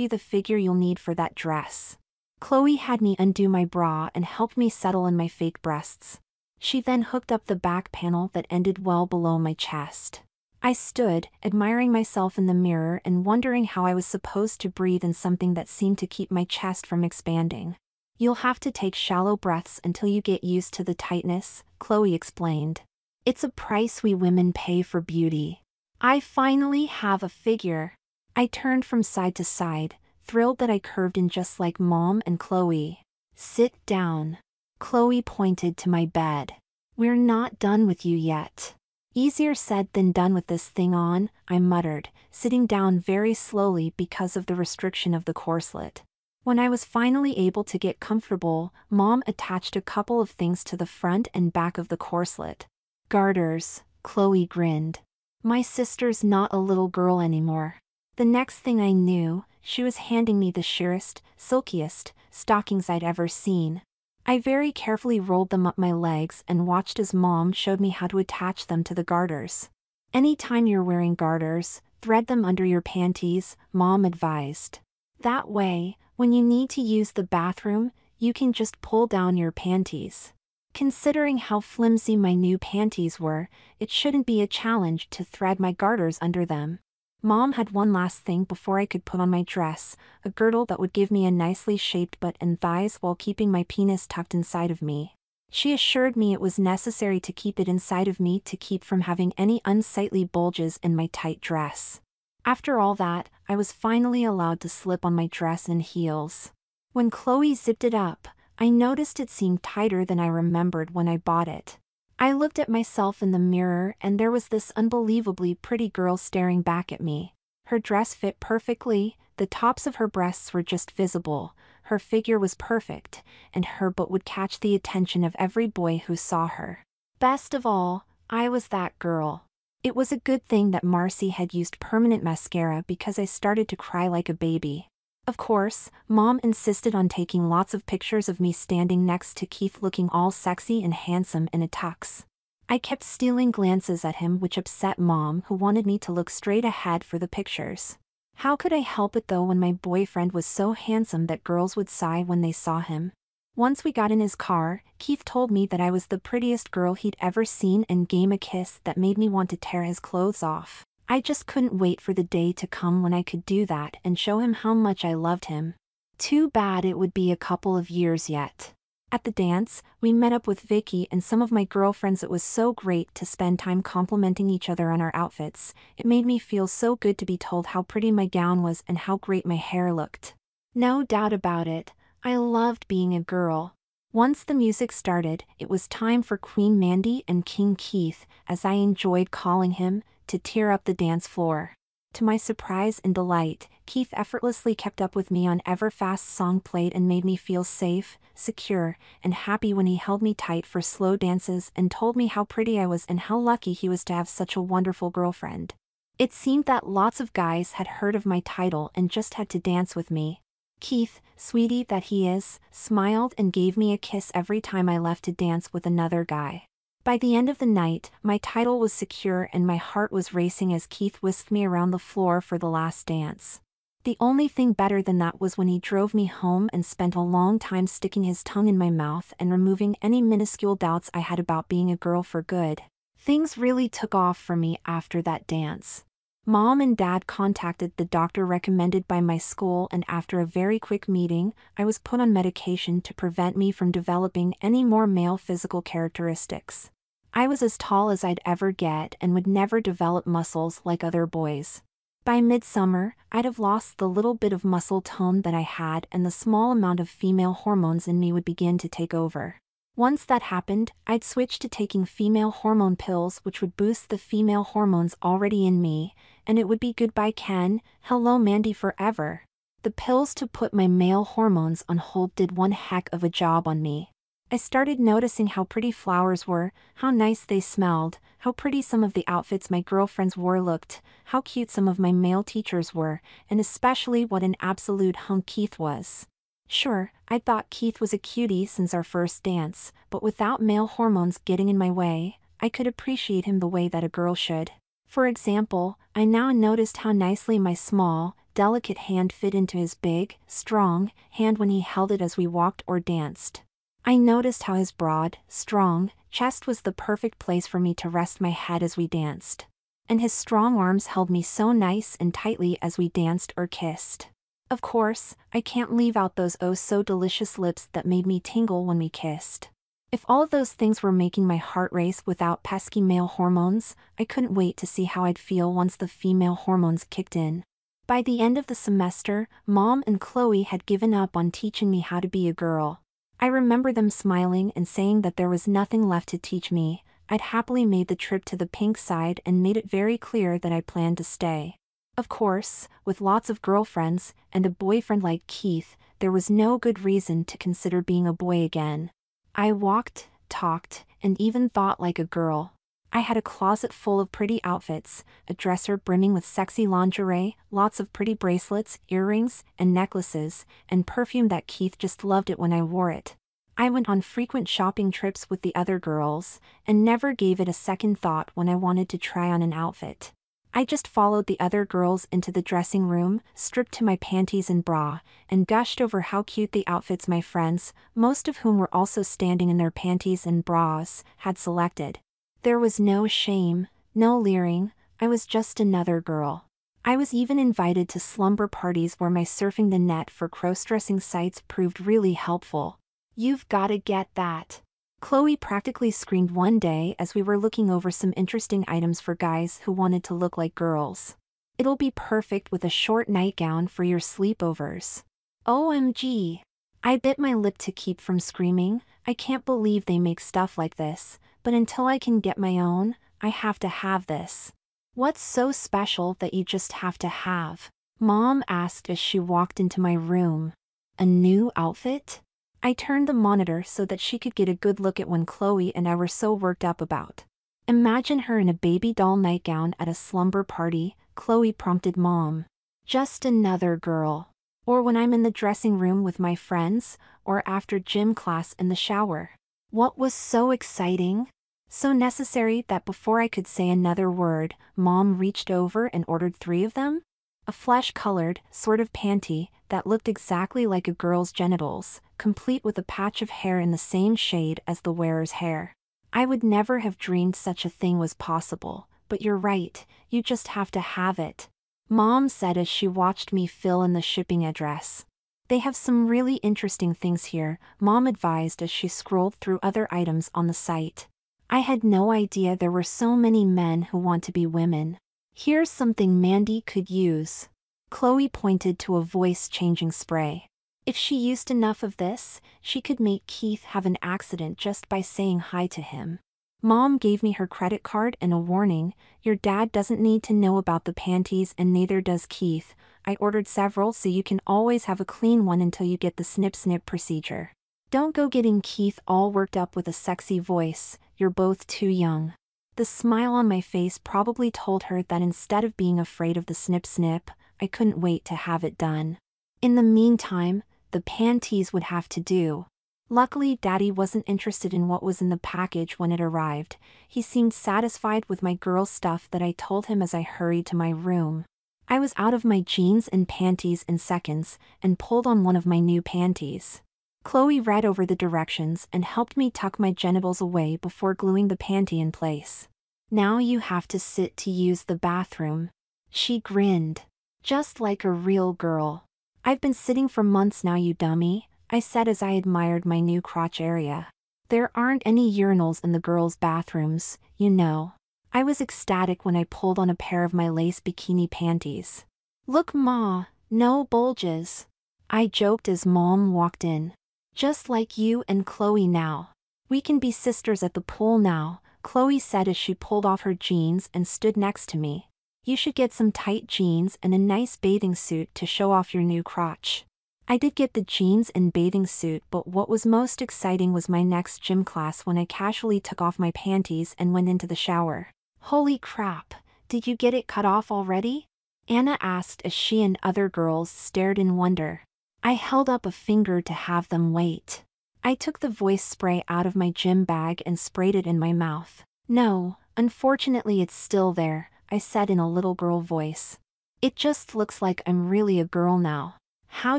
you the figure you'll need for that dress. Chloe had me undo my bra and helped me settle in my fake breasts. She then hooked up the back panel that ended well below my chest. I stood, admiring myself in the mirror and wondering how I was supposed to breathe in something that seemed to keep my chest from expanding. You'll have to take shallow breaths until you get used to the tightness, Chloe explained. It's a price we women pay for beauty. I finally have a figure. I turned from side to side, thrilled that I curved in just like Mom and Chloe. Sit down. Chloe pointed to my bed. We're not done with you yet. Easier said than done with this thing on, I muttered, sitting down very slowly because of the restriction of the corselet. When I was finally able to get comfortable, Mom attached a couple of things to the front and back of the corselet. Garters, Chloe grinned. My sister's not a little girl anymore. The next thing I knew, she was handing me the sheerest, silkiest stockings I'd ever seen. I very carefully rolled them up my legs and watched as Mom showed me how to attach them to the garters. Anytime you're wearing garters, thread them under your panties, Mom advised. That way, when you need to use the bathroom, you can just pull down your panties. Considering how flimsy my new panties were, it shouldn't be a challenge to thread my garters under them. Mom had one last thing before I could put on my dress, a girdle that would give me a nicely shaped butt and thighs while keeping my penis tucked inside of me. She assured me it was necessary to keep it inside of me to keep from having any unsightly bulges in my tight dress. After all that, I was finally allowed to slip on my dress and heels. When Chloe zipped it up, I noticed it seemed tighter than I remembered when I bought it. I looked at myself in the mirror and there was this unbelievably pretty girl staring back at me. Her dress fit perfectly, the tops of her breasts were just visible, her figure was perfect, and her butt would catch the attention of every boy who saw her. Best of all, I was that girl. It was a good thing that Marcy had used permanent mascara because I started to cry like a baby. Of course, Mom insisted on taking lots of pictures of me standing next to Keith looking all sexy and handsome in a tux. I kept stealing glances at him which upset Mom, who wanted me to look straight ahead for the pictures. How could I help it though when my boyfriend was so handsome that girls would sigh when they saw him? Once we got in his car, Keith told me that I was the prettiest girl he'd ever seen and gave a kiss that made me want to tear his clothes off. I just couldn't wait for the day to come when I could do that and show him how much I loved him. Too bad it would be a couple of years yet. At the dance, we met up with Vicky and some of my girlfriends. It was so great to spend time complimenting each other on our outfits. It made me feel so good to be told how pretty my gown was and how great my hair looked. No doubt about it, I loved being a girl. Once the music started, it was time for Queen Mandy and King Keith, as I enjoyed calling him, to tear up the dance floor. To my surprise and delight, Keith effortlessly kept up with me on every fast song played and made me feel safe, secure, and happy when he held me tight for slow dances and told me how pretty I was and how lucky he was to have such a wonderful girlfriend. It seemed that lots of guys had heard of my title and just had to dance with me. Keith, sweetie that he is, smiled and gave me a kiss every time I left to dance with another guy. By the end of the night, my title was secure and my heart was racing as Keith whisked me around the floor for the last dance. The only thing better than that was when he drove me home and spent a long time sticking his tongue in my mouth and removing any minuscule doubts I had about being a girl for good. Things really took off for me after that dance. Mom and Dad contacted the doctor recommended by my school, and after a very quick meeting, I was put on medication to prevent me from developing any more male physical characteristics. I was as tall as I'd ever get and would never develop muscles like other boys. By midsummer, I'd have lost the little bit of muscle tone that I had, and the small amount of female hormones in me would begin to take over. Once that happened, I'd switch to taking female hormone pills which would boost the female hormones already in me, and it would be goodbye Ken, hello Mandy forever. The pills to put my male hormones on hold did one heck of a job on me. I started noticing how pretty flowers were, how nice they smelled, how pretty some of the outfits my girlfriends wore looked, how cute some of my male teachers were, and especially what an absolute hunk Keith was. Sure, I thought Keith was a cutie since our first dance, but without male hormones getting in my way, I could appreciate him the way that a girl should. For example, I now noticed how nicely my small, delicate hand fit into his big, strong hand when he held it as we walked or danced. I noticed how his broad, strong chest was the perfect place for me to rest my head as we danced. And his strong arms held me so nice and tightly as we danced or kissed. Of course, I can't leave out those oh so delicious lips that made me tingle when we kissed. If all of those things were making my heart race without pesky male hormones, I couldn't wait to see how I'd feel once the female hormones kicked in. By the end of the semester, Mom and Chloe had given up on teaching me how to be a girl. I remember them smiling and saying that there was nothing left to teach me. I'd happily made the trip to the pink side and made it very clear that I planned to stay. Of course, with lots of girlfriends and a boyfriend like Keith, there was no good reason to consider being a boy again. I walked, talked, and even thought like a girl. I had a closet full of pretty outfits, a dresser brimming with sexy lingerie, lots of pretty bracelets, earrings, and necklaces, and perfume that Keith just loved it when I wore it. I went on frequent shopping trips with the other girls, and never gave it a second thought when I wanted to try on an outfit. I just followed the other girls into the dressing room, stripped to my panties and bra, and gushed over how cute the outfits my friends, most of whom were also standing in their panties and bras, had selected. There was no shame, no leering, I was just another girl. I was even invited to slumber parties where my surfing the net for crossdressing sites proved really helpful. You've gotta get that. Chloe practically screamed one day as we were looking over some interesting items for guys who wanted to look like girls. It'll be perfect with a short nightgown for your sleepovers. OMG. I bit my lip to keep from screaming. I can't believe they make stuff like this, but until I can get my own, I have to have this. What's so special that you just have to have? Mom asked as she walked into my room. A new outfit? I turned the monitor so that she could get a good look at what Chloe and I were so worked up about. Imagine her in a baby doll nightgown at a slumber party, Chloe prompted Mom. Just another girl. Or when I'm in the dressing room with my friends, or after gym class in the shower. What was so exciting? So necessary that before I could say another word, Mom reached over and ordered 3 of them? A flesh-colored, sort of panty, that looked exactly like a girl's genitals, complete with a patch of hair in the same shade as the wearer's hair. I would never have dreamed such a thing was possible, but you're right, you just have to have it. Mom said as she watched me fill in the shipping address. They have some really interesting things here, Mom advised as she scrolled through other items on the site. I had no idea there were so many men who want to be women. Here's something Mandy could use. Chloe pointed to a voice-changing spray. If she used enough of this, she could make Keith have an accident just by saying hi to him. Mom gave me her credit card and a warning, your dad doesn't need to know about the panties and neither does Keith. I ordered several so you can always have a clean one until you get the snip-snip procedure. Don't go getting Keith all worked up with a sexy voice, you're both too young. The smile on my face probably told her that instead of being afraid of the snip-snip, I couldn't wait to have it done. In the meantime, the panties would have to do. Luckily, Daddy wasn't interested in what was in the package when it arrived. He seemed satisfied with my girl stuff that I told him as I hurried to my room. I was out of my jeans and panties in seconds, and pulled on one of my new panties. Chloe read over the directions and helped me tuck my genitals away before gluing the panty in place. Now you have to sit to use the bathroom. She grinned. Just like a real girl. I've been sitting for months now, you dummy, I said as I admired my new crotch area. There aren't any urinals in the girls' bathrooms, you know. I was ecstatic when I pulled on a pair of my lace bikini panties. Look, Ma, no bulges. I joked as Mom walked in. Just like you and Chloe now. We can be sisters at the pool now, Chloe said as she pulled off her jeans and stood next to me. You should get some tight jeans and a nice bathing suit to show off your new crotch. I did get the jeans and bathing suit, but what was most exciting was my next gym class when I casually took off my panties and went into the shower. Holy crap, did you get it cut off already? Anna asked as she and other girls stared in wonder. I held up a finger to have them wait. I took the voice spray out of my gym bag and sprayed it in my mouth. No, unfortunately it's still there, I said in a little girl voice. It just looks like I'm really a girl now. How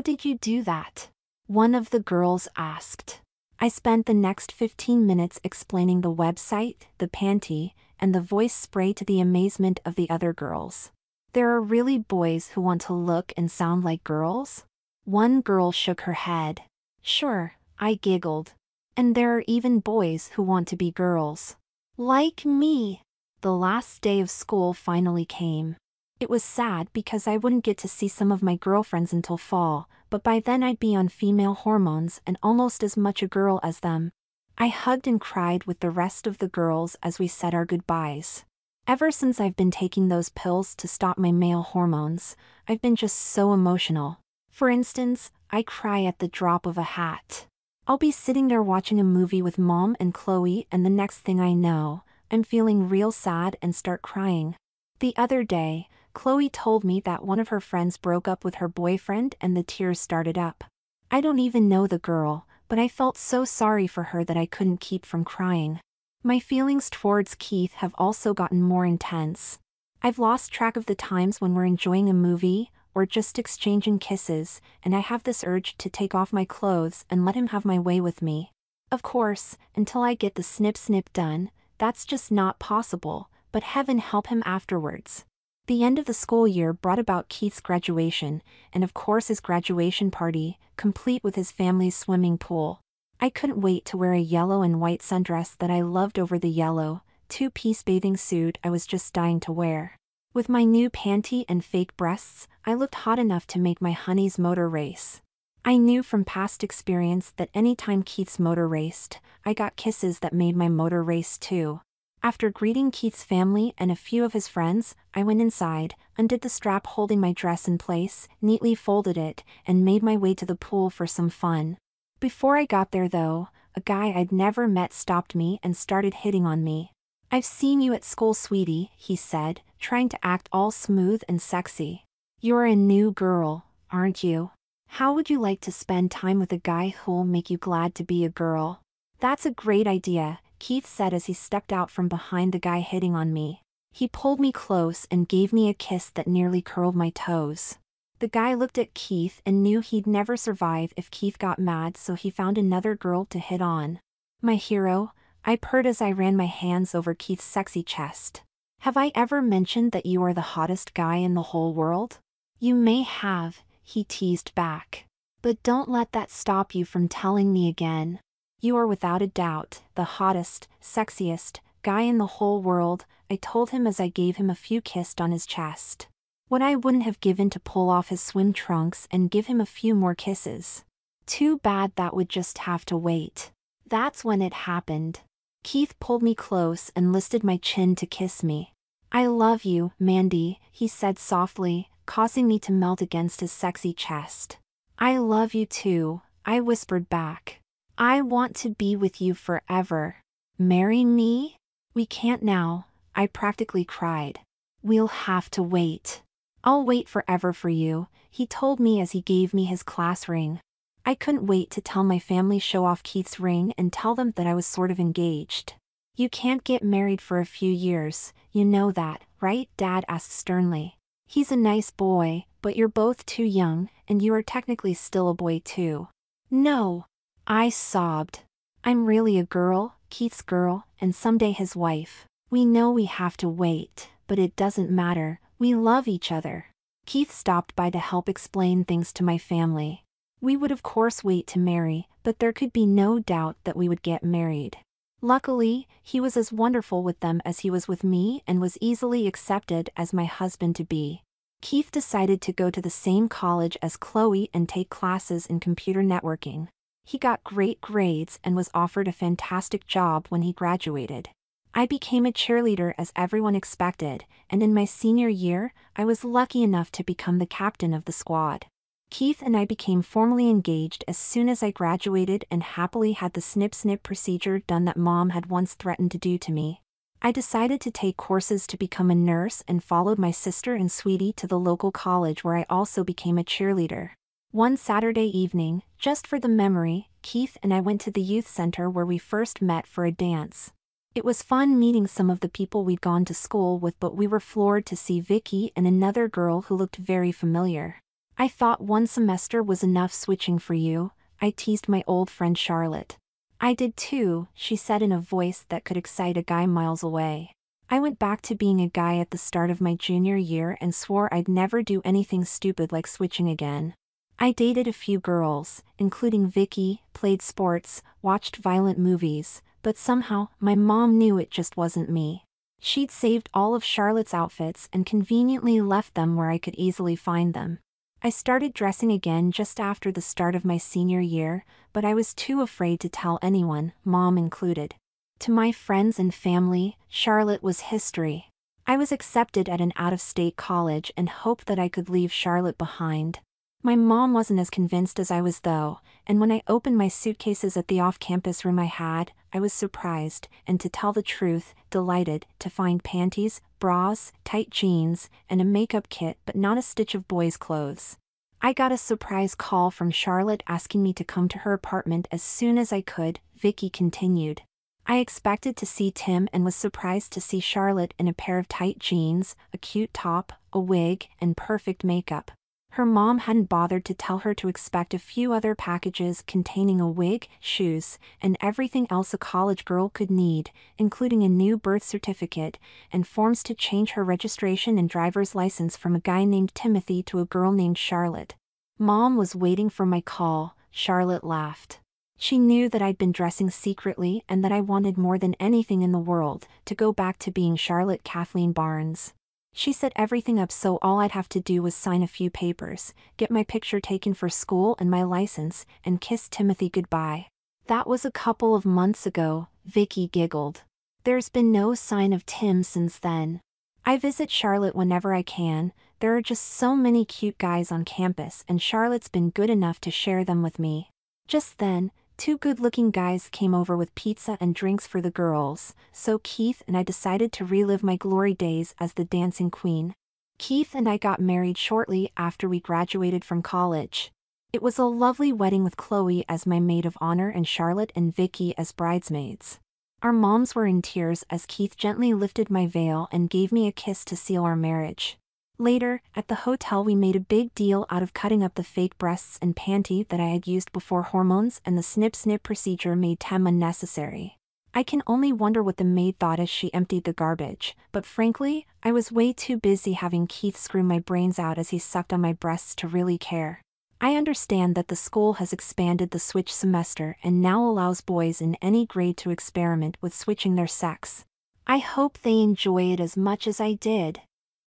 did you do that? One of the girls asked. I spent the next 15 minutes explaining the website, the panty, and the voice spray to the amazement of the other girls. There are really boys who want to look and sound like girls? One girl shook her head. Sure, I giggled. And there are even boys who want to be girls. Like me. The last day of school finally came. It was sad because I wouldn't get to see some of my girlfriends until fall, but by then I'd be on female hormones and almost as much a girl as them. I hugged and cried with the rest of the girls as we said our goodbyes. Ever since I've been taking those pills to stop my male hormones, I've been just so emotional. For instance, I cry at the drop of a hat. I'll be sitting there watching a movie with Mom and Chloe, and the next thing I know, I'm feeling real sad and start crying. The other day, Chloe told me that one of her friends broke up with her boyfriend and the tears started up. I don't even know the girl, but I felt so sorry for her that I couldn't keep from crying. My feelings towards Keith have also gotten more intense. I've lost track of the times when we're enjoying a movie, or just exchanging kisses, and I have this urge to take off my clothes and let him have my way with me. Of course, until I get the snip-snip done, that's just not possible, but heaven help him afterwards. The end of the school year brought about Keith's graduation, and of course his graduation party, complete with his family's swimming pool. I couldn't wait to wear a yellow and white sundress that I loved over the yellow, two-piece bathing suit I was just dying to wear. With my new panty and fake breasts, I looked hot enough to make my honey's motor race. I knew from past experience that anytime Keith's motor raced, I got kisses that made my motor race too. After greeting Keith's family and a few of his friends, I went inside, undid the strap holding my dress in place, neatly folded it, and made my way to the pool for some fun. Before I got there though, a guy I'd never met stopped me and started hitting on me. "I've seen you at school, sweetie," he said, trying to act all smooth and sexy. "You're a new girl, aren't you? How would you like to spend time with a guy who'll make you glad to be a girl?" "That's a great idea," Keith said as he stepped out from behind the guy hitting on me. He pulled me close and gave me a kiss that nearly curled my toes. The guy looked at Keith and knew he'd never survive if Keith got mad, so he found another girl to hit on. "My hero," I purred as I ran my hands over Keith's sexy chest. "Have I ever mentioned that you are the hottest guy in the whole world?" "You may have," he teased back. "But don't let that stop you from telling me again. You are without a doubt the hottest, sexiest guy in the whole world," I told him as I gave him a few kisses on his chest. What I wouldn't have given to pull off his swim trunks and give him a few more kisses. Too bad that would just have to wait. That's when it happened. Keith pulled me close and lifted my chin to kiss me. "I love you, Mandy," he said softly, causing me to melt against his sexy chest. "I love you too," I whispered back. "I want to be with you forever. Marry me?" "We can't now," I practically cried. "We'll have to wait." "I'll wait forever for you," he told me as he gave me his class ring. I couldn't wait to tell my family, show off Keith's ring and tell them that I was sort of engaged. "You can't get married for a few years, you know that, right?" Dad asked sternly. "He's a nice boy, but you're both too young, and you are technically still a boy too." "No," I sobbed. "I'm really a girl, Keith's girl, and someday his wife. We know we have to wait, but it doesn't matter, we love each other." Keith stopped by to help explain things to my family. We would of course wait to marry, but there could be no doubt that we would get married. Luckily, he was as wonderful with them as he was with me and was easily accepted as my husband-to-be. Keith decided to go to the same college as Chloe and take classes in computer networking. He got great grades and was offered a fantastic job when he graduated. I became a cheerleader as everyone expected, and in my senior year, I was lucky enough to become the captain of the squad. Keith and I became formally engaged as soon as I graduated and happily had the snip-snip procedure done that Mom had once threatened to do to me. I decided to take courses to become a nurse and followed my sister and Sweetie to the local college where I also became a cheerleader. One Saturday evening, just for the memory, Keith and I went to the youth center where we first met for a dance. It was fun meeting some of the people we'd gone to school with, but we were floored to see Vicky and another girl who looked very familiar. "I thought one semester was enough switching for you," I teased my old friend Charlotte. "I did too," she said in a voice that could excite a guy miles away. I went back to being a guy at the start of my junior year and swore I'd never do anything stupid like switching again. I dated a few girls, including Vicky, played sports, watched violent movies, but somehow my mom knew it just wasn't me. She'd saved all of Charlotte's outfits and conveniently left them where I could easily find them. I started dressing again just after the start of my senior year, but I was too afraid to tell anyone, Mom included. To my friends and family, Charlotte was history. I was accepted at an out-of-state college and hoped that I could leave Charlotte behind. My mom wasn't as convinced as I was though, and when I opened my suitcases at the off-campus room I was surprised, and to tell the truth, delighted, to find panties, bras, tight jeans, and a makeup kit but not a stitch of boys' clothes. I got a surprise call from Charlotte asking me to come to her apartment as soon as I could, Vicky continued. I expected to see Tim and was surprised to see Charlotte in a pair of tight jeans, a cute top, a wig, and perfect makeup. Her mom hadn't bothered to tell her to expect a few other packages containing a wig, shoes, and everything else a college girl could need, including a new birth certificate, and forms to change her registration and driver's license from a guy named Timothy to a girl named Charlotte. Mom was waiting for my call. Charlotte laughed. She knew that I'd been dressing secretly and that I wanted more than anything in the world to go back to being Charlotte Kathleen Barnes. She set everything up so all I'd have to do was sign a few papers, get my picture taken for school and my license, and kiss Timothy goodbye. That was a couple of months ago, Vicky giggled. There's been no sign of Tim since then. I visit Charlotte whenever I can. There are just so many cute guys on campus and Charlotte's been good enough to share them with me. Just then, two good-looking guys came over with pizza and drinks for the girls, so Keith and I decided to relive my glory days as the dancing queen. Keith and I got married shortly after we graduated from college. It was a lovely wedding with Chloe as my maid of honor and Charlotte and Vicky as bridesmaids. Our moms were in tears as Keith gently lifted my veil and gave me a kiss to seal our marriage. Later, at the hotel we made a big deal out of cutting up the fake breasts and panty that I had used before hormones and the snip-snip procedure made Tem unnecessary. I can only wonder what the maid thought as she emptied the garbage, but frankly, I was way too busy having Keith screw my brains out as he sucked on my breasts to really care. I understand that the school has expanded the switch semester and now allows boys in any grade to experiment with switching their sex. I hope they enjoy it as much as I did.